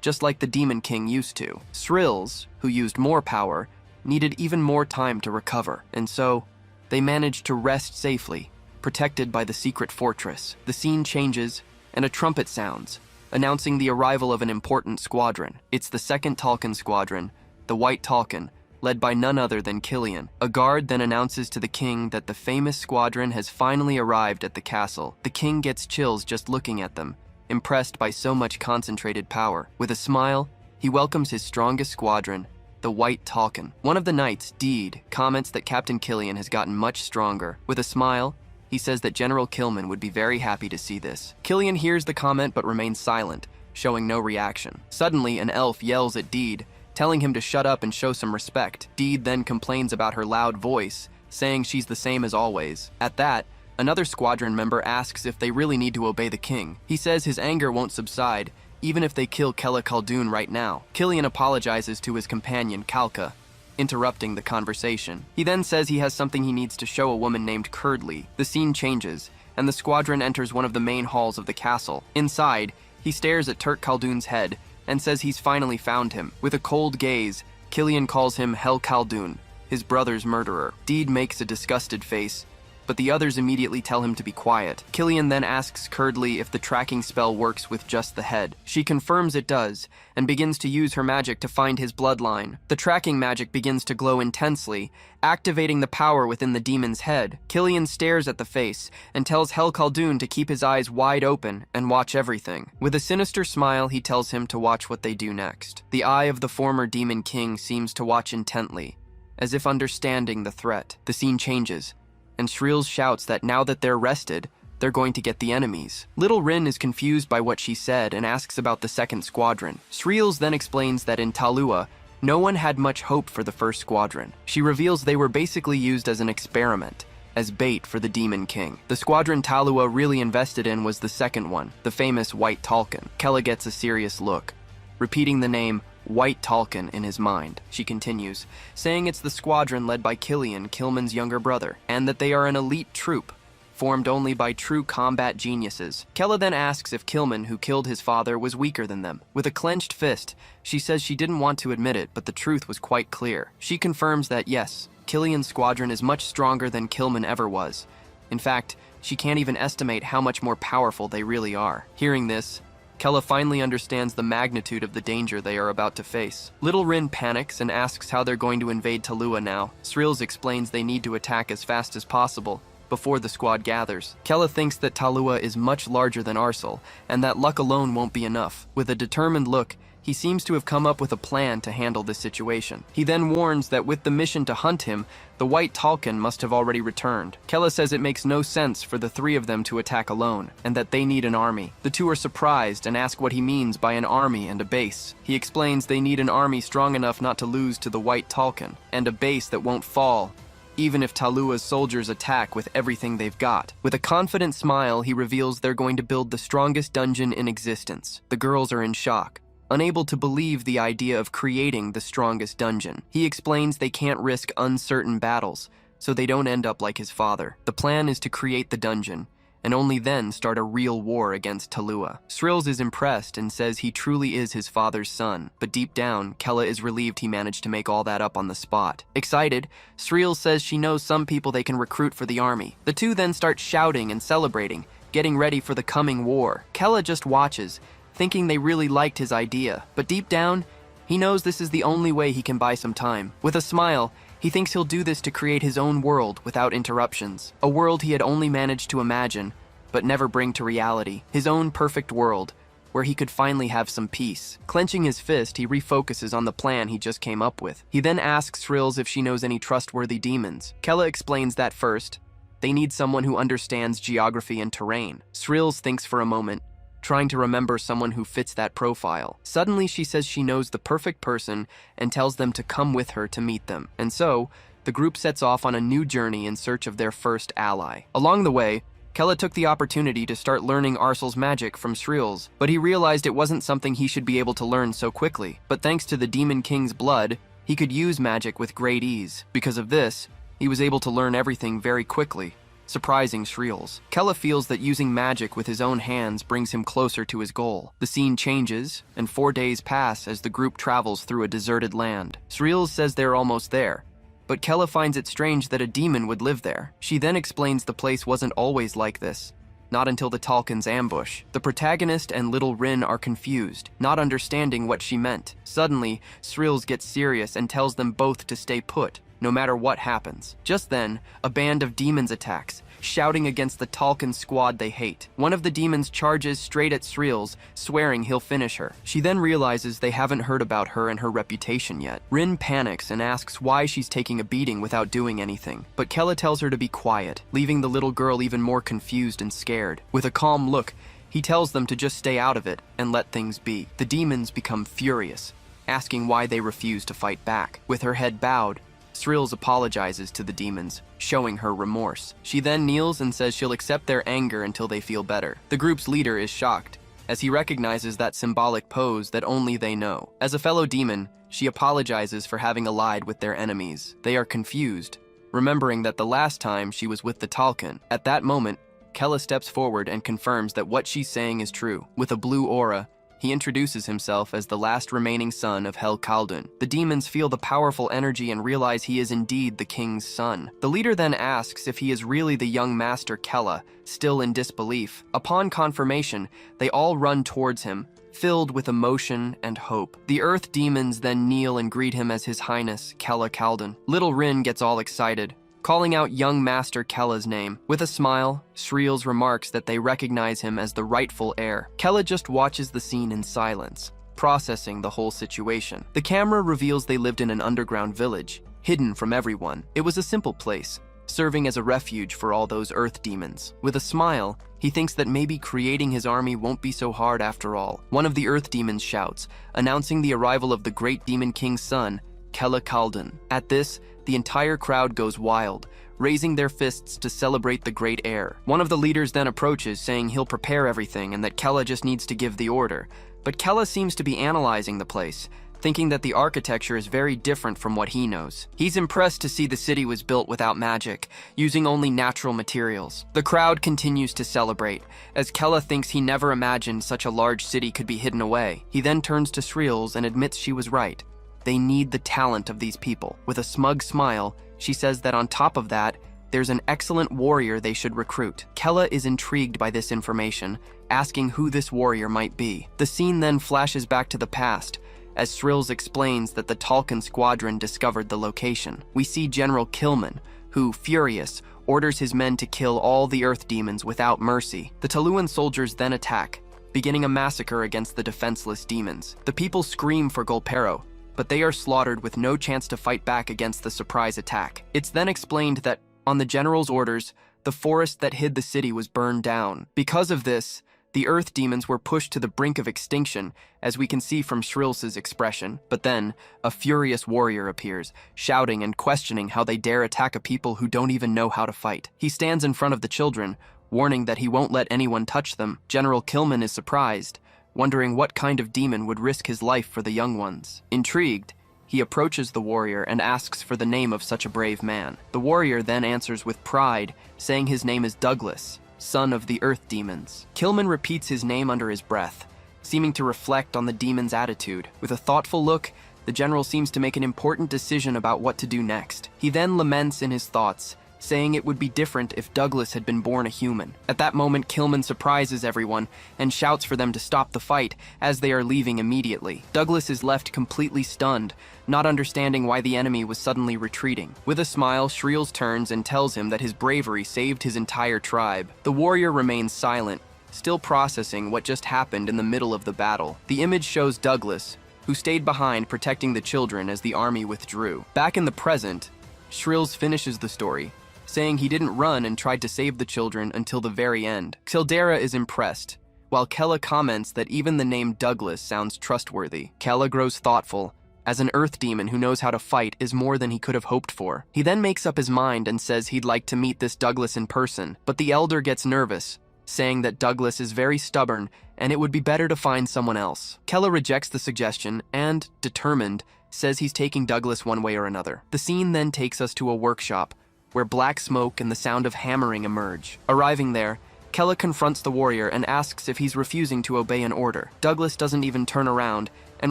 just like the Demon King used to. Sriels, who used more power, needed even more time to recover, and so they managed to rest safely, protected by the secret fortress. The scene changes, and a trumpet sounds, announcing the arrival of an important squadron. It's the second Talcan squadron, the White Talcan, led by none other than Killian. A guard then announces to the king that the famous squadron has finally arrived at the castle. The king gets chills just looking at them, impressed by so much concentrated power. With a smile, he welcomes his strongest squadron, the White Talcan. One of the knights, Deed, comments that Captain Killian has gotten much stronger. With a smile, he says that General Killman would be very happy to see this. Killian hears the comment but remains silent, showing no reaction. Suddenly, an elf yells at Deed, telling him to shut up and show some respect. Deed then complains about her loud voice, saying she's the same as always. At that, another squadron member asks if they really need to obey the king. He says his anger won't subside, even if they kill Kella Khaldun right now. Killian apologizes to his companion, Kalka, interrupting the conversation. He then says he has something he needs to show a woman named Curdley. The scene changes, and the squadron enters one of the main halls of the castle. Inside, he stares at Turk Khaldun's head and says he's finally found him. With a cold gaze, Killian calls him Hel Khaldun, his brother's murderer. Deed makes a disgusted face, but the others immediately tell him to be quiet. Killian then asks Curdly if the tracking spell works with just the head. She confirms it does, and begins to use her magic to find his bloodline. The tracking magic begins to glow intensely, activating the power within the demon's head. Killian stares at the face and tells Hel Khaldun to keep his eyes wide open and watch everything. With a sinister smile, he tells him to watch what they do next. The eye of the former demon king seems to watch intently, as if understanding the threat. The scene changes, and Shreels shouts that now that they're rested, they're going to get the enemies. Little Rin is confused by what she said and asks about the second squadron. Shreels then explains that in Talua, no one had much hope for the first squadron. She reveals they were basically used as an experiment, as bait for the Demon King. The squadron Talua really invested in was the second one, the famous White Talcon. Kella gets a serious look, repeating the name White Talcon in his mind. She continues, saying it's the squadron led by Killian, Kilman's younger brother, and that they are an elite troop, formed only by true combat geniuses. Kella then asks if Kilman, who killed his father, was weaker than them. With a clenched fist, she says she didn't want to admit it, but the truth was quite clear. She confirms that yes, Killian's squadron is much stronger than Kilman ever was. In fact, she can't even estimate how much more powerful they really are. Hearing this, Kella finally understands the magnitude of the danger they are about to face. Little Rin panics and asks how they're going to invade Talua now. Shreels explains they need to attack as fast as possible, before the squad gathers. Kella thinks that Talua is much larger than Arsal, and that luck alone won't be enough. With a determined look, he seems to have come up with a plan to handle this situation. He then warns that with the mission to hunt him, the White Talcon must have already returned. Kella says it makes no sense for the three of them to attack alone, and that they need an army. The two are surprised and ask what he means by an army and a base. He explains they need an army strong enough not to lose to the White Talcon, and a base that won't fall, even if Talua's soldiers attack with everything they've got. With a confident smile, he reveals they're going to build the strongest dungeon in existence. The girls are in shock, unable to believe the idea of creating the strongest dungeon. He explains they can't risk uncertain battles, so they don't end up like his father. The plan is to create the dungeon, and only then start a real war against Talua. Shreels is impressed and says he truly is his father's son, but deep down, Kella is relieved he managed to make all that up on the spot. Excited, Shreels says she knows some people they can recruit for the army. The two then start shouting and celebrating, getting ready for the coming war. Kella just watches, thinking they really liked his idea, but deep down, he knows this is the only way he can buy some time. With a smile, he thinks he'll do this to create his own world without interruptions. A world he had only managed to imagine, but never bring to reality. His own perfect world, where he could finally have some peace. Clenching his fist, he refocuses on the plan he just came up with. He then asks Shreels if she knows any trustworthy demons. Kella explains that first, they need someone who understands geography and terrain. Shreels thinks for a moment, trying to remember someone who fits that profile. Suddenly, she says she knows the perfect person and tells them to come with her to meet them. And so, the group sets off on a new journey in search of their first ally. Along the way, Kella took the opportunity to start learning Arsal's magic from Shreels, but he realized it wasn't something he should be able to learn so quickly. But thanks to the Demon King's blood, he could use magic with great ease. Because of this, he was able to learn everything very quickly, surprising Shreels. Kella feels that using magic with his own hands brings him closer to his goal. The scene changes, and 4 days pass as the group travels through a deserted land. Shreels says they're almost there, but Kella finds it strange that a demon would live there. She then explains the place wasn't always like this, not until the Talcon's ambush. The protagonist and Little Rin are confused, not understanding what she meant. Suddenly, Shreels gets serious and tells them both to stay put, no matter what happens. Just then, a band of demons attacks, shouting against the Talcon squad they hate. One of the demons charges straight at Shreels, swearing he'll finish her. She then realizes they haven't heard about her and her reputation yet. Rin panics and asks why she's taking a beating without doing anything, but Kella tells her to be quiet, leaving the little girl even more confused and scared. With a calm look, he tells them to just stay out of it and let things be. The demons become furious, asking why they refuse to fight back. With her head bowed, Shreels apologizes to the demons, showing her remorse. She then kneels and says she'll accept their anger until they feel better. The group's leader is shocked, as he recognizes that symbolic pose that only they know. As a fellow demon, she apologizes for having allied with their enemies. They are confused, remembering that the last time she was with the Talcon. At that moment, Kella steps forward and confirms that what she's saying is true. With a blue aura, He introduces himself as the last remaining son of Hel Khaldun. The demons feel the powerful energy and realize he is indeed the king's son. The leader then asks if he is really the young master Kella, still in disbelief. Upon confirmation, they all run towards him, filled with emotion and hope. The earth demons then kneel and greet him as His Highness Kella Khaldun. Little Rin gets all excited, calling out young Master Kella's name. With a smile, Shreels remarks that they recognize him as the rightful heir. Kella just watches the scene in silence, processing the whole situation. The camera reveals they lived in an underground village, hidden from everyone. It was a simple place, serving as a refuge for all those earth demons. With a smile, he thinks that maybe creating his army won't be so hard after all. One of the earth demons shouts, announcing the arrival of the great demon king's son, Kella Khaldun. At this, the entire crowd goes wild, raising their fists to celebrate the great heir. One of the leaders then approaches, saying he'll prepare everything and that Kella just needs to give the order. But Kella seems to be analyzing the place, thinking that the architecture is very different from what he knows. He's impressed to see the city was built without magic, using only natural materials. The crowd continues to celebrate, as Kella thinks he never imagined such a large city could be hidden away. He then turns to Shreels and admits she was right. They need the talent of these people. With a smug smile, she says that on top of that, there's an excellent warrior they should recruit. Kella is intrigued by this information, asking who this warrior might be. The scene then flashes back to the past, as Shreels explains that the Talcan squadron discovered the location. We see General Kilman, who, furious, orders his men to kill all the earth demons without mercy. The Taluan soldiers then attack, beginning a massacre against the defenseless demons. The people scream for Golpero, but they are slaughtered with no chance to fight back against the surprise attack. It's then explained that, on the general's orders, the forest that hid the city was burned down. Because of this, the earth demons were pushed to the brink of extinction, as we can see from Shreels' expression. But then, a furious warrior appears, shouting and questioning how they dare attack a people who don't even know how to fight. He stands in front of the children, warning that he won't let anyone touch them. General Kilman is surprised, wondering what kind of demon would risk his life for the young ones. Intrigued, he approaches the warrior and asks for the name of such a brave man. The warrior then answers with pride, saying his name is Douglas, son of the earth demons. Kilman repeats his name under his breath, seeming to reflect on the demon's attitude. With a thoughtful look, the general seems to make an important decision about what to do next. He then laments in his thoughts, saying it would be different if Douglas had been born a human. At that moment, Kilman surprises everyone and shouts for them to stop the fight as they are leaving immediately. Douglas is left completely stunned, not understanding why the enemy was suddenly retreating. With a smile, Shreels turns and tells him that his bravery saved his entire tribe. The warrior remains silent, still processing what just happened in the middle of the battle. The image shows Douglas, who stayed behind protecting the children as the army withdrew. Back in the present, Shreels finishes the story, saying he didn't run and tried to save the children until the very end. Xildera is impressed, while Kella comments that even the name Douglas sounds trustworthy. Kella grows thoughtful, as an earth demon who knows how to fight is more than he could have hoped for. He then makes up his mind and says he'd like to meet this Douglas in person, but the elder gets nervous, saying that Douglas is very stubborn and it would be better to find someone else. Kella rejects the suggestion and, determined, says he's taking Douglas one way or another. The scene then takes us to a workshop, where black smoke and the sound of hammering emerge. Arriving there, Kella confronts the warrior and asks if he's refusing to obey an order. Douglas doesn't even turn around and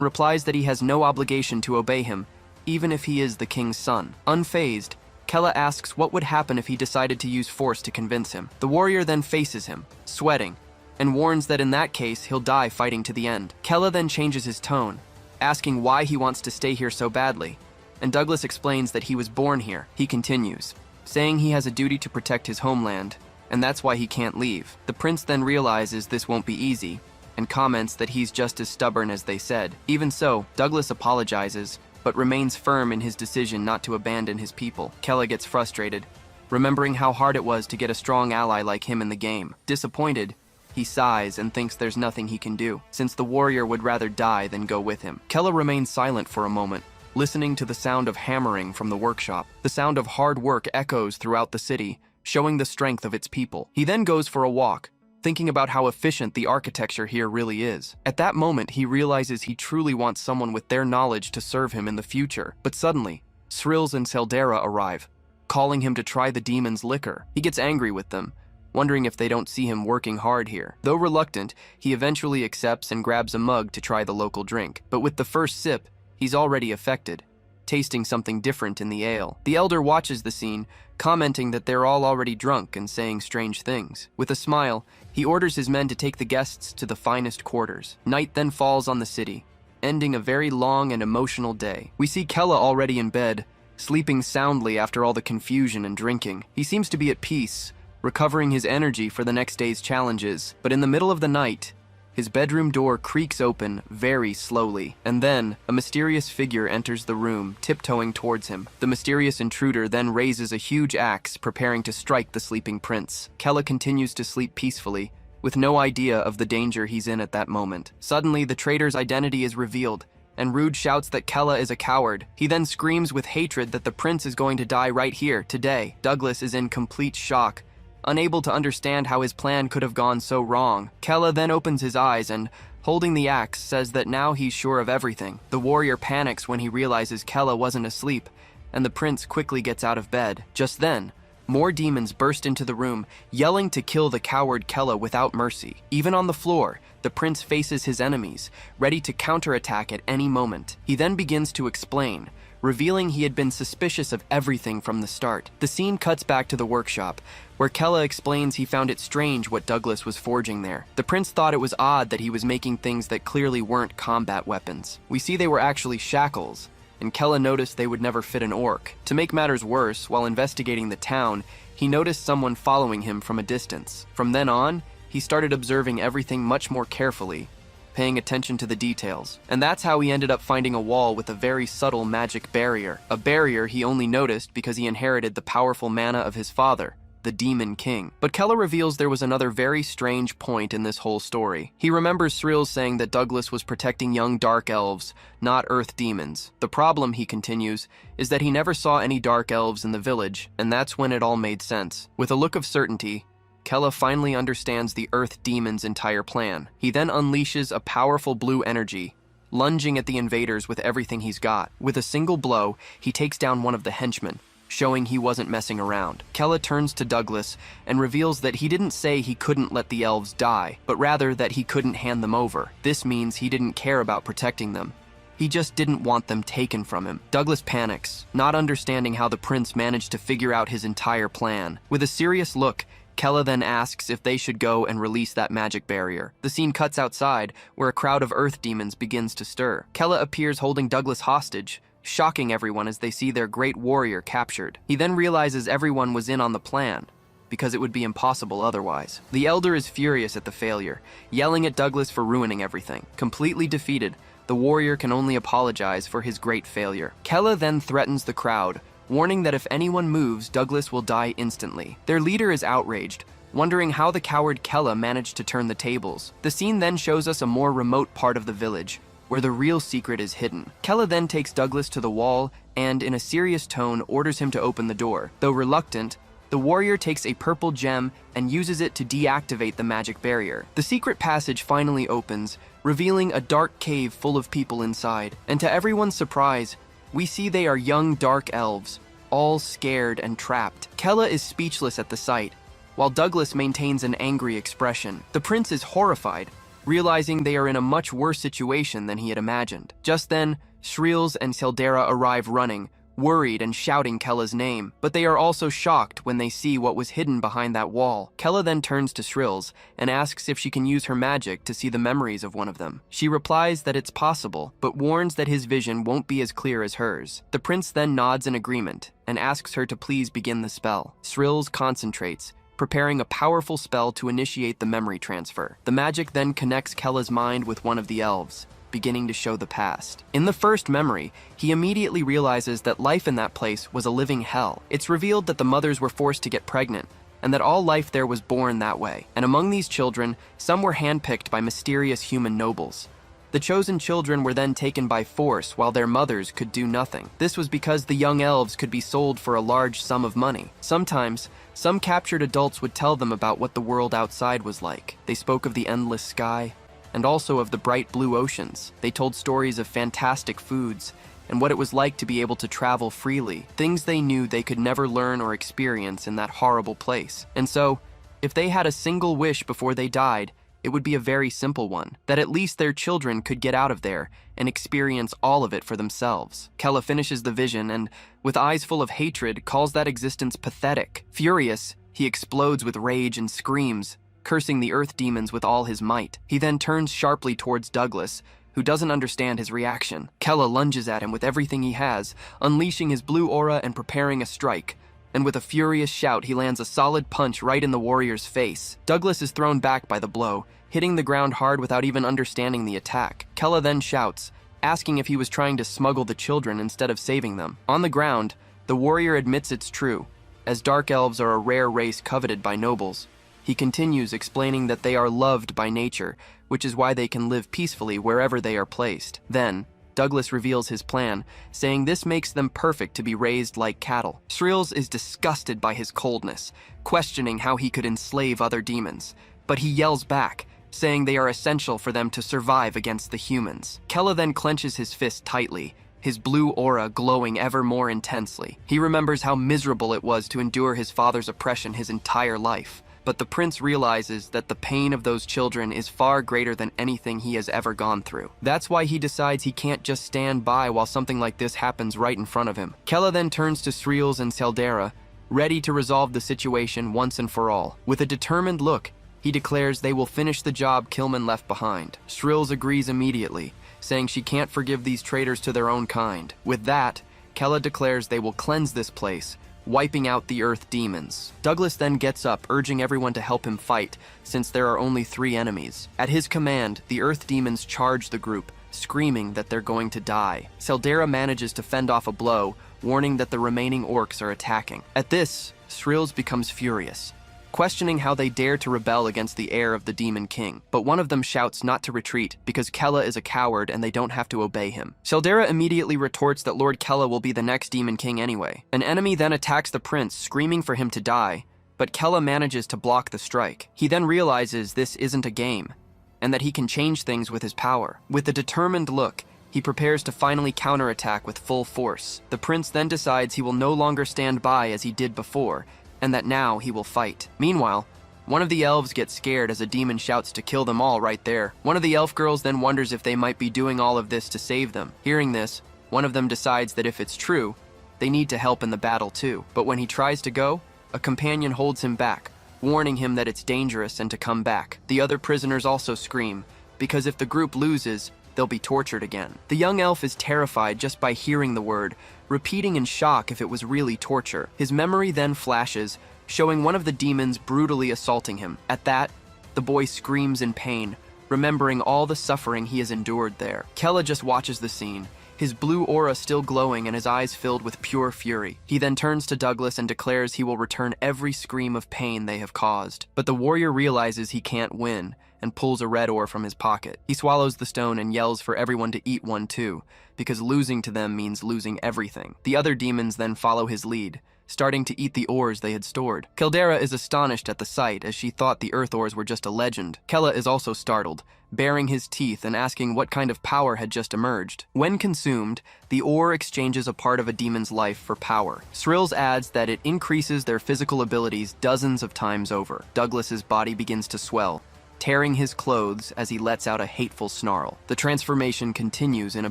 replies that he has no obligation to obey him, even if he is the king's son. Unfazed, Kella asks what would happen if he decided to use force to convince him. The warrior then faces him, sweating, and warns that in that case he'll die fighting to the end. Kella then changes his tone, asking why he wants to stay here so badly, and Douglas explains that he was born here. He continues, saying he has a duty to protect his homeland, and that's why he can't leave. The prince then realizes this won't be easy, and comments that he's just as stubborn as they said. Even so, Douglas apologizes, but remains firm in his decision not to abandon his people. Kella gets frustrated, remembering how hard it was to get a strong ally like him in the game. Disappointed, he sighs and thinks there's nothing he can do, since the warrior would rather die than go with him. Kella remains silent for a moment, listening to the sound of hammering from the workshop. The sound of hard work echoes throughout the city, showing the strength of its people. He then goes for a walk, thinking about how efficient the architecture here really is. At that moment, he realizes he truly wants someone with their knowledge to serve him in the future. But suddenly, Shreels and Xildera arrive, calling him to try the demon's liquor. He gets angry with them, wondering if they don't see him working hard here. Though reluctant, he eventually accepts and grabs a mug to try the local drink. But with the first sip, he's already affected, tasting something different in the ale. The elder watches the scene, commenting that they're all already drunk and saying strange things. With a smile, he orders his men to take the guests to the finest quarters. Night then falls on the city, ending a very long and emotional day. We see Kella already in bed, sleeping soundly after all the confusion and drinking. He seems to be at peace, recovering his energy for the next day's challenges. But in the middle of the night, his bedroom door creaks open very slowly, and then a mysterious figure enters the room, tiptoeing towards him. The mysterious intruder then raises a huge axe, preparing to strike the sleeping prince. Kella continues to sleep peacefully, with no idea of the danger he's in at that moment. Suddenly, the traitor's identity is revealed, and Rude shouts that Kella is a coward. He then screams with hatred that the prince is going to die right here, today. Douglas is in complete shock, unable to understand how his plan could have gone so wrong. Kella then opens his eyes and, holding the axe, says that now he's sure of everything. The warrior panics when he realizes Kella wasn't asleep, and the prince quickly gets out of bed. Just then, more demons burst into the room, yelling to kill the coward Kella without mercy. Even on the floor, the prince faces his enemies, ready to counterattack at any moment. He then begins to explain, revealing he had been suspicious of everything from the start. The scene cuts back to the workshop, where Kella explains he found it strange what Douglas was forging there. The prince thought it was odd that he was making things that clearly weren't combat weapons. We see they were actually shackles, and Kella noticed they would never fit an orc. To make matters worse, while investigating the town, he noticed someone following him from a distance. From then on, he started observing everything much more carefully, paying attention to the details. And that's how he ended up finding a wall with a very subtle magic barrier. A barrier he only noticed because he inherited the powerful mana of his father, the Demon King. But Kella reveals there was another very strange point in this whole story. He remembers Srills saying that Douglas was protecting young dark elves, not earth demons. The problem, he continues, is that he never saw any dark elves in the village, and that's when it all made sense. With a look of certainty, Kella finally understands the Earth Demon's entire plan. He then unleashes a powerful blue energy, lunging at the invaders with everything he's got. With a single blow, he takes down one of the henchmen, showing he wasn't messing around. Kella turns to Douglas and reveals that he didn't say he couldn't let the elves die, but rather that he couldn't hand them over. This means he didn't care about protecting them. He just didn't want them taken from him. Douglas panics, not understanding how the prince managed to figure out his entire plan. With a serious look, Kella then asks if they should go and release that magic barrier. The scene cuts outside, where a crowd of earth demons begins to stir. Kella appears holding Douglas hostage, shocking everyone as they see their great warrior captured. He then realizes everyone was in on the plan, because it would be impossible otherwise. The elder is furious at the failure, yelling at Douglas for ruining everything. Completely defeated, the warrior can only apologize for his great failure. Kella then threatens the crowd, warning that if anyone moves, Douglas will die instantly. Their leader is outraged, wondering how the coward Kella managed to turn the tables. The scene then shows us a more remote part of the village, where the real secret is hidden. Kella then takes Douglas to the wall and, in a serious tone, orders him to open the door. Though reluctant, the warrior takes a purple gem and uses it to deactivate the magic barrier. The secret passage finally opens, revealing a dark cave full of people inside. And to everyone's surprise, we see they are young dark elves, all scared and trapped. Kella is speechless at the sight, while Douglas maintains an angry expression. The prince is horrified, realizing they are in a much worse situation than he had imagined. Just then, Shreels and Seldera arrive running, worried and shouting Kella's name, but they are also shocked when they see what was hidden behind that wall. Kella then turns to Shrills and asks if she can use her magic to see the memories of one of them. She replies that it's possible, but warns that his vision won't be as clear as hers. The prince then nods in agreement and asks her to please begin the spell. Shrills concentrates, preparing a powerful spell to initiate the memory transfer. The magic then connects Kella's mind with one of the elves, beginning to show the past. In the first memory, he immediately realizes that life in that place was a living hell. It's revealed that the mothers were forced to get pregnant, and that all life there was born that way. And among these children, some were handpicked by mysterious human nobles. The chosen children were then taken by force while their mothers could do nothing. This was because the young elves could be sold for a large sum of money. Sometimes, some captured adults would tell them about what the world outside was like. They spoke of the endless sky, and also of the bright blue oceans. They told stories of fantastic foods and what it was like to be able to travel freely, things they knew they could never learn or experience in that horrible place. And so, If they had a single wish before they died, it would be a very simple one, that at least their children could get out of there and experience all of it for themselves. Kella finishes the vision and, with eyes full of hatred, calls that existence pathetic. Furious, he explodes with rage and screams, cursing the earth demons with all his might. He then turns sharply towards Douglas, who doesn't understand his reaction. Kella lunges at him with everything he has, unleashing his blue aura and preparing a strike. And with a furious shout, he lands a solid punch right in the warrior's face. Douglas is thrown back by the blow, hitting the ground hard without even understanding the attack. Kella then shouts, asking if he was trying to smuggle the children instead of saving them. On the ground, the warrior admits it's true, as dark elves are a rare race coveted by nobles. He continues, explaining that they are loved by nature, which is why they can live peacefully wherever they are placed. Then, Douglas reveals his plan, saying this makes them perfect to be raised like cattle. Shreels is disgusted by his coldness, questioning how he could enslave other demons. But he yells back, saying they are essential for them to survive against the humans. Kella then clenches his fist tightly, his blue aura glowing ever more intensely. He remembers how miserable it was to endure his father's oppression his entire life. But the prince realizes that the pain of those children is far greater than anything he has ever gone through. That's why he decides he can't just stand by while something like this happens right in front of him. Kella then turns to Shreels and Seldera, ready to resolve the situation once and for all. With a determined look, he declares they will finish the job Killman left behind. Shreels agrees immediately, saying she can't forgive these traitors to their own kind. With that, Kella declares they will cleanse this place, wiping out the earth demons. Douglas then gets up, urging everyone to help him fight, since there are only 3 enemies. At his command, the earth demons charge the group, screaming that they're going to die. Seldera manages to fend off a blow, warning that the remaining orcs are attacking. At this, Shreels becomes furious, questioning how they dare to rebel against the heir of the Demon King. But one of them shouts not to retreat because Kella is a coward and they don't have to obey him. Seldera immediately retorts that Lord Kella will be the next Demon King anyway. An enemy then attacks the prince, screaming for him to die, but Kella manages to block the strike. He then realizes this isn't a game, and that he can change things with his power. With a determined look, he prepares to finally counterattack with full force. The prince then decides he will no longer stand by as he did before, and that now he will fight. Meanwhile, one of the elves gets scared as a demon shouts to kill them all right there. One of the elf girls then wonders if they might be doing all of this to save them. Hearing this, one of them decides that if it's true, they need to help in the battle too. But when he tries to go, a companion holds him back, warning him that it's dangerous and to come back. The other prisoners also scream, because if the group loses, they'll be tortured again. The young elf is terrified just by hearing the word, repeating in shock if it was really torture. His memory then flashes, showing one of the demons brutally assaulting him. At that, the boy screams in pain, remembering all the suffering he has endured there. Kella just watches the scene, his blue aura still glowing and his eyes filled with pure fury. He then turns to Douglas and declares he will return every scream of pain they have caused. But the warrior realizes he can't win, and pulls a red ore from his pocket. He swallows the stone and yells for everyone to eat one too, because losing to them means losing everything. The other demons then follow his lead, starting to eat the ores they had stored. Caldera is astonished at the sight, as she thought the earth ores were just a legend. Kella is also startled, baring his teeth and asking what kind of power had just emerged. When consumed, the ore exchanges a part of a demon's life for power. Shreels adds that it increases their physical abilities dozens of times over. Douglas's body begins to swell, tearing his clothes as he lets out a hateful snarl. The transformation continues in a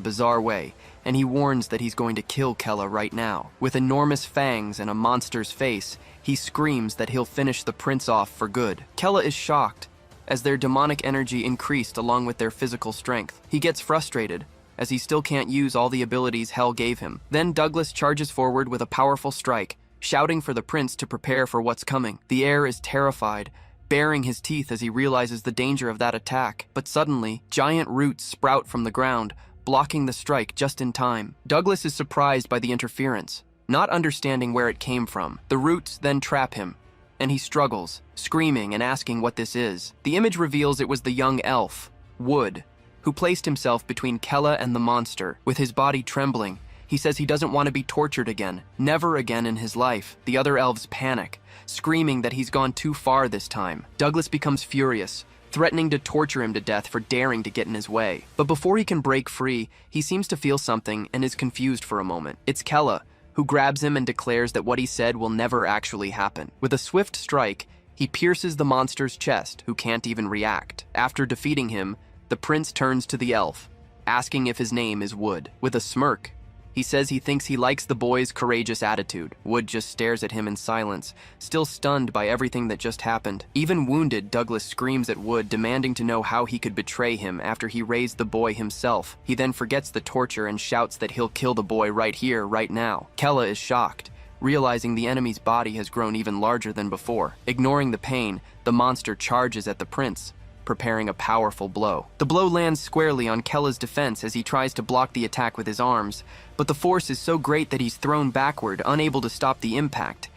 bizarre way, and he warns that he's going to kill Kella right now. With enormous fangs and a monster's face, he screams that he'll finish the prince off for good. Kella is shocked, as their demonic energy increased along with their physical strength. He gets frustrated, as he still can't use all the abilities Hell gave him. Then Douglas charges forward with a powerful strike, shouting for the prince to prepare for what's coming. The heir is terrified, baring his teeth as he realizes the danger of that attack. But suddenly, giant roots sprout from the ground, blocking the strike just in time. Douglas is surprised by the interference, not understanding where it came from. The roots then trap him, and he struggles, screaming and asking what this is. The image reveals it was the young elf, Wood, who placed himself between Kella and the monster. With his body trembling, he says he doesn't want to be tortured again, never again in his life. The other elves panic, screaming that he's gone too far this time. Douglas becomes furious, threatening to torture him to death for daring to get in his way. But before he can break free, he seems to feel something and is confused for a moment. It's Kella, who grabs him and declares that what he said will never actually happen. With a swift strike, He pierces the monster's chest, who can't even react. After defeating him, the prince turns to the elf, asking if his name is Wood. With a smirk, he says he thinks he likes the boy's courageous attitude. Wood just stares at him in silence, still stunned by everything that just happened. Even wounded, Douglas screams at Wood, demanding to know how he could betray him after he raised the boy himself. He then forgets the torture and shouts that he'll kill the boy right here, right now. Kella is shocked, realizing the enemy's body has grown even larger than before. Ignoring the pain, the monster charges at the prince, preparing a powerful blow. The blow lands squarely on Kella's defense as he tries to block the attack with his arms, but the force is so great that he's thrown backward, unable to stop the impact.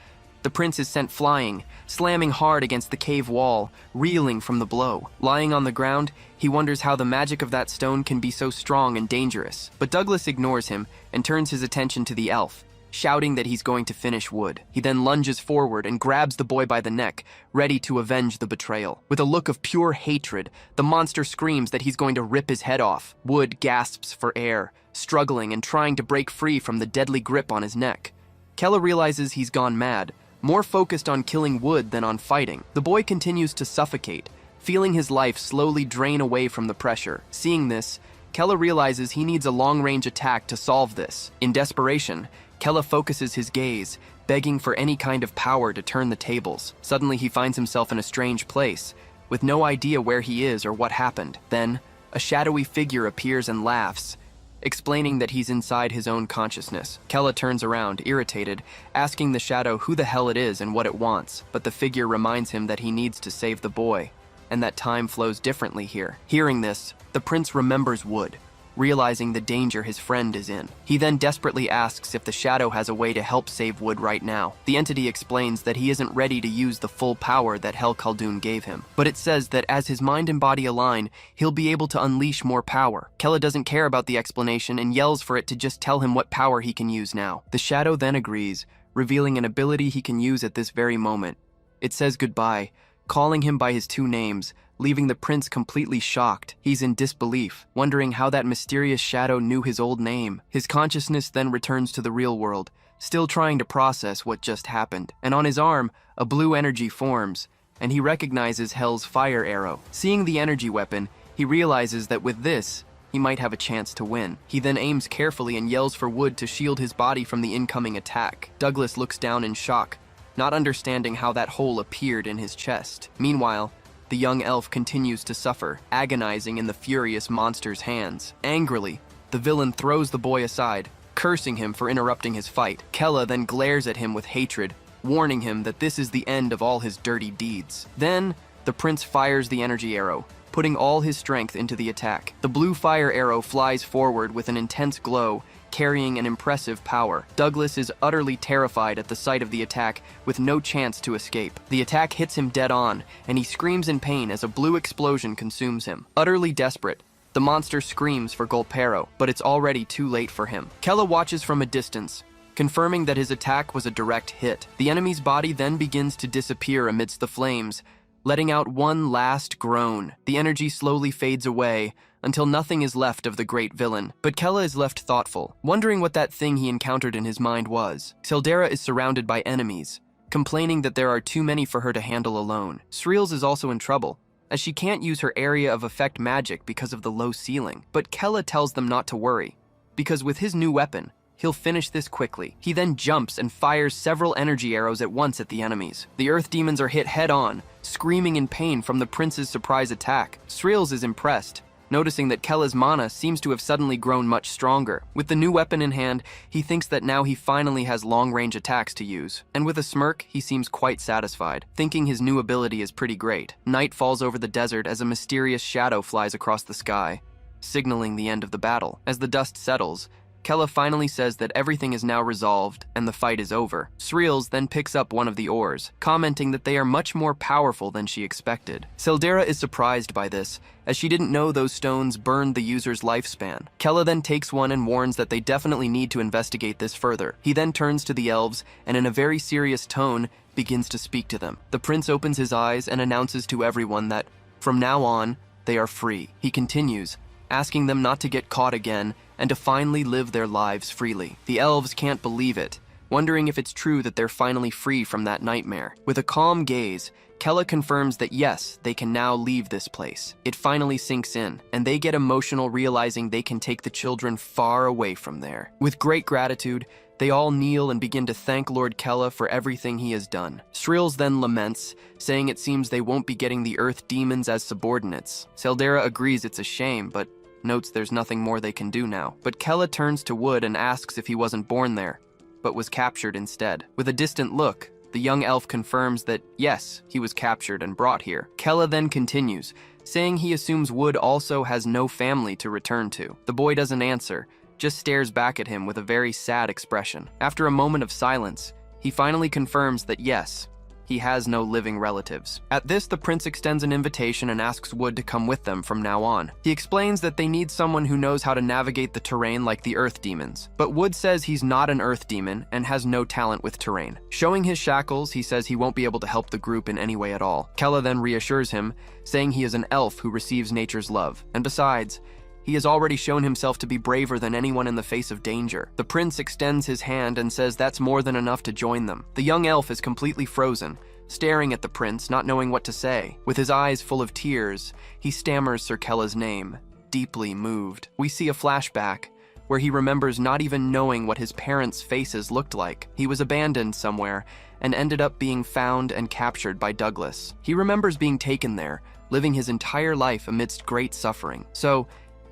The prince is sent flying, slamming hard against the cave wall, reeling from the blow. Lying on the ground, he wonders how the magic of that stone can be so strong and dangerous. But Douglas ignores him and turns his attention to the elf, shouting that he's going to finish Wood. He then lunges forward and grabs the boy by the neck, ready to avenge the betrayal. With a look of pure hatred, the monster screams that he's going to rip his head off. Wood gasps for air, struggling and trying to break free from the deadly grip on his neck. Kella realizes he's gone mad, more focused on killing Wood than on fighting. The boy continues to suffocate, feeling his life slowly drain away from the pressure. Seeing this, Kella realizes he needs a long-range attack to solve this. In desperation, Kella focuses his gaze, begging for any kind of power to turn the tables. Suddenly he finds himself in a strange place, with no idea where he is or what happened. Then, a shadowy figure appears and laughs, explaining that he's inside his own consciousness. Kella turns around, irritated, asking the shadow who the hell it is and what it wants, but the figure reminds him that he needs to save the boy, and that time flows differently here. Hearing this, the prince remembers Wood, realizing the danger his friend is in. He then desperately asks if the shadow has a way to help save Wood right now. The entity explains that he isn't ready to use the full power that Hel Khaldun gave him, but it says that as his mind and body align, he'll be able to unleash more power. Kella doesn't care about the explanation and yells for it to just tell him what power he can use now. The shadow then agrees, revealing an ability he can use at this very moment. It says goodbye, calling him by his two names, leaving the prince completely shocked. He's in disbelief, wondering how that mysterious shadow knew his old name. His consciousness then returns to the real world, still trying to process what just happened. And on his arm, a blue energy forms, and he recognizes Hel's fire arrow. Seeing the energy weapon, he realizes that with this, he might have a chance to win. He then aims carefully and yells for Wood to shield his body from the incoming attack. Douglas looks down in shock, not understanding how that hole appeared in his chest. Meanwhile, the young elf continues to suffer, agonizing in the furious monster's hands. Angrily, the villain throws the boy aside, cursing him for interrupting his fight. Kella then glares at him with hatred, warning him that this is the end of all his dirty deeds. Then, the prince fires the energy arrow, putting all his strength into the attack. The blue fire arrow flies forward with an intense glow, carrying an impressive power. Douglas is utterly terrified at the sight of the attack, with no chance to escape. The attack hits him dead on, and he screams in pain as a blue explosion consumes him. Utterly desperate, the monster screams for Golpero, but it's already too late for him. Kella watches from a distance, confirming that his attack was a direct hit. The enemy's body then begins to disappear amidst the flames, letting out one last groan. The energy slowly fades away, until nothing is left of the great villain. But Kella is left thoughtful, wondering what that thing he encountered in his mind was. Sildera is surrounded by enemies, complaining that there are too many for her to handle alone. Sreels is also in trouble, as she can't use her area of effect magic because of the low ceiling. But Kella tells them not to worry, because with his new weapon, he'll finish this quickly. He then jumps and fires several energy arrows at once at the enemies. The earth demons are hit head-on, screaming in pain from the prince's surprise attack. Sreels is impressed, noticing that Kella's mana seems to have suddenly grown much stronger. With the new weapon in hand, he thinks that now he finally has long-range attacks to use. And with a smirk, he seems quite satisfied, thinking his new ability is pretty great. Night falls over the desert as a mysterious shadow flies across the sky, signaling the end of the battle. As the dust settles, Kella finally says that everything is now resolved and the fight is over. Sreels then picks up one of the oars, commenting that they are much more powerful than she expected. Sildera is surprised by this, as she didn't know those stones burned the user's lifespan. Kella then takes one and warns that they definitely need to investigate this further. He then turns to the elves and in a very serious tone begins to speak to them. The prince opens his eyes and announces to everyone that, from now on, they are free. He continues, asking them not to get caught again and to finally live their lives freely. The elves can't believe it, wondering if it's true that they're finally free from that nightmare. With a calm gaze, Kella confirms that yes, they can now leave this place. It finally sinks in, and they get emotional realizing they can take the children far away from there. With great gratitude, they all kneel and begin to thank Lord Kella for everything he has done. Srills then laments, saying it seems they won't be getting the Earth demons as subordinates. Seldera agrees it's a shame, but notes there's nothing more they can do now. But Kella turns to Wood and asks if he wasn't born there, but was captured instead. With a distant look, the young elf confirms that yes, he was captured and brought here. Kella then continues, saying he assumes Wood also has no family to return to. The boy doesn't answer, just stares back at him with a very sad expression. After a moment of silence, he finally confirms that yes, he has no living relatives. At this, the prince extends an invitation and asks Wood to come with them from now on. He explains that they need someone who knows how to navigate the terrain like the earth demons. But Wood says he's not an earth demon and has no talent with terrain. Showing his shackles, he says he won't be able to help the group in any way at all. Kella then reassures him, saying he is an elf who receives nature's love. And besides, he has already shown himself to be braver than anyone in the face of danger. The prince extends his hand and says that's more than enough to join them. The young elf is completely frozen, staring at the prince, not knowing what to say. With his eyes full of tears, he stammers Sir Kella's name, deeply moved. We see a flashback where he remembers not even knowing what his parents' faces looked like. He was abandoned somewhere and ended up being found and captured by Douglas. He remembers being taken there, living his entire life amidst great suffering. So,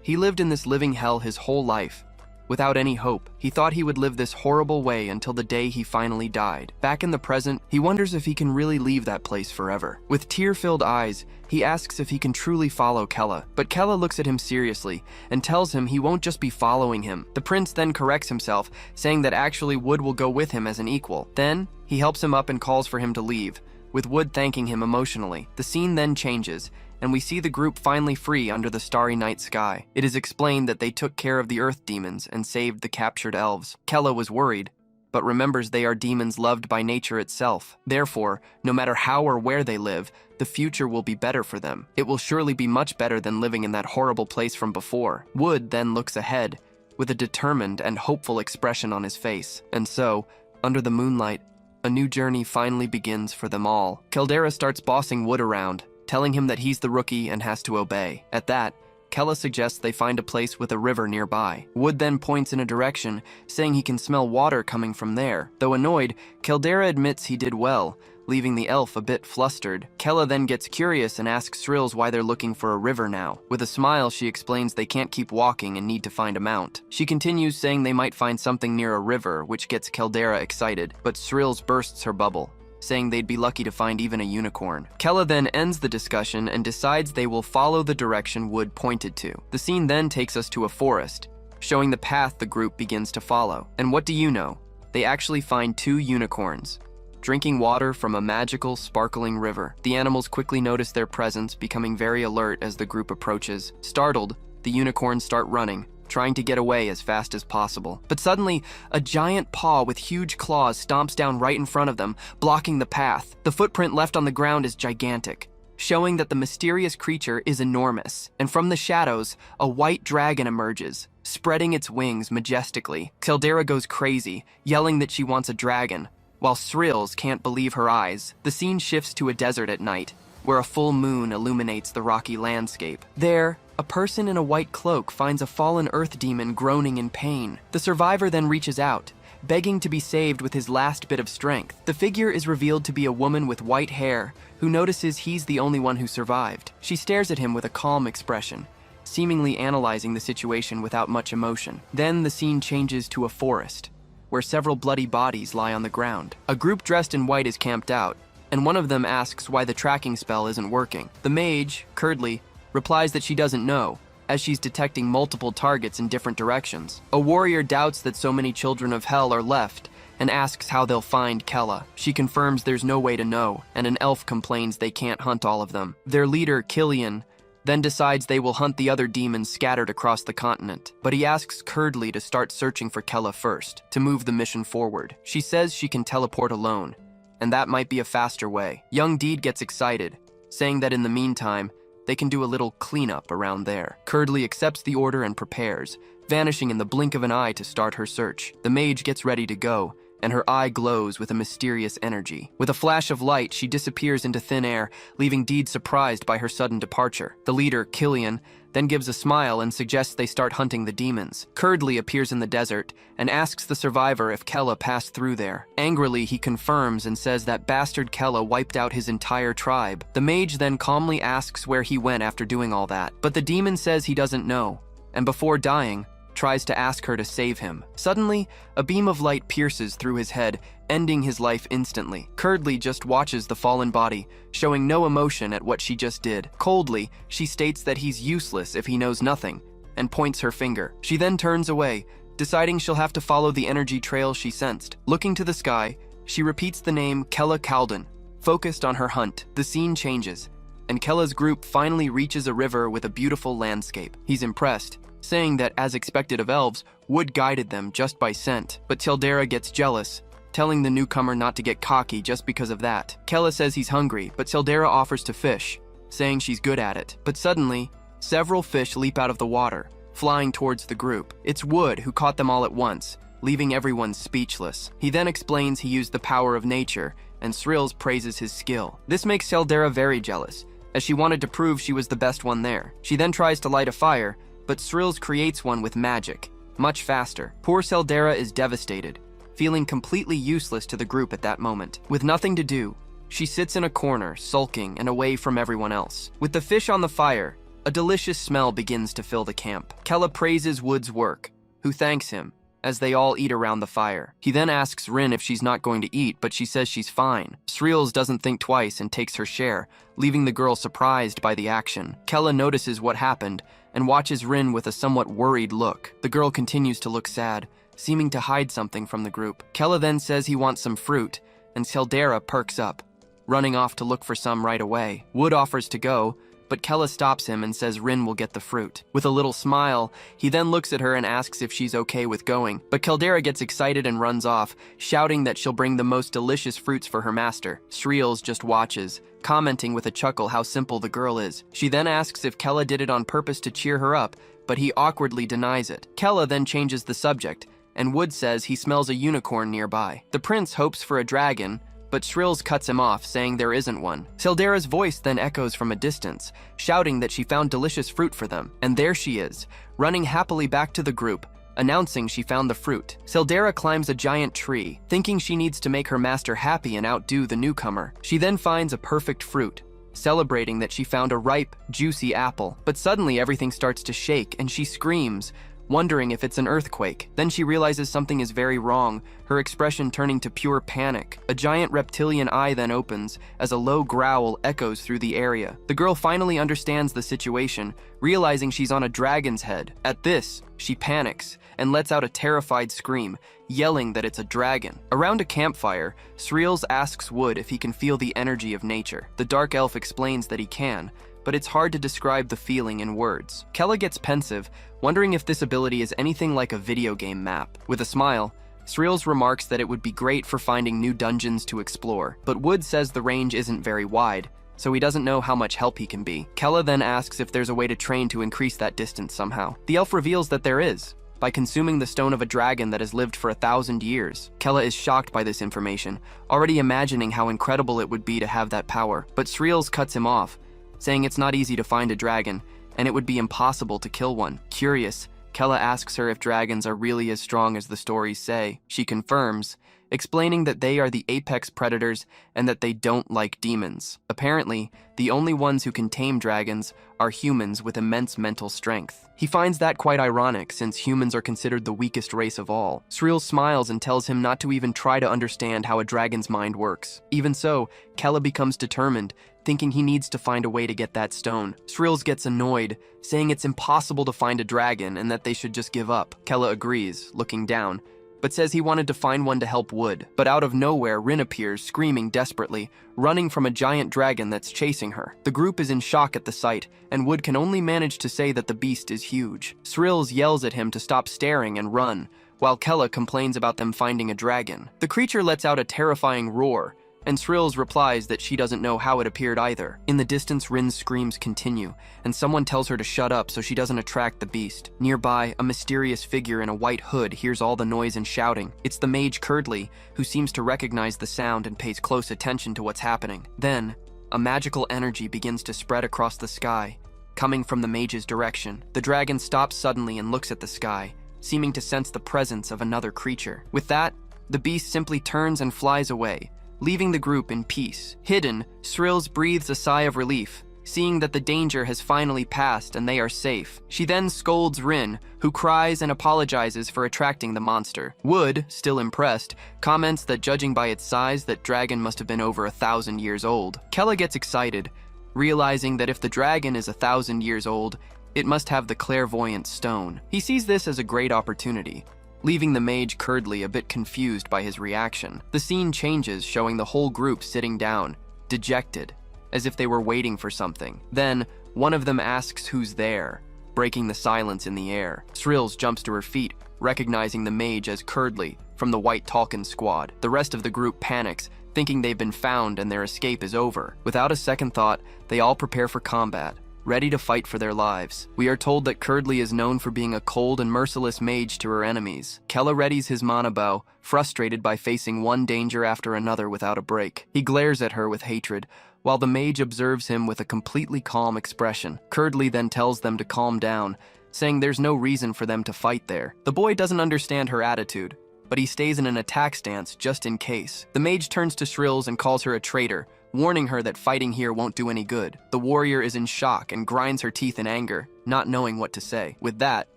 he lived in this living hell his whole life, without any hope. He thought he would live this horrible way until the day he finally died. Back in the present, he wonders if he can really leave that place forever. With tear-filled eyes, he asks if he can truly follow Kella, but Kella looks at him seriously and tells him he won't just be following him. The prince then corrects himself, saying that actually Wood will go with him as an equal. Then, he helps him up and calls for him to leave, with Wood thanking him emotionally. The scene then changes, and we see the group finally free under the starry night sky. It is explained that they took care of the earth demons and saved the captured elves. Kella was worried, but remembers they are demons loved by nature itself. Therefore, no matter how or where they live, the future will be better for them. It will surely be much better than living in that horrible place from before. Wood then looks ahead, with a determined and hopeful expression on his face. And so, under the moonlight, a new journey finally begins for them all. Caldera starts bossing Wood around, telling him that he's the rookie and has to obey. At that, Kella suggests they find a place with a river nearby. Wood then points in a direction, saying he can smell water coming from there. Though annoyed, Caldera admits he did well, leaving the elf a bit flustered. Kella then gets curious and asks Srills why they're looking for a river now. With a smile, she explains they can't keep walking and need to find a mount. She continues saying they might find something near a river, which gets Caldera excited, but Srills bursts her bubble, saying they'd be lucky to find even a unicorn. Kella then ends the discussion and decides they will follow the direction Wood pointed to. The scene then takes us to a forest, showing the path the group begins to follow. And what do you know? They actually find 2 unicorns, drinking water from a magical, sparkling river. The animals quickly notice their presence, becoming very alert as the group approaches. Startled, the unicorns start running, trying to get away as fast as possible. But suddenly, a giant paw with huge claws stomps down right in front of them, blocking the path. The footprint left on the ground is gigantic, showing that the mysterious creature is enormous. And from the shadows, a white dragon emerges, spreading its wings majestically. Caldera goes crazy, yelling that she wants a dragon, while Srills can't believe her eyes. The scene shifts to a desert at night, where a full moon illuminates the rocky landscape. There, a person in a white cloak finds a fallen earth demon groaning in pain. The survivor then reaches out, begging to be saved with his last bit of strength. The figure is revealed to be a woman with white hair, who notices he's the only one who survived. She stares at him with a calm expression, seemingly analyzing the situation without much emotion. Then the scene changes to a forest, where several bloody bodies lie on the ground. A group dressed in white is camped out, and one of them asks why the tracking spell isn't working. The mage, Curdley, replies that she doesn't know, as she's detecting multiple targets in different directions. A warrior doubts that so many children of hell are left and asks how they'll find Kella. She confirms there's no way to know, and an elf complains they can't hunt all of them. Their leader, Killian, then decides they will hunt the other demons scattered across the continent. But he asks Curdley to start searching for Kella first, to move the mission forward. She says she can teleport alone, and that might be a faster way. Young Deed gets excited, saying that in the meantime, they can do a little cleanup around there. Curdley accepts the order and prepares, vanishing in the blink of an eye to start her search. The mage gets ready to go, and her eye glows with a mysterious energy. With a flash of light, she disappears into thin air, leaving Deed surprised by her sudden departure. The leader, Killian, then gives a smile and suggests they start hunting the demons. Curdley appears in the desert and asks the survivor if Kella passed through there. Angrily, he confirms and says that bastard Kella wiped out his entire tribe. The mage then calmly asks where he went after doing all that, but the demon says he doesn't know, and before dying, tries to ask her to save him. Suddenly, a beam of light pierces through his head, ending his life instantly. Curdley just watches the fallen body, showing no emotion at what she just did. Coldly, she states that he's useless if he knows nothing, and points her finger. She then turns away, deciding she'll have to follow the energy trail she sensed. Looking to the sky, she repeats the name Kella Kalden, focused on her hunt. The scene changes, and Kella's group finally reaches a river with a beautiful landscape. He's impressed, saying that, as expected of elves, Wood guided them just by scent. But Tildera gets jealous, telling the newcomer not to get cocky just because of that. Kella says he's hungry, but Tildera offers to fish, saying she's good at it. But suddenly, several fish leap out of the water, flying towards the group. It's Wood who caught them all at once, leaving everyone speechless. He then explains he used the power of nature, and Srills praises his skill. This makes Tildera very jealous, as she wanted to prove she was the best one there. She then tries to light a fire, but Srills creates one with magic, much faster. Poor Seldera is devastated, feeling completely useless to the group at that moment. With nothing to do, she sits in a corner, sulking and away from everyone else. With the fish on the fire, a delicious smell begins to fill the camp. Kella praises Wood's work, who thanks him, as they all eat around the fire. He then asks Rin if she's not going to eat, but she says she's fine. Srills doesn't think twice and takes her share, leaving the girl surprised by the action. Kella notices what happened and watches Rin with a somewhat worried look. The girl continues to look sad, seeming to hide something from the group. Kella then says he wants some fruit, and Seldera perks up, running off to look for some right away. Wood offers to go, but Kella stops him and says Rin will get the fruit. With a little smile, he then looks at her and asks if she's okay with going, but Caldera gets excited and runs off, shouting that she'll bring the most delicious fruits for her master. Sriels just watches, commenting with a chuckle how simple the girl is. She then asks if Kella did it on purpose to cheer her up, but he awkwardly denies it. Kella then changes the subject, and Wood says he smells a unicorn nearby. The prince hopes for a dragon, but Shrills cuts him off, saying there isn't one. Seldera's voice then echoes from a distance, shouting that she found delicious fruit for them. And there she is, running happily back to the group, announcing she found the fruit. Seldera climbs a giant tree, thinking she needs to make her master happy and outdo the newcomer. She then finds a perfect fruit, celebrating that she found a ripe, juicy apple. But suddenly everything starts to shake and she screams, wondering if it's an earthquake. Then she realizes something is very wrong, her expression turning to pure panic. A giant reptilian eye then opens as a low growl echoes through the area. The girl finally understands the situation, realizing she's on a dragon's head. At this, she panics and lets out a terrified scream, yelling that it's a dragon. Around a campfire, Sriels asks Wood if he can feel the energy of nature. The dark elf explains that he can, but it's hard to describe the feeling in words. Kella gets pensive, wondering if this ability is anything like a video game map. With a smile, Sriels remarks that it would be great for finding new dungeons to explore, but Wood says the range isn't very wide, so he doesn't know how much help he can be. Kella then asks if there's a way to train to increase that distance somehow. The elf reveals that there is, by consuming the stone of a dragon that has lived for 1,000 years. Kella is shocked by this information, already imagining how incredible it would be to have that power, but Sriels cuts him off, saying it's not easy to find a dragon, and it would be impossible to kill one. Curious, Kella asks her if dragons are really as strong as the stories say. She confirms, explaining that they are the apex predators and that they don't like demons. Apparently, the only ones who can tame dragons are humans with immense mental strength. He finds that quite ironic, since humans are considered the weakest race of all. Sriel smiles and tells him not to even try to understand how a dragon's mind works. Even so, Kella becomes determined, thinking he needs to find a way to get that stone. Srills gets annoyed, saying it's impossible to find a dragon and that they should just give up. Kella agrees, looking down, but says he wanted to find one to help Wood. But out of nowhere, Rin appears, screaming desperately, running from a giant dragon that's chasing her. The group is in shock at the sight, and Wood can only manage to say that the beast is huge. Srills yells at him to stop staring and run, while Kella complains about them finding a dragon. The creature lets out a terrifying roar, And Srills replies that she doesn't know how it appeared either. In the distance, Rin's screams continue, and someone tells her to shut up so she doesn't attract the beast. Nearby, a mysterious figure in a white hood hears all the noise and shouting. It's the mage Curdly, who seems to recognize the sound and pays close attention to what's happening. Then, a magical energy begins to spread across the sky, coming from the mage's direction. The dragon stops suddenly and looks at the sky, seeming to sense the presence of another creature. With that, the beast simply turns and flies away, leaving the group in peace. Hidden, Srills breathes a sigh of relief, seeing that the danger has finally passed and they are safe. She then scolds Rin, who cries and apologizes for attracting the monster. Wood, still impressed, comments that judging by its size, that dragon must have been over 1,000 years old. Kella gets excited, realizing that if the dragon is 1,000 years old, it must have the clairvoyant stone. He sees this as a great opportunity, leaving the mage Curdly a bit confused by his reaction. The scene changes, showing the whole group sitting down, dejected, as if they were waiting for something. Then, one of them asks who's there, breaking the silence in the air. Srills jumps to her feet, recognizing the mage as Curdly from the White Talkin squad. The rest of the group panics, thinking they've been found and their escape is over. Without a second thought, they all prepare for combat, ready to fight for their lives. We are told that Curdly is known for being a cold and merciless mage to her enemies. Kella readies his mana bow, frustrated by facing one danger after another without a break. He glares at her with hatred, while the mage observes him with a completely calm expression. Curdly then tells them to calm down, saying there's no reason for them to fight there. The boy doesn't understand her attitude, but he stays in an attack stance just in case. The mage turns to Srills and calls her a traitor, warning her that fighting here won't do any good. The warrior is in shock and grinds her teeth in anger, not knowing what to say. With that,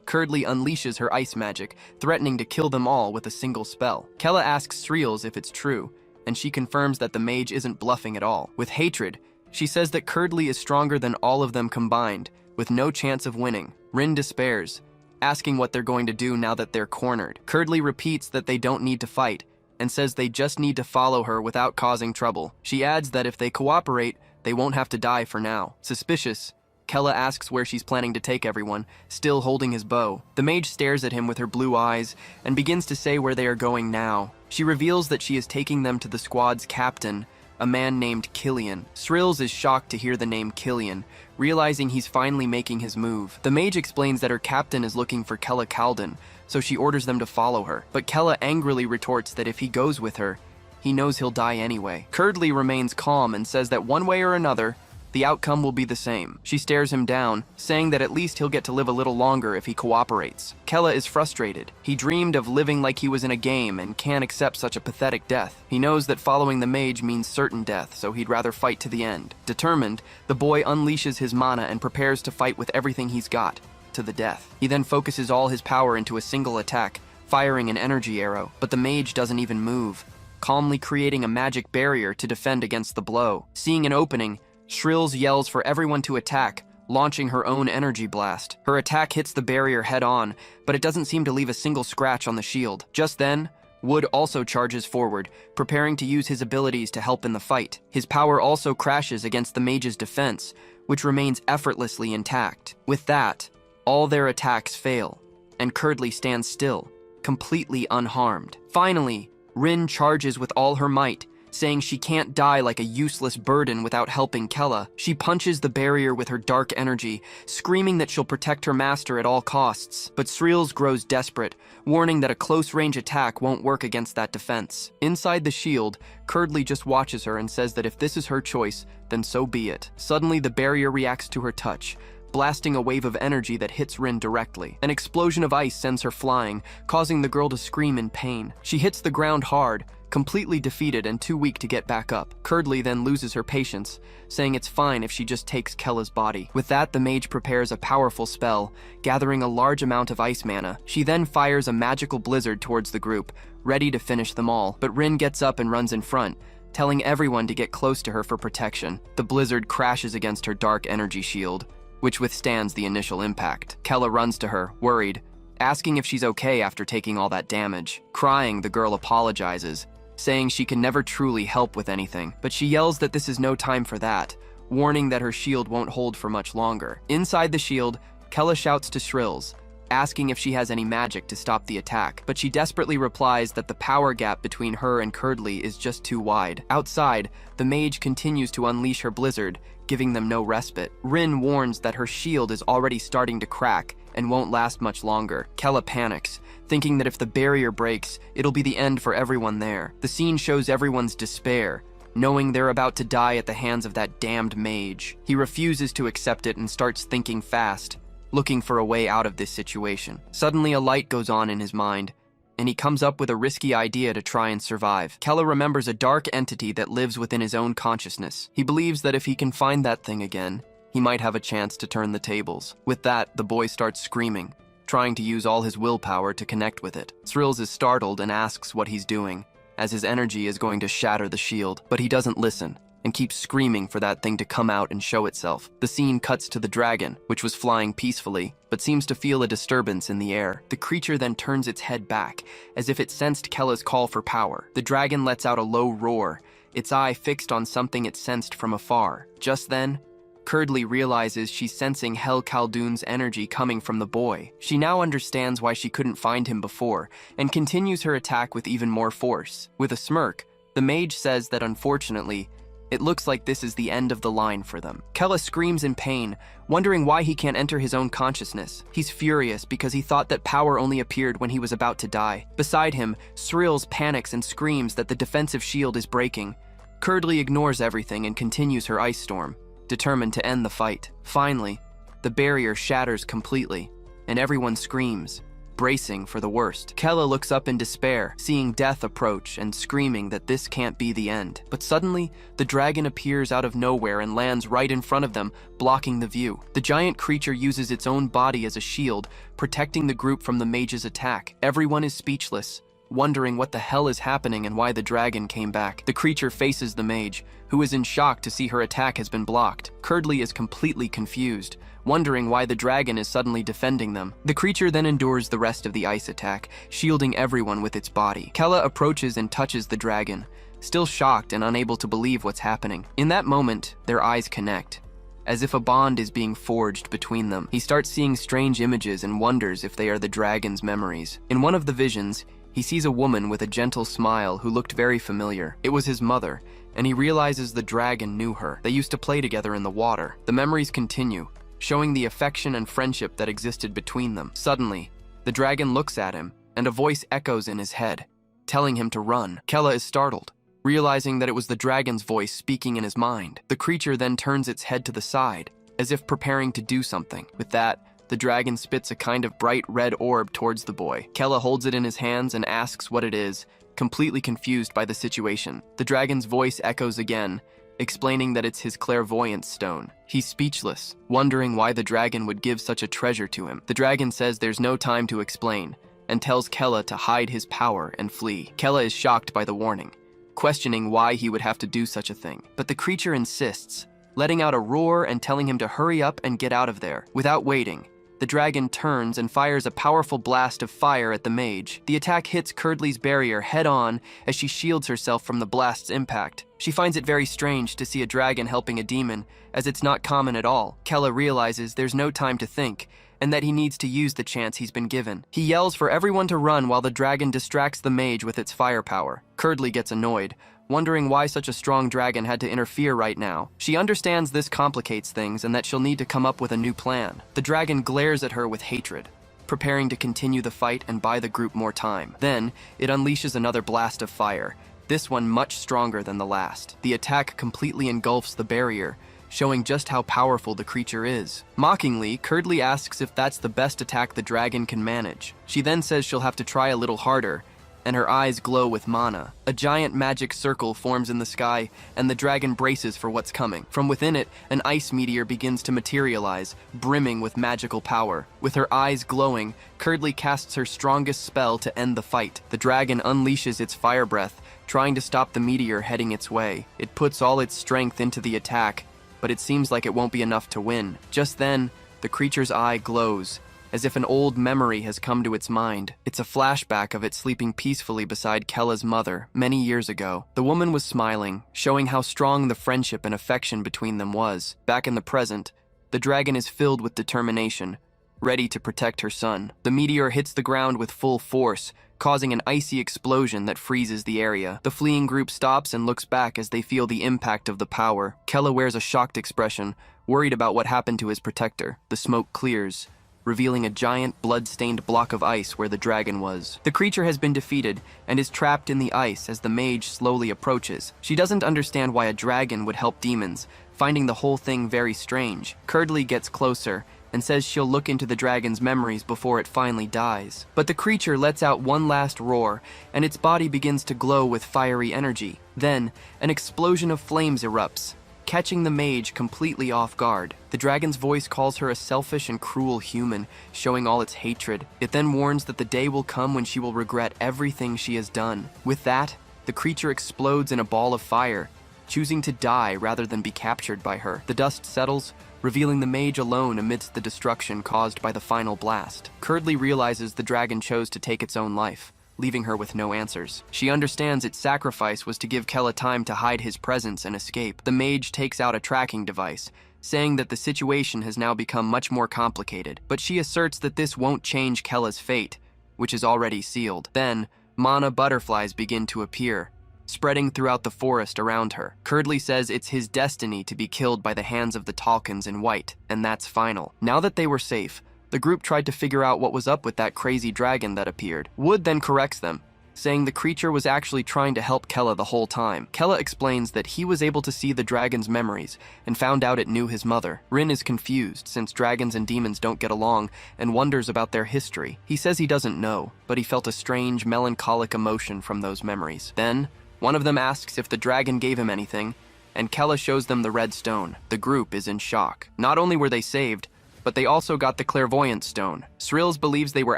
Curdly unleashes her ice magic, threatening to kill them all with a single spell. Kella asks Srills if it's true, and she confirms that the mage isn't bluffing at all. With hatred, she says that Curdly is stronger than all of them combined, with no chance of winning. Rin despairs, asking what they're going to do now that they're cornered. Curdly repeats that they don't need to fight, and says they just need to follow her without causing trouble. She adds that if they cooperate, they won't have to die for now. Suspicious, Kella asks where she's planning to take everyone, still holding his bow. The mage stares at him with her blue eyes and begins to say where they are going now. She reveals that she is taking them to the squad's captain, a man named Killian. Srills is shocked to hear the name Killian, realizing he's finally making his move. The mage explains that her captain is looking for Kella Kalden, so she orders them to follow her. But Kella angrily retorts that if he goes with her, he knows he'll die anyway. Curdly remains calm and says that one way or another, the outcome will be the same. She stares him down, saying that at least he'll get to live a little longer if he cooperates. Kella is frustrated. He dreamed of living like he was in a game and can't accept such a pathetic death. He knows that following the mage means certain death, so he'd rather fight to the end. Determined, the boy unleashes his mana and prepares to fight with everything he's got, to the death. He then focuses all his power into a single attack, firing an energy arrow, but the mage doesn't even move, calmly creating a magic barrier to defend against the blow. Seeing an opening, Srills yells for everyone to attack, launching her own energy blast. Her attack hits the barrier head-on, but it doesn't seem to leave a single scratch on the shield. Just then, Wood also charges forward, preparing to use his abilities to help in the fight. His power also crashes against the mage's defense, which remains effortlessly intact. With that, all their attacks fail, and Curdly stands still, completely unharmed. Finally, Rin charges with all her might, saying she can't die like a useless burden without helping Kella. She punches the barrier with her dark energy, screaming that she'll protect her master at all costs. But Srills grows desperate, warning that a close-range attack won't work against that defense. Inside the shield, Curdly just watches her and says that if this is her choice, then so be it. Suddenly, the barrier reacts to her touch, blasting a wave of energy that hits Rin directly. An explosion of ice sends her flying, causing the girl to scream in pain. She hits the ground hard, completely defeated and too weak to get back up. Curdly then loses her patience, saying it's fine if she just takes Kella's body. With that, the mage prepares a powerful spell, gathering a large amount of ice mana. She then fires a magical blizzard towards the group, ready to finish them all. But Rin gets up and runs in front, telling everyone to get close to her for protection. The blizzard crashes against her dark energy shield, which withstands the initial impact. Kella runs to her, worried, asking if she's okay after taking all that damage. Crying, the girl apologizes, saying she can never truly help with anything, but she yells that this is no time for that, warning that her shield won't hold for much longer. Inside the shield, Kella shouts to Srills, asking if she has any magic to stop the attack, but she desperately replies that the power gap between her and Curdly is just too wide. Outside, the mage continues to unleash her blizzard, giving them no respite. Rin warns that her shield is already starting to crack and won't last much longer. Kella panics, thinking that if the barrier breaks, it'll be the end for everyone there. The scene shows everyone's despair, knowing they're about to die at the hands of that damned mage. He refuses to accept it and starts thinking fast, looking for a way out of this situation. Suddenly a light goes on in his mind, and he comes up with a risky idea to try and survive. Kella remembers a dark entity that lives within his own consciousness. He believes that if he can find that thing again, he might have a chance to turn the tables. With that, the boy starts screaming, trying to use all his willpower to connect with it. Thrills is startled and asks what he's doing, as his energy is going to shatter the shield, but he doesn't listen and keeps screaming for that thing to come out and show itself. The scene cuts to the dragon, which was flying peacefully, but seems to feel a disturbance in the air. The creature then turns its head back, as if it sensed Kella's call for power. The dragon lets out a low roar, its eye fixed on something it sensed from afar. Just then, Curdly realizes she's sensing Hel Khaldun's energy coming from the boy. She now understands why she couldn't find him before, and continues her attack with even more force. With a smirk, the mage says that unfortunately, it looks like this is the end of the line for them. Kella screams in pain, wondering why he can't enter his own consciousness. He's furious because he thought that power only appeared when he was about to die. Beside him, Thrills panics and screams that the defensive shield is breaking. Curdly ignores everything and continues her ice storm, determined to end the fight. Finally, the barrier shatters completely, and everyone screams, bracing for the worst. Kella looks up in despair, seeing death approach and screaming that this can't be the end. But suddenly, the dragon appears out of nowhere and lands right in front of them, blocking the view. The giant creature uses its own body as a shield, protecting the group from the mage's attack. Everyone is speechless, wondering what the hell is happening and why the dragon came back. The creature faces the mage, who is in shock to see her attack has been blocked. Curdly is completely confused, wondering why the dragon is suddenly defending them. The creature then endures the rest of the ice attack, shielding everyone with its body. Kella approaches and touches the dragon, still shocked and unable to believe what's happening. In that moment, their eyes connect, as if a bond is being forged between them. He starts seeing strange images and wonders if they are the dragon's memories. In one of the visions, he sees a woman with a gentle smile who looked very familiar. It was his mother, and he realizes the dragon knew her. They used to play together in the water. The memories continue, showing the affection and friendship that existed between them. Suddenly, the dragon looks at him, and a voice echoes in his head, telling him to run. Kella is startled, realizing that it was the dragon's voice speaking in his mind. The creature then turns its head to the side, as if preparing to do something. With that, the dragon spits a kind of bright red orb towards the boy. Kella holds it in his hands and asks what it is, completely confused by the situation. The dragon's voice echoes again, explaining that it's his clairvoyance stone. He's speechless, wondering why the dragon would give such a treasure to him. The dragon says there's no time to explain, and tells Kella to hide his power and flee. Kella is shocked by the warning, questioning why he would have to do such a thing. But the creature insists, letting out a roar and telling him to hurry up and get out of there. Without waiting, the dragon turns and fires a powerful blast of fire at the mage. The attack hits Curdly's barrier head-on as she shields herself from the blast's impact. She finds it very strange to see a dragon helping a demon, as it's not common at all. Kella realizes there's no time to think, and that he needs to use the chance he's been given. He yells for everyone to run while the dragon distracts the mage with its firepower. Curdly gets annoyed, wondering why such a strong dragon had to interfere right now. She understands this complicates things and that she'll need to come up with a new plan. The dragon glares at her with hatred, preparing to continue the fight and buy the group more time. Then, it unleashes another blast of fire, this one much stronger than the last. The attack completely engulfs the barrier, showing just how powerful the creature is. Mockingly, Curdly asks if that's the best attack the dragon can manage. She then says she'll have to try a little harder, and her eyes glow with mana. A giant magic circle forms in the sky, and the dragon braces for what's coming. From within it, an ice meteor begins to materialize, brimming with magical power. With her eyes glowing, Curdly casts her strongest spell to end the fight. The dragon unleashes its fire breath, trying to stop the meteor heading its way. It puts all its strength into the attack, but it seems like it won't be enough to win. Just then, the creature's eye glows, as if an old memory has come to its mind. It's a flashback of it sleeping peacefully beside Kella's mother many years ago. The woman was smiling, showing how strong the friendship and affection between them was. Back in the present, the dragon is filled with determination, ready to protect her son. The meteor hits the ground with full force, causing an icy explosion that freezes the area. The fleeing group stops and looks back as they feel the impact of the power. Kella wears a shocked expression, worried about what happened to his protector. The smoke clears, revealing a giant, blood-stained block of ice where the dragon was. The creature has been defeated and is trapped in the ice as the mage slowly approaches. She doesn't understand why a dragon would help demons, finding the whole thing very strange. Curdly gets closer and says she'll look into the dragon's memories before it finally dies. But the creature lets out one last roar, and its body begins to glow with fiery energy. Then, an explosion of flames erupts, catching the mage completely off guard. The dragon's voice calls her a selfish and cruel human, showing all its hatred. It then warns that the day will come when she will regret everything she has done. With that, the creature explodes in a ball of fire, choosing to die rather than be captured by her. The dust settles, revealing the mage alone amidst the destruction caused by the final blast. Curdly realizes the dragon chose to take its own life, leaving her with no answers. She understands its sacrifice was to give Kella time to hide his presence and escape. The mage takes out a tracking device, saying that the situation has now become much more complicated, but she asserts that this won't change Kella's fate, which is already sealed. Then, mana butterflies begin to appear, spreading throughout the forest around her. Curdly says it's his destiny to be killed by the hands of the Talkans in white, and that's final. Now that they were safe, the group tried to figure out what was up with that crazy dragon that appeared. Wood then corrects them, saying the creature was actually trying to help Kella the whole time. Kella explains that he was able to see the dragon's memories and found out it knew his mother. Rin is confused since dragons and demons don't get along and wonders about their history. He says he doesn't know, but he felt a strange, melancholic emotion from those memories. Then, one of them asks if the dragon gave him anything, and Kella shows them the red stone. The group is in shock. Not only were they saved, but they also got the clairvoyant stone. Srills believes they were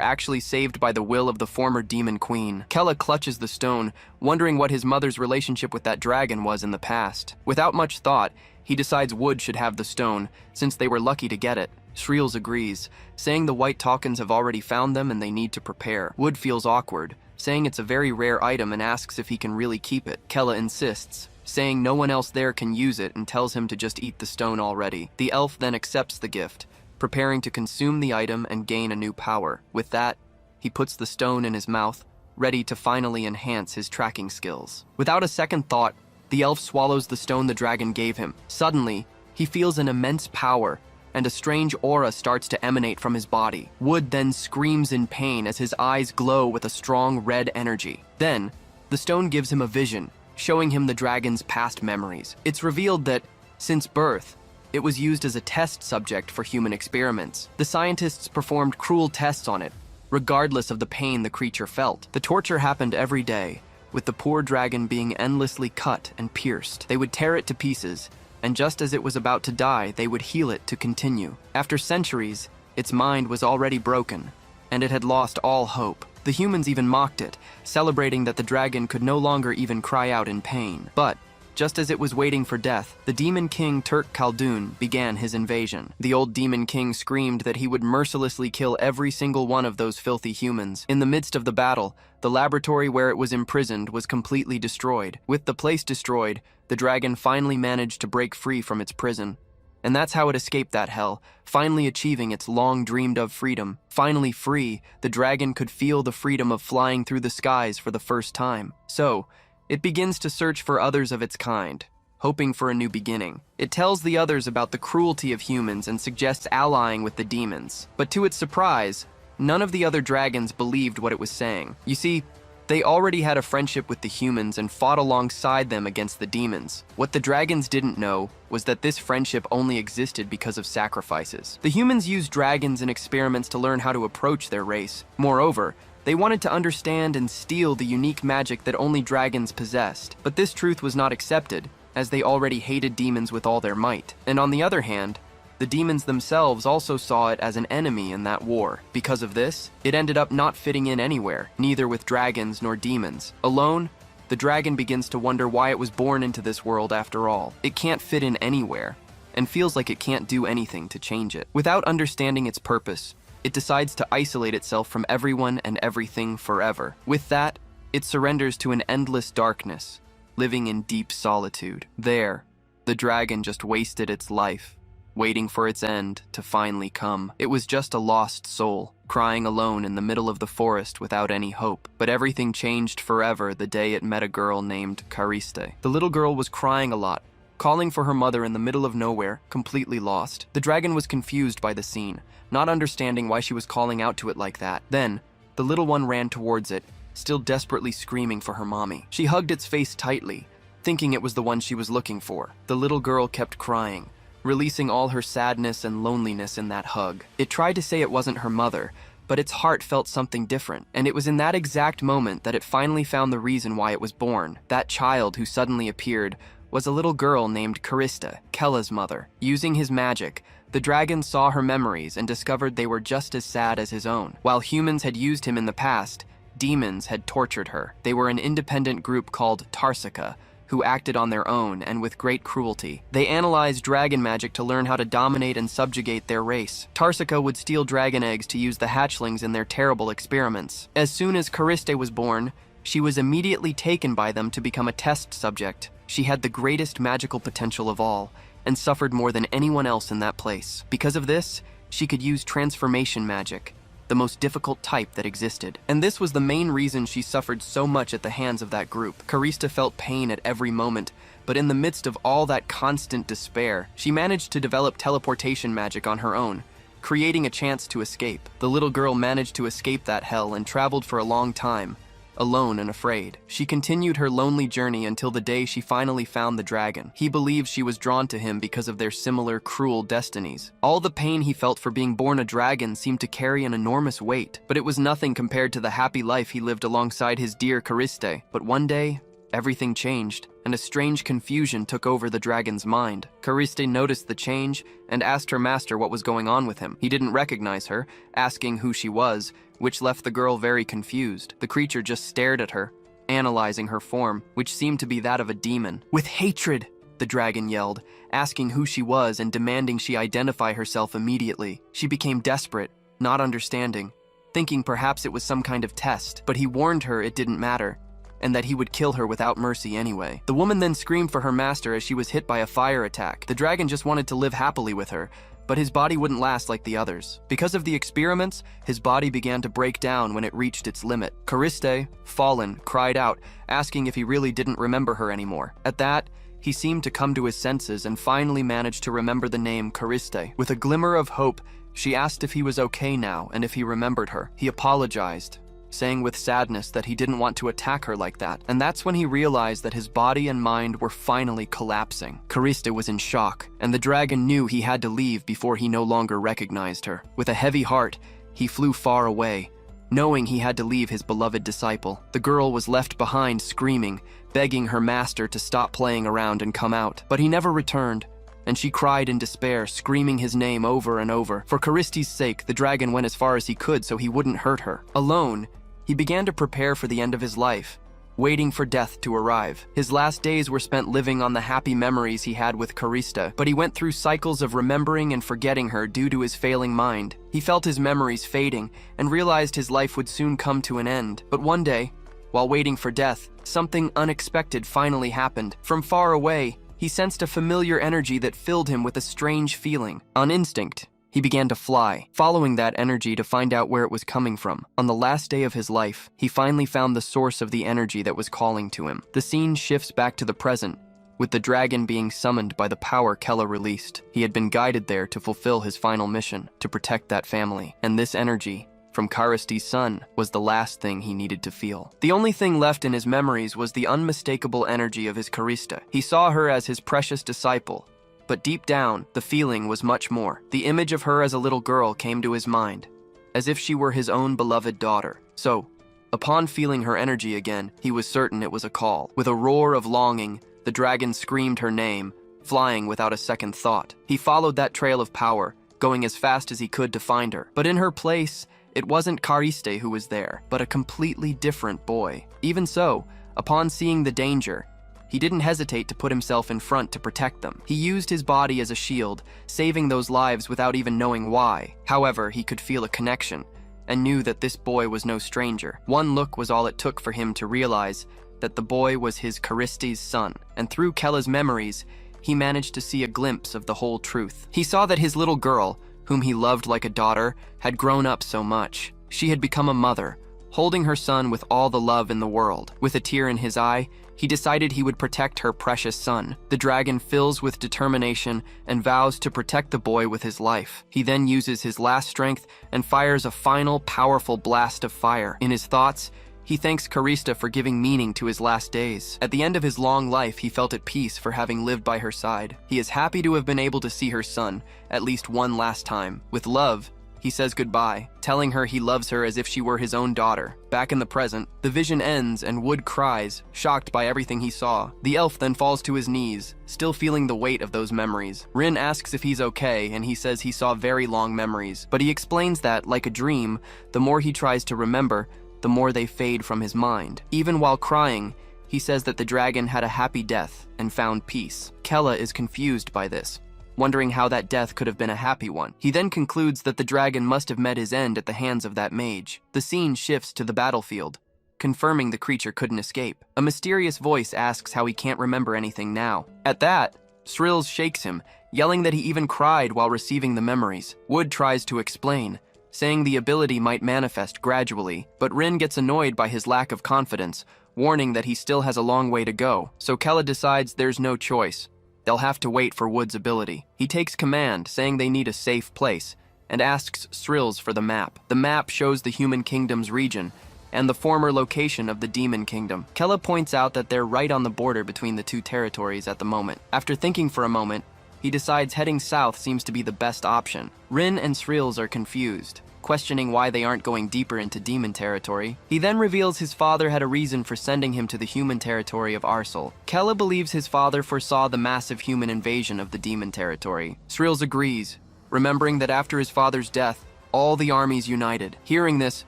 actually saved by the will of the former demon queen. Kella clutches the stone, wondering what his mother's relationship with that dragon was in the past. Without much thought, he decides Wood should have the stone, since they were lucky to get it. Srills agrees, saying the white Talkans have already found them and they need to prepare. Wood feels awkward, saying it's a very rare item and asks if he can really keep it. Kella insists, saying no one else there can use it and tells him to just eat the stone already. The elf then accepts the gift, preparing to consume the item and gain a new power. With that, he puts the stone in his mouth, ready to finally enhance his tracking skills. Without a second thought, the elf swallows the stone the dragon gave him. Suddenly, he feels an immense power, and a strange aura starts to emanate from his body. Wood then screams in pain as his eyes glow with a strong red energy. Then, the stone gives him a vision, showing him the dragon's past memories. It's revealed that, since birth, it was used as a test subject for human experiments. The scientists performed cruel tests on it, regardless of the pain the creature felt. The torture happened every day, with the poor dragon being endlessly cut and pierced. They would tear it to pieces, and just as it was about to die, they would heal it to continue. After centuries, its mind was already broken, and it had lost all hope. The humans even mocked it, celebrating that the dragon could no longer even cry out in pain. But, just as it was waiting for death, the demon king Turk Khaldun began his invasion. The old demon king screamed that he would mercilessly kill every single one of those filthy humans. In the midst of the battle, the laboratory where it was imprisoned was completely destroyed. With the place destroyed, the dragon finally managed to break free from its prison. And that's how it escaped that hell, finally achieving its long-dreamed-of freedom. Finally free, the dragon could feel the freedom of flying through the skies for the first time. So, it begins to search for others of its kind, hoping for a new beginning. It tells the others about the cruelty of humans and suggests allying with the demons. But to its surprise, none of the other dragons believed what it was saying. You see, they already had a friendship with the humans and fought alongside them against the demons. What the dragons didn't know was that this friendship only existed because of sacrifices. The humans used dragons in experiments to learn how to approach their race. Moreover, they wanted to understand and steal the unique magic that only dragons possessed. But this truth was not accepted, as they already hated demons with all their might. And on the other hand, the demons themselves also saw it as an enemy in that war. Because of this, it ended up not fitting in anywhere, neither with dragons nor demons. Alone, the dragon begins to wonder why it was born into this world after all. It can't fit in anywhere, and feels like it can't do anything to change it. Without understanding its purpose, it decides to isolate itself from everyone and everything forever. With that, it surrenders to an endless darkness, living in deep solitude. There, the dragon just wasted its life, waiting for its end to finally come. It was just a lost soul, crying alone in the middle of the forest without any hope. But everything changed forever the day it met a girl named Cariste. The little girl was crying a lot, calling for her mother in the middle of nowhere, completely lost. The dragon was confused by the scene, not understanding why she was calling out to it like that. Then, the little one ran towards it, still desperately screaming for her mommy. She hugged its face tightly, thinking it was the one she was looking for. The little girl kept crying, releasing all her sadness and loneliness in that hug. It tried to say it wasn't her mother, but its heart felt something different, and it was in that exact moment that it finally found the reason why it was born. That child who suddenly appeared was a little girl named Cariste, Kella's mother. Using his magic, the dragon saw her memories and discovered they were just as sad as his own. While humans had used him in the past, demons had tortured her. They were an independent group called Tarsika, who acted on their own and with great cruelty. They analyzed dragon magic to learn how to dominate and subjugate their race. Tarsika would steal dragon eggs to use the hatchlings in their terrible experiments. As soon as Cariste was born, she was immediately taken by them to become a test subject. She had the greatest magical potential of all, and suffered more than anyone else in that place. Because of this, she could use transformation magic, the most difficult type that existed. And this was the main reason she suffered so much at the hands of that group. Cariste felt pain at every moment, but in the midst of all that constant despair, she managed to develop teleportation magic on her own, creating a chance to escape. The little girl managed to escape that hell and traveled for a long time, alone and afraid. She continued her lonely journey until the day she finally found the dragon. He believed she was drawn to him because of their similar cruel destinies. All the pain he felt for being born a dragon seemed to carry an enormous weight, but it was nothing compared to the happy life he lived alongside his dear Cariste. But one day, everything changed, and a strange confusion took over the dragon's mind. Cariste noticed the change and asked her master what was going on with him. He didn't recognize her, asking who she was, which left the girl very confused. The creature just stared at her, analyzing her form, which seemed to be that of a demon. With hatred, the dragon yelled, asking who she was and demanding she identify herself immediately. She became desperate, not understanding, thinking perhaps it was some kind of test, but he warned her it didn't matter, and that he would kill her without mercy anyway. The woman then screamed for her master as she was hit by a fire attack. The dragon just wanted to live happily with her, but his body wouldn't last like the others. Because of the experiments, his body began to break down when it reached its limit. Cariste, fallen, cried out, asking if he really didn't remember her anymore. At that, he seemed to come to his senses and finally managed to remember the name Cariste. With a glimmer of hope, she asked if he was okay now and if he remembered her. He apologized, saying with sadness that he didn't want to attack her like that. And that's when he realized that his body and mind were finally collapsing. Cariste was in shock, and the dragon knew he had to leave before he no longer recognized her. With a heavy heart, he flew far away, knowing he had to leave his beloved disciple. The girl was left behind screaming, begging her master to stop playing around and come out. But he never returned, and she cried in despair, screaming his name over and over. For Cariste's sake, the dragon went as far as he could so he wouldn't hurt her. Alone, he began to prepare for the end of his life, waiting for death to arrive. His last days were spent living on the happy memories he had with Cariste, but he went through cycles of remembering and forgetting her due to his failing mind. He felt his memories fading and realized his life would soon come to an end. But one day, while waiting for death, something unexpected finally happened. From far away, he sensed a familiar energy that filled him with a strange feeling. On instinct, he began to fly, following that energy to find out where it was coming from. On the last day of his life, he finally found the source of the energy that was calling to him. The scene shifts back to the present, with the dragon being summoned by the power Kella released. He had been guided there to fulfill his final mission, to protect that family. And this energy, from Cariste's son, was the last thing he needed to feel. The only thing left in his memories was the unmistakable energy of his Cariste. He saw her as his precious disciple, but deep down, the feeling was much more. The image of her as a little girl came to his mind, as if she were his own beloved daughter. So, upon feeling her energy again, he was certain it was a call. With a roar of longing, the dragon screamed her name, flying without a second thought. He followed that trail of power, going as fast as he could to find her. But in her place, it wasn't Cariste who was there, but a completely different boy. Even so, upon seeing the danger, he didn't hesitate to put himself in front to protect them. He used his body as a shield, saving those lives without even knowing why. However, he could feel a connection, and knew that this boy was no stranger. One look was all it took for him to realize that the boy was his Cariste's son, and through Kella's memories, he managed to see a glimpse of the whole truth. He saw that his little girl, whom he loved like a daughter, had grown up so much. She had become a mother, holding her son with all the love in the world. With a tear in his eye, he decided he would protect her precious son. The dragon fills with determination and vows to protect the boy with his life. He then uses his last strength and fires a final, powerful blast of fire. In his thoughts, he thanks Karista for giving meaning to his last days. At the end of his long life, he felt at peace for having lived by her side. He is happy to have been able to see her son at least one last time. With love, he says goodbye, telling her he loves her as if she were his own daughter. Back in the present, the vision ends and Wood cries, shocked by everything he saw. The elf then falls to his knees, still feeling the weight of those memories. Rin asks if he's okay, and he says he saw very long memories, but he explains that, like a dream, the more he tries to remember, the more they fade from his mind. Even while crying, he says that the dragon had a happy death and found peace. Kella is confused by this, wondering how that death could have been a happy one. He then concludes that the dragon must have met his end at the hands of that mage. The scene shifts to the battlefield, confirming the creature couldn't escape. A mysterious voice asks how he can't remember anything now. At that, Srills shakes him, yelling that he even cried while receiving the memories. Wood tries to explain, saying the ability might manifest gradually, but Rin gets annoyed by his lack of confidence, warning that he still has a long way to go. So Kella decides there's no choice. They'll have to wait for Wood's ability. He takes command, saying they need a safe place, and asks Srills for the map. The map shows the Human Kingdom's region, and the former location of the Demon Kingdom. Kella points out that they're right on the border between the two territories at the moment. After thinking for a moment, he decides heading south seems to be the best option. Rin and Srills are confused, questioning why they aren't going deeper into demon territory. He then reveals his father had a reason for sending him to the human territory of Arsal. Kella believes his father foresaw the massive human invasion of the demon territory. Srills agrees, remembering that after his father's death, all the armies united. Hearing this,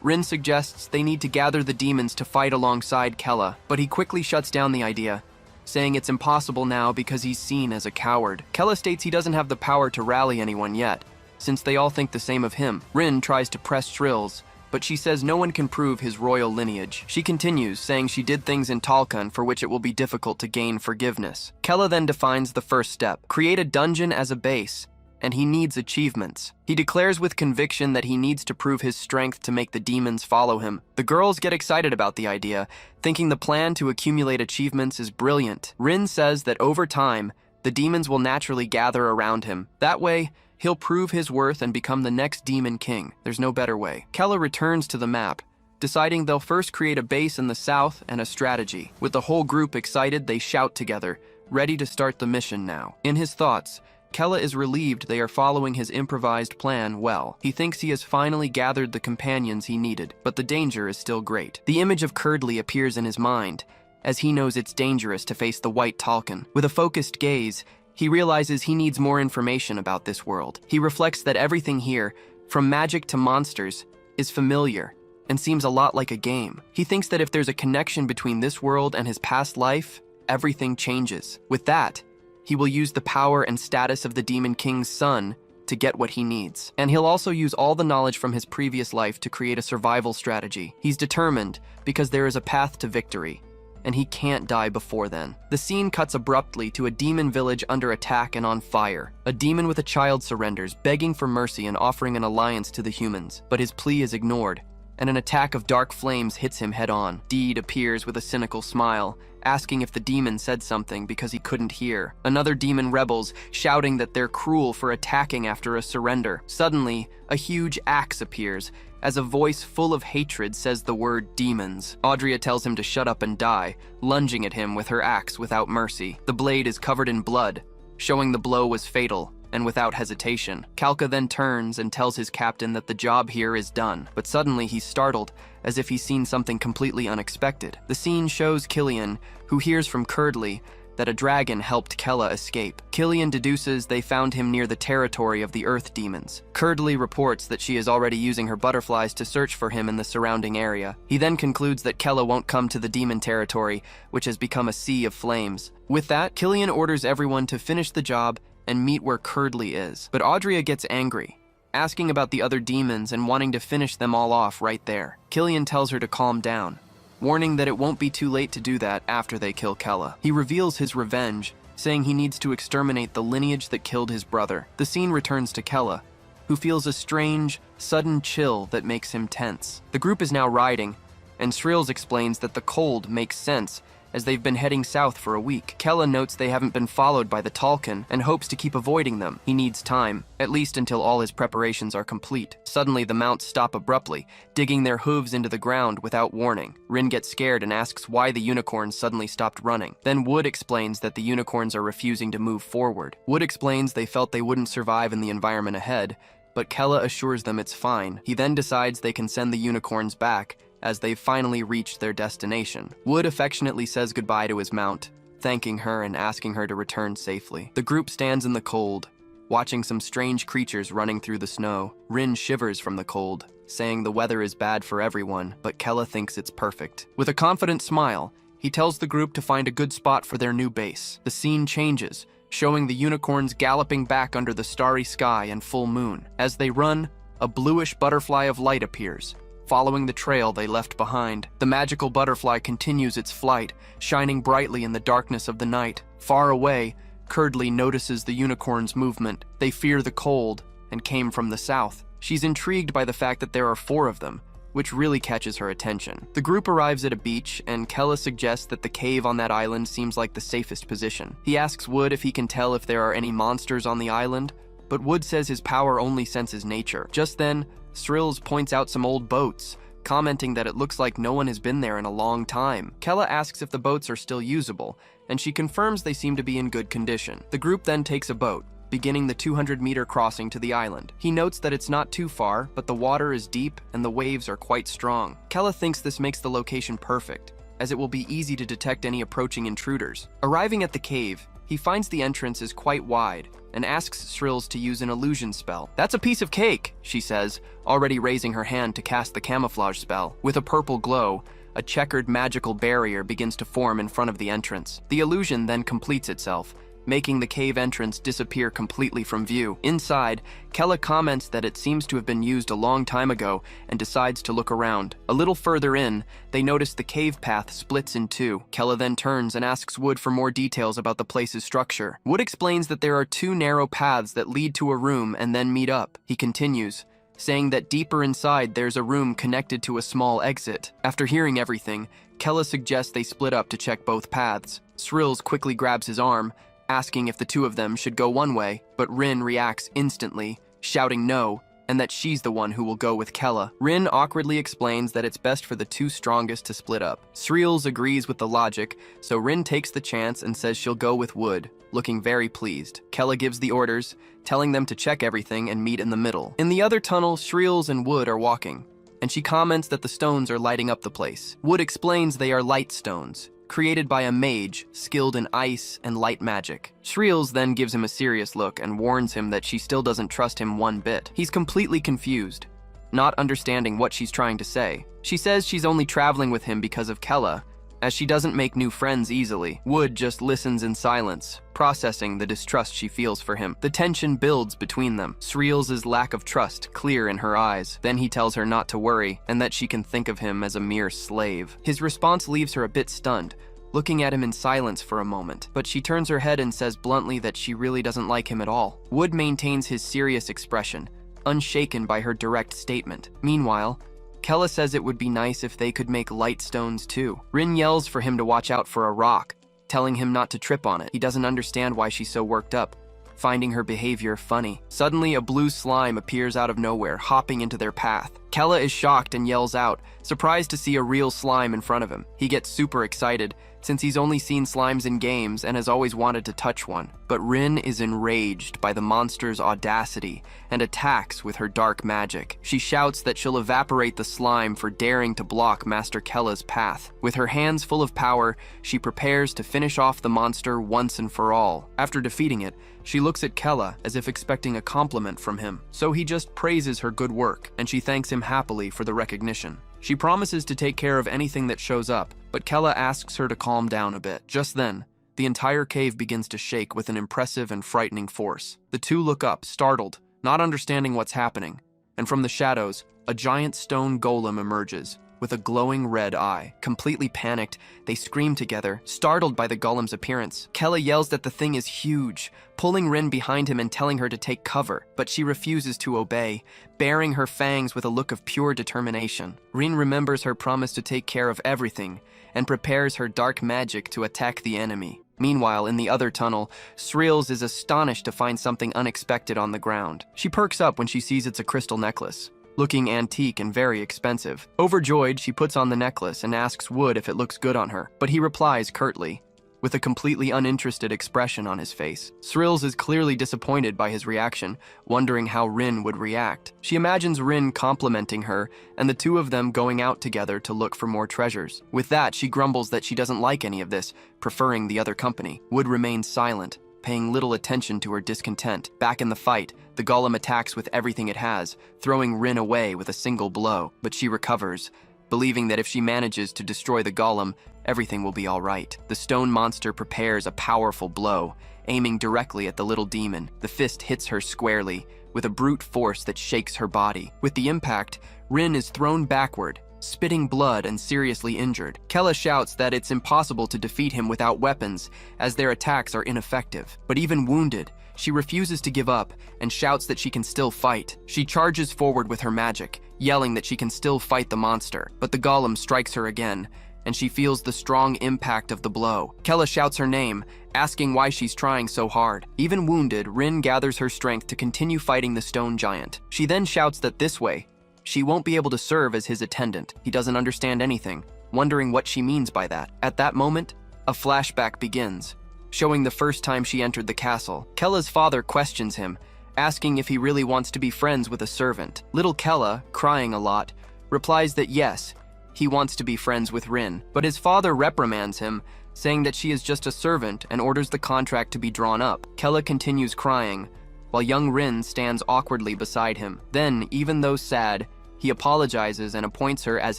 Rin suggests they need to gather the demons to fight alongside Kella, but he quickly shuts down the idea, saying it's impossible now because he's seen as a coward. Kella states he doesn't have the power to rally anyone yet, since they all think the same of him. Rin tries to press Srills, but she says no one can prove his royal lineage. She continues, saying she did things in Talkan for which it will be difficult to gain forgiveness. Kella then defines the first step: create a dungeon as a base, and he needs achievements. He declares with conviction that he needs to prove his strength to make the demons follow him. The girls get excited about the idea, thinking the plan to accumulate achievements is brilliant. Rin says that over time, the demons will naturally gather around him. That way, he'll prove his worth and become the next demon king. There's no better way. Kella returns to the map, deciding they'll first create a base in the south and a strategy. With the whole group excited, they shout together, ready to start the mission now. In his thoughts, Kella is relieved they are following his improvised plan well. He thinks he has finally gathered the companions he needed, but the danger is still great. The image of Curdley appears in his mind, as he knows it's dangerous to face the White Talcan. With a focused gaze, he realizes he needs more information about this world. He reflects that everything here, from magic to monsters, is familiar and seems a lot like a game. He thinks that if there's a connection between this world and his past life, everything changes. With that, he will use the power and status of the Demon King's son to get what he needs. And he'll also use all the knowledge from his previous life to create a survival strategy. He's determined because there is a path to victory, and he can't die before then. The scene cuts abruptly to a demon village under attack and on fire. A demon with a child surrenders, begging for mercy and offering an alliance to the humans, but his plea is ignored, and an attack of dark flames hits him head-on. Deed appears with a cynical smile, asking if the demon said something because he couldn't hear. Another demon rebels, shouting that they're cruel for attacking after a surrender. Suddenly, a huge axe appears, as a voice full of hatred says the word demons. Audrea tells him to shut up and die, lunging at him with her axe without mercy. The blade is covered in blood, showing the blow was fatal, and without hesitation. Kalka then turns and tells his captain that the job here is done, but suddenly he's startled, as if he's seen something completely unexpected. The scene shows Killian, who hears from Curdley that a dragon helped Kella escape. Killian deduces they found him near the territory of the Earth Demons. Curdley reports that she is already using her butterflies to search for him in the surrounding area. He then concludes that Kella won't come to the demon territory, which has become a sea of flames. With that, Killian orders everyone to finish the job and meet where Curdley is. But Audrea gets angry, asking about the other demons and wanting to finish them all off right there. Killian tells her to calm down, warning that it won't be too late to do that after they kill Kella. He reveals his revenge, saying he needs to exterminate the lineage that killed his brother. The scene returns to Kella, who feels a strange, sudden chill that makes him tense. The group is now riding, and Srills explains that the cold makes sense as they've been heading south for a week. Kella notes they haven't been followed by the Talcan and hopes to keep avoiding them. He needs time, at least until all his preparations are complete. Suddenly, the mounts stop abruptly, digging their hooves into the ground without warning. Rin gets scared and asks why the unicorns suddenly stopped running. Then Wood explains that the unicorns are refusing to move forward. Wood explains they felt they wouldn't survive in the environment ahead, but Kella assures them it's fine. He then decides they can send the unicorns back, as they've finally reached their destination. Wood affectionately says goodbye to his mount, thanking her and asking her to return safely. The group stands in the cold, watching some strange creatures running through the snow. Rin shivers from the cold, saying the weather is bad for everyone, but Kella thinks it's perfect. With a confident smile, he tells the group to find a good spot for their new base. The scene changes, showing the unicorns galloping back under the starry sky and full moon. As they run, a bluish butterfly of light appears, following the trail they left behind. The magical butterfly continues its flight, shining brightly in the darkness of the night. Far away, Curdley notices the unicorn's movement. They fear the cold and came from the south. She's intrigued by the fact that there are 4 of them, which really catches her attention. The group arrives at a beach, and Kella suggests that the cave on that island seems like the safest position. He asks Wood if he can tell if there are any monsters on the island, but Wood says his power only senses nature. Just then, Srills points out some old boats, commenting that it looks like no one has been there in a long time. Kella asks if the boats are still usable, and she confirms they seem to be in good condition. The group then takes a boat, beginning the 200-meter crossing to the island. He notes that it's not too far, but the water is deep and the waves are quite strong. Kella thinks this makes the location perfect, as it will be easy to detect any approaching intruders. Arriving at the cave, he finds the entrance is quite wide and asks Srills to use an illusion spell. "That's a piece of cake," she says, already raising her hand to cast the camouflage spell. With a purple glow, a checkered magical barrier begins to form in front of the entrance. The illusion then completes itself, making the cave entrance disappear completely from view. Inside, Kella comments that it seems to have been used a long time ago and decides to look around. A little further in, they notice the cave path splits in 2. Kella then turns and asks Wood for more details about the place's structure. Wood explains that there are 2 narrow paths that lead to a room and then meet up. He continues, saying that deeper inside there's a room connected to a small exit. After hearing everything, Kella suggests they split up to check both paths. Srills quickly grabs his arm, asking if the 2 of them should go one way, but Rin reacts instantly, shouting no, and that she's the one who will go with Kella. Rin awkwardly explains that it's best for the 2 strongest to split up. Srills agrees with the logic, so Rin takes the chance and says she'll go with Wood, looking very pleased. Kella gives the orders, telling them to check everything and meet in the middle. In the other tunnel, Srills and Wood are walking, and she comments that the stones are lighting up the place. Wood explains they are light stones, created by a mage skilled in ice and light magic. Srills then gives him a serious look and warns him that she still doesn't trust him one bit. He's completely confused, not understanding what she's trying to say. She says she's only traveling with him because of Kella, as she doesn't make new friends easily. Wood just listens in silence, processing the distrust she feels for him. The tension builds between them, Srills' lack of trust clear in her eyes. Then he tells her not to worry, and that she can think of him as a mere slave. His response leaves her a bit stunned, looking at him in silence for a moment, but she turns her head and says bluntly that she really doesn't like him at all. Wood maintains his serious expression, unshaken by her direct statement. Meanwhile, Kella says it would be nice if they could make light stones too. Rin yells for him to watch out for a rock, telling him not to trip on it. He doesn't understand why she's so worked up, finding her behavior funny. Suddenly, a blue slime appears out of nowhere, hopping into their path. Kella is shocked and yells out, surprised to see a real slime in front of him. He gets super excited, since he's only seen slimes in games and has always wanted to touch one. But Rin is enraged by the monster's audacity and attacks with her dark magic. She shouts that she'll evaporate the slime for daring to block Master Kella's path. With her hands full of power, she prepares to finish off the monster once and for all. After defeating it, she looks at Kella as if expecting a compliment from him. So he just praises her good work, and she thanks him happily for the recognition. She promises to take care of anything that shows up, but Kella asks her to calm down a bit. Just then, the entire cave begins to shake with an impressive and frightening force. The 2 look up, startled, not understanding what's happening, and from the shadows, a giant stone golem emerges, with a glowing red eye. Completely panicked, they scream together, startled by the golem's appearance. Kella yells that the thing is huge, pulling Rin behind him and telling her to take cover, but she refuses to obey, baring her fangs with a look of pure determination. Rin remembers her promise to take care of everything and prepares her dark magic to attack the enemy. Meanwhile, in the other tunnel, Srills is astonished to find something unexpected on the ground. She perks up when she sees it's a crystal necklace, looking antique and very expensive. Overjoyed, she puts on the necklace and asks Wood if it looks good on her, but he replies curtly, with a completely uninterested expression on his face. Srills is clearly disappointed by his reaction, wondering how Rin would react. She imagines Rin complimenting her and the two of them going out together to look for more treasures. With that, she grumbles that she doesn't like any of this, preferring the other company. Wood remains silent, paying little attention to her discontent. Back in the fight, the golem attacks with everything it has, throwing Rin away with a single blow, but she recovers, believing that if she manages to destroy the golem, everything will be all right. The stone monster prepares a powerful blow, aiming directly at the little demon. The fist hits her squarely, with a brute force that shakes her body. With the impact, Rin is thrown backward, spitting blood and seriously injured. Kella shouts that it's impossible to defeat him without weapons, as their attacks are ineffective. But even wounded, she refuses to give up and shouts that she can still fight. She charges forward with her magic, yelling that she can still fight the monster. But the golem strikes her again, and she feels the strong impact of the blow. Kella shouts her name, asking why she's trying so hard. Even wounded, Rin gathers her strength to continue fighting the stone giant. She then shouts that this way, she won't be able to serve as his attendant. He doesn't understand anything, wondering what she means by that. At that moment, a flashback begins, showing the first time she entered the castle. Kella's father questions him, asking if he really wants to be friends with a servant. Little Kella, crying a lot, replies that yes, he wants to be friends with Rin, but his father reprimands him, saying that she is just a servant and orders the contract to be drawn up. Kella continues crying, while young Rin stands awkwardly beside him. Then, even though sad, he apologizes and appoints her as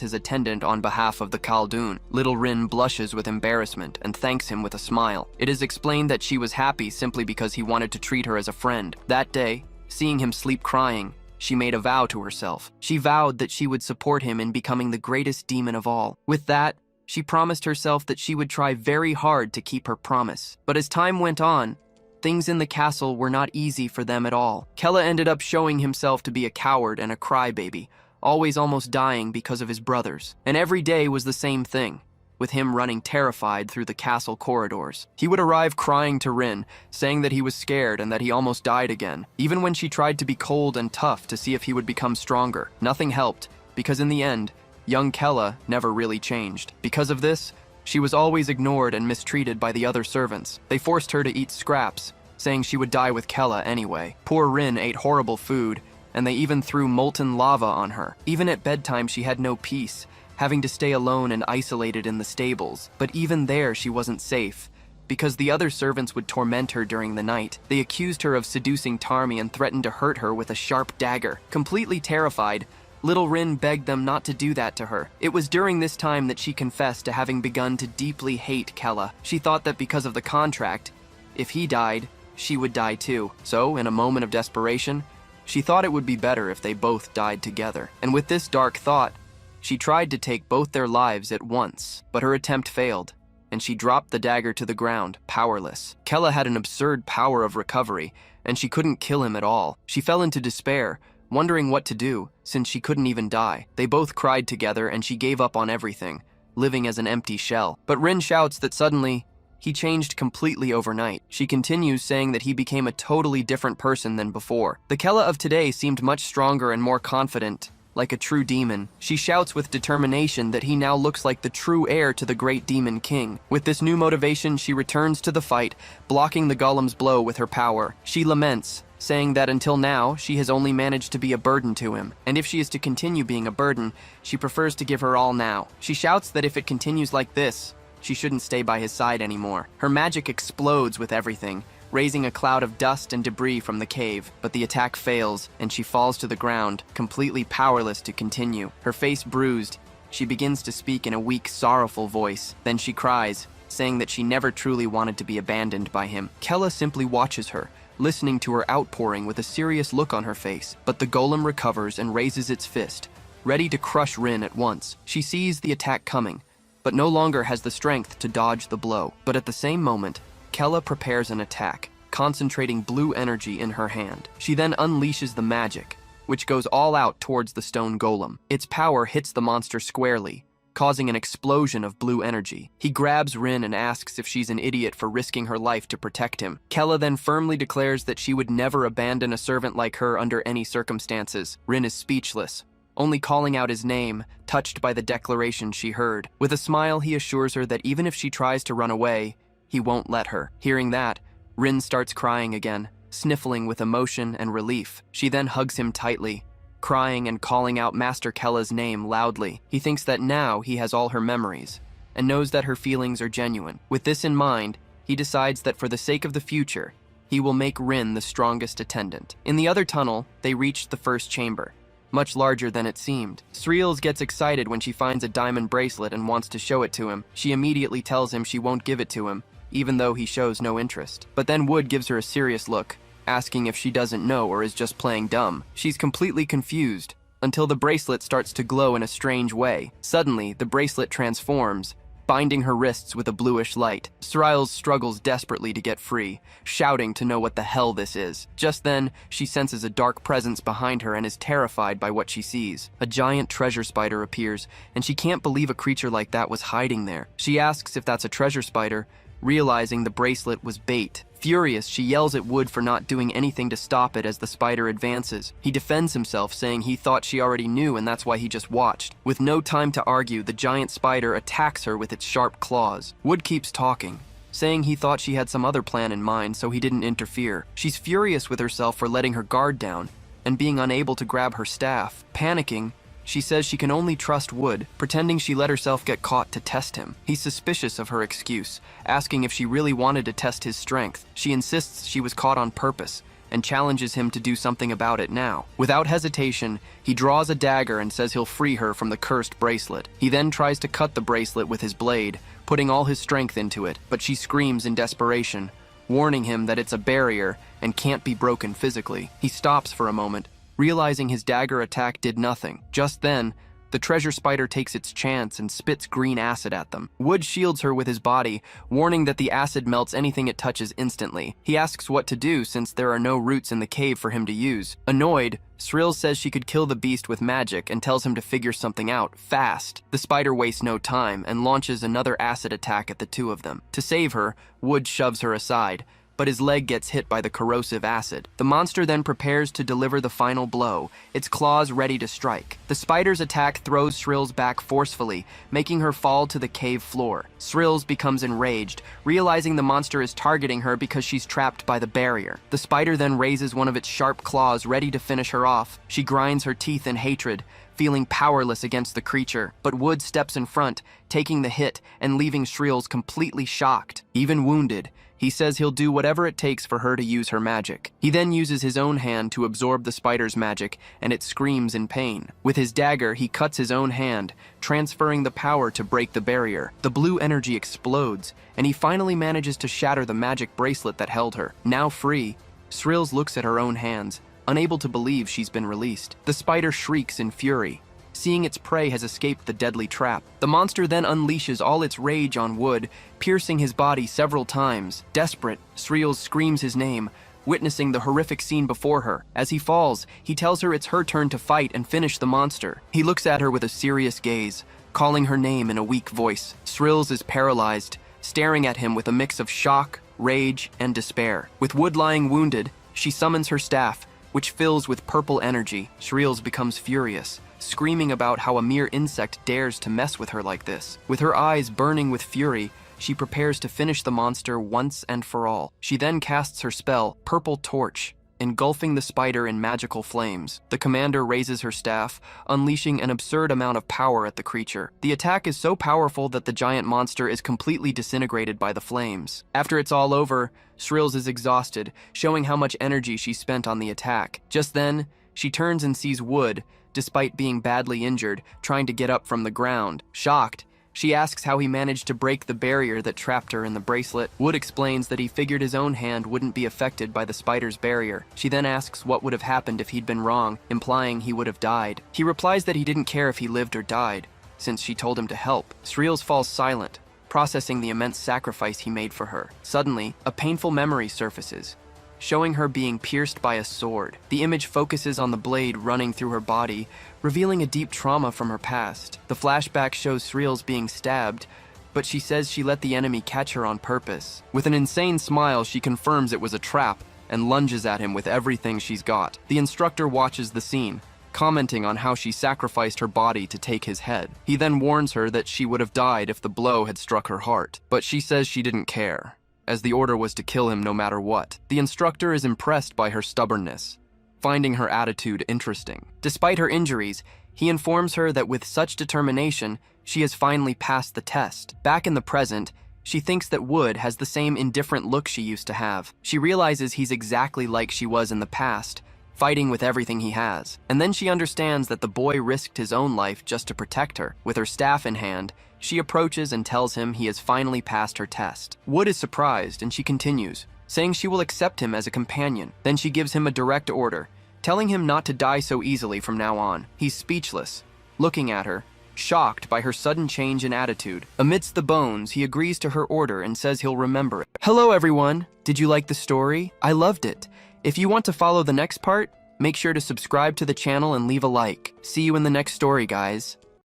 his attendant on behalf of the Khaldun. Little Rin blushes with embarrassment and thanks him with a smile. It is explained that she was happy simply because he wanted to treat her as a friend. That day, seeing him sleep crying, she made a vow to herself. She vowed that she would support him in becoming the greatest demon of all. With that, she promised herself that she would try very hard to keep her promise. But as time went on, things in the castle were not easy for them at all. Kella ended up showing himself to be a coward and a crybaby, always almost dying because of his brothers. And every day was the same thing, with him running terrified through the castle corridors. He would arrive crying to Rin, saying that he was scared and that he almost died again. Even when she tried to be cold and tough to see if he would become stronger, nothing helped, because in the end, young Kella never really changed. Because of this, she was always ignored and mistreated by the other servants. They forced her to eat scraps, saying she would die with Kella anyway. Poor Rin ate horrible food, and they even threw molten lava on her. Even at bedtime, she had no peace, having to stay alone and isolated in the stables. But even there, she wasn't safe, because the other servants would torment her during the night. They accused her of seducing Tarmi and threatened to hurt her with a sharp dagger. Completely terrified, little Rin begged them not to do that to her. It was during this time that she confessed to having begun to deeply hate Kella. She thought that because of the contract, if he died, she would die too. So, in a moment of desperation, she thought it would be better if they both died together. And with this dark thought, she tried to take both their lives at once, but her attempt failed, and she dropped the dagger to the ground, powerless. Kella had an absurd power of recovery, and she couldn't kill him at all. She fell into despair, wondering what to do, since she couldn't even die. They both cried together, and she gave up on everything, living as an empty shell. But Rin shouts that suddenly, he changed completely overnight. She continues saying that he became a totally different person than before. The Kella of today seemed much stronger and more confident, like a true demon. She shouts with determination that he now looks like the true heir to the great demon king. With this new motivation, she returns to the fight, blocking the golem's blow with her power. She laments, saying that until now, she has only managed to be a burden to him, and if she is to continue being a burden, she prefers to give her all now. She shouts that if it continues like this, she shouldn't stay by his side anymore. Her magic explodes with everything, raising a cloud of dust and debris from the cave, but the attack fails, and she falls to the ground, completely powerless to continue. Her face bruised, she begins to speak in a weak, sorrowful voice. Then she cries, saying that she never truly wanted to be abandoned by him. Kella simply watches her, listening to her outpouring with a serious look on her face, but the golem recovers and raises its fist, ready to crush Rin at once. She sees the attack coming, but no longer has the strength to dodge the blow. But at the same moment, Kella prepares an attack, concentrating blue energy in her hand. She then unleashes the magic, which goes all out towards the stone golem. Its power hits the monster squarely, causing an explosion of blue energy. He grabs Rin and asks if she's an idiot for risking her life to protect him. Kella then firmly declares that she would never abandon a servant like her under any circumstances. Rin is speechless, only calling out his name, touched by the declaration she heard. With a smile, he assures her that even if she tries to run away, he won't let her. Hearing that, Rin starts crying again, sniffling with emotion and relief. She then hugs him tightly, crying and calling out Master Kella's name loudly. He thinks that now he has all her memories, and knows that her feelings are genuine. With this in mind, he decides that for the sake of the future, he will make Rin the strongest attendant. In the other tunnel, they reach the first chamber, much larger than it seemed. Sreels gets excited when she finds a diamond bracelet and wants to show it to him. She immediately tells him she won't give it to him, even though he shows no interest. But then Wood gives her a serious look, asking if she doesn't know or is just playing dumb. She's completely confused until the bracelet starts to glow in a strange way. Suddenly, the bracelet transforms, binding her wrists with a bluish light. Sreels struggles desperately to get free, shouting to know what the hell this is. Just then, she senses a dark presence behind her and is terrified by what she sees. A giant treasure spider appears, and she can't believe a creature like that was hiding there. She asks if that's a treasure spider, realizing the bracelet was bait. Furious, she yells at Wood for not doing anything to stop it as the spider advances. He defends himself, saying he thought she already knew and that's why he just watched. With no time to argue, the giant spider attacks her with its sharp claws. Wood keeps talking, saying he thought she had some other plan in mind, so he didn't interfere. She's furious with herself for letting her guard down and being unable to grab her staff. Panicking, she says she can only trust Wood, pretending she let herself get caught to test him. He's suspicious of her excuse, asking if she really wanted to test his strength. She insists she was caught on purpose, and challenges him to do something about it now. Without hesitation, he draws a dagger and says he'll free her from the cursed bracelet. He then tries to cut the bracelet with his blade, putting all his strength into it, but she screams in desperation, warning him that it's a barrier and can't be broken physically. He stops for a moment, realizing his dagger attack did nothing. Just then, the treasure spider takes its chance and spits green acid at them. Wood shields her with his body, warning that the acid melts anything it touches instantly. He asks what to do since there are no roots in the cave for him to use. Annoyed, Sreels says she could kill the beast with magic and tells him to figure something out, fast. The spider wastes no time and launches another acid attack at the two of them. To save her, Wood shoves her aside, but his leg gets hit by the corrosive acid. The monster then prepares to deliver the final blow, its claws ready to strike. The spider's attack throws Sreels back forcefully, making her fall to the cave floor. Sreels becomes enraged, realizing the monster is targeting her because she's trapped by the barrier. The spider then raises one of its sharp claws ready to finish her off. She grinds her teeth in hatred, feeling powerless against the creature, but Wood steps in front, taking the hit and leaving Sreels completely shocked. Even wounded, he says he'll do whatever it takes for her to use her magic. He then uses his own hand to absorb the spider's magic, and it screams in pain. With his dagger, he cuts his own hand, transferring the power to break the barrier. The blue energy explodes, and he finally manages to shatter the magic bracelet that held her. Now free, Sreels looks at her own hands, unable to believe she's been released. The spider shrieks in fury, seeing its prey has escaped the deadly trap. The monster then unleashes all its rage on Wood, piercing his body several times. Desperate, Sreels screams his name, witnessing the horrific scene before her. As he falls, he tells her it's her turn to fight and finish the monster. He looks at her with a serious gaze, calling her name in a weak voice. Sreels is paralyzed, staring at him with a mix of shock, rage, and despair. With Wood lying wounded, she summons her staff, which fills with purple energy. Sreels becomes furious, screaming about how a mere insect dares to mess with her like this. With her eyes burning with fury, she prepares to finish the monster once and for all. She then casts her spell, Purple Torch, engulfing the spider in magical flames. The commander raises her staff, unleashing an absurd amount of power at the creature. The attack is so powerful that the giant monster is completely disintegrated by the flames. After it's all over, Sreels is exhausted, showing how much energy she spent on the attack. Just then, she turns and sees Wood, despite being badly injured, trying to get up from the ground. Shocked, She asks how he managed to break the barrier that trapped her in the bracelet. Wood explains that he figured his own hand wouldn't be affected by the spider's barrier. She then asks what would have happened if he'd been wrong, implying he would have died. He replies that he didn't care if he lived or died, since she told him to help. Sreels falls silent, processing the immense sacrifice he made for her. Suddenly, a painful memory surfaces, showing her being pierced by a sword. The image focuses on the blade running through her body, revealing a deep trauma from her past. The flashback shows Sreels being stabbed, but she says she let the enemy catch her on purpose. With an insane smile, she confirms it was a trap and lunges at him with everything she's got. The instructor watches the scene, commenting on how she sacrificed her body to take his head. He then warns her that she would have died if the blow had struck her heart, but she says she didn't care, as the order was to kill him no matter what. The instructor is impressed by her stubbornness, finding her attitude interesting. Despite her injuries, he informs her that with such determination, she has finally passed the test. Back in the present, she thinks that Wood has the same indifferent look she used to have. She realizes he's exactly like she was in the past, fighting with everything he has. And then she understands that the boy risked his own life just to protect her. With her staff in hand, she approaches and tells him he has finally passed her test. Wood is surprised, and she continues, saying she will accept him as a companion. Then she gives him a direct order, telling him not to die so easily from now on. He's speechless, looking at her, shocked by her sudden change in attitude. Amidst the bones, he agrees to her order and says he'll remember it. Hello everyone! Did you like the story? I loved it. If you want to follow the next part, make sure to subscribe to the channel and leave a like. See you in the next story, guys.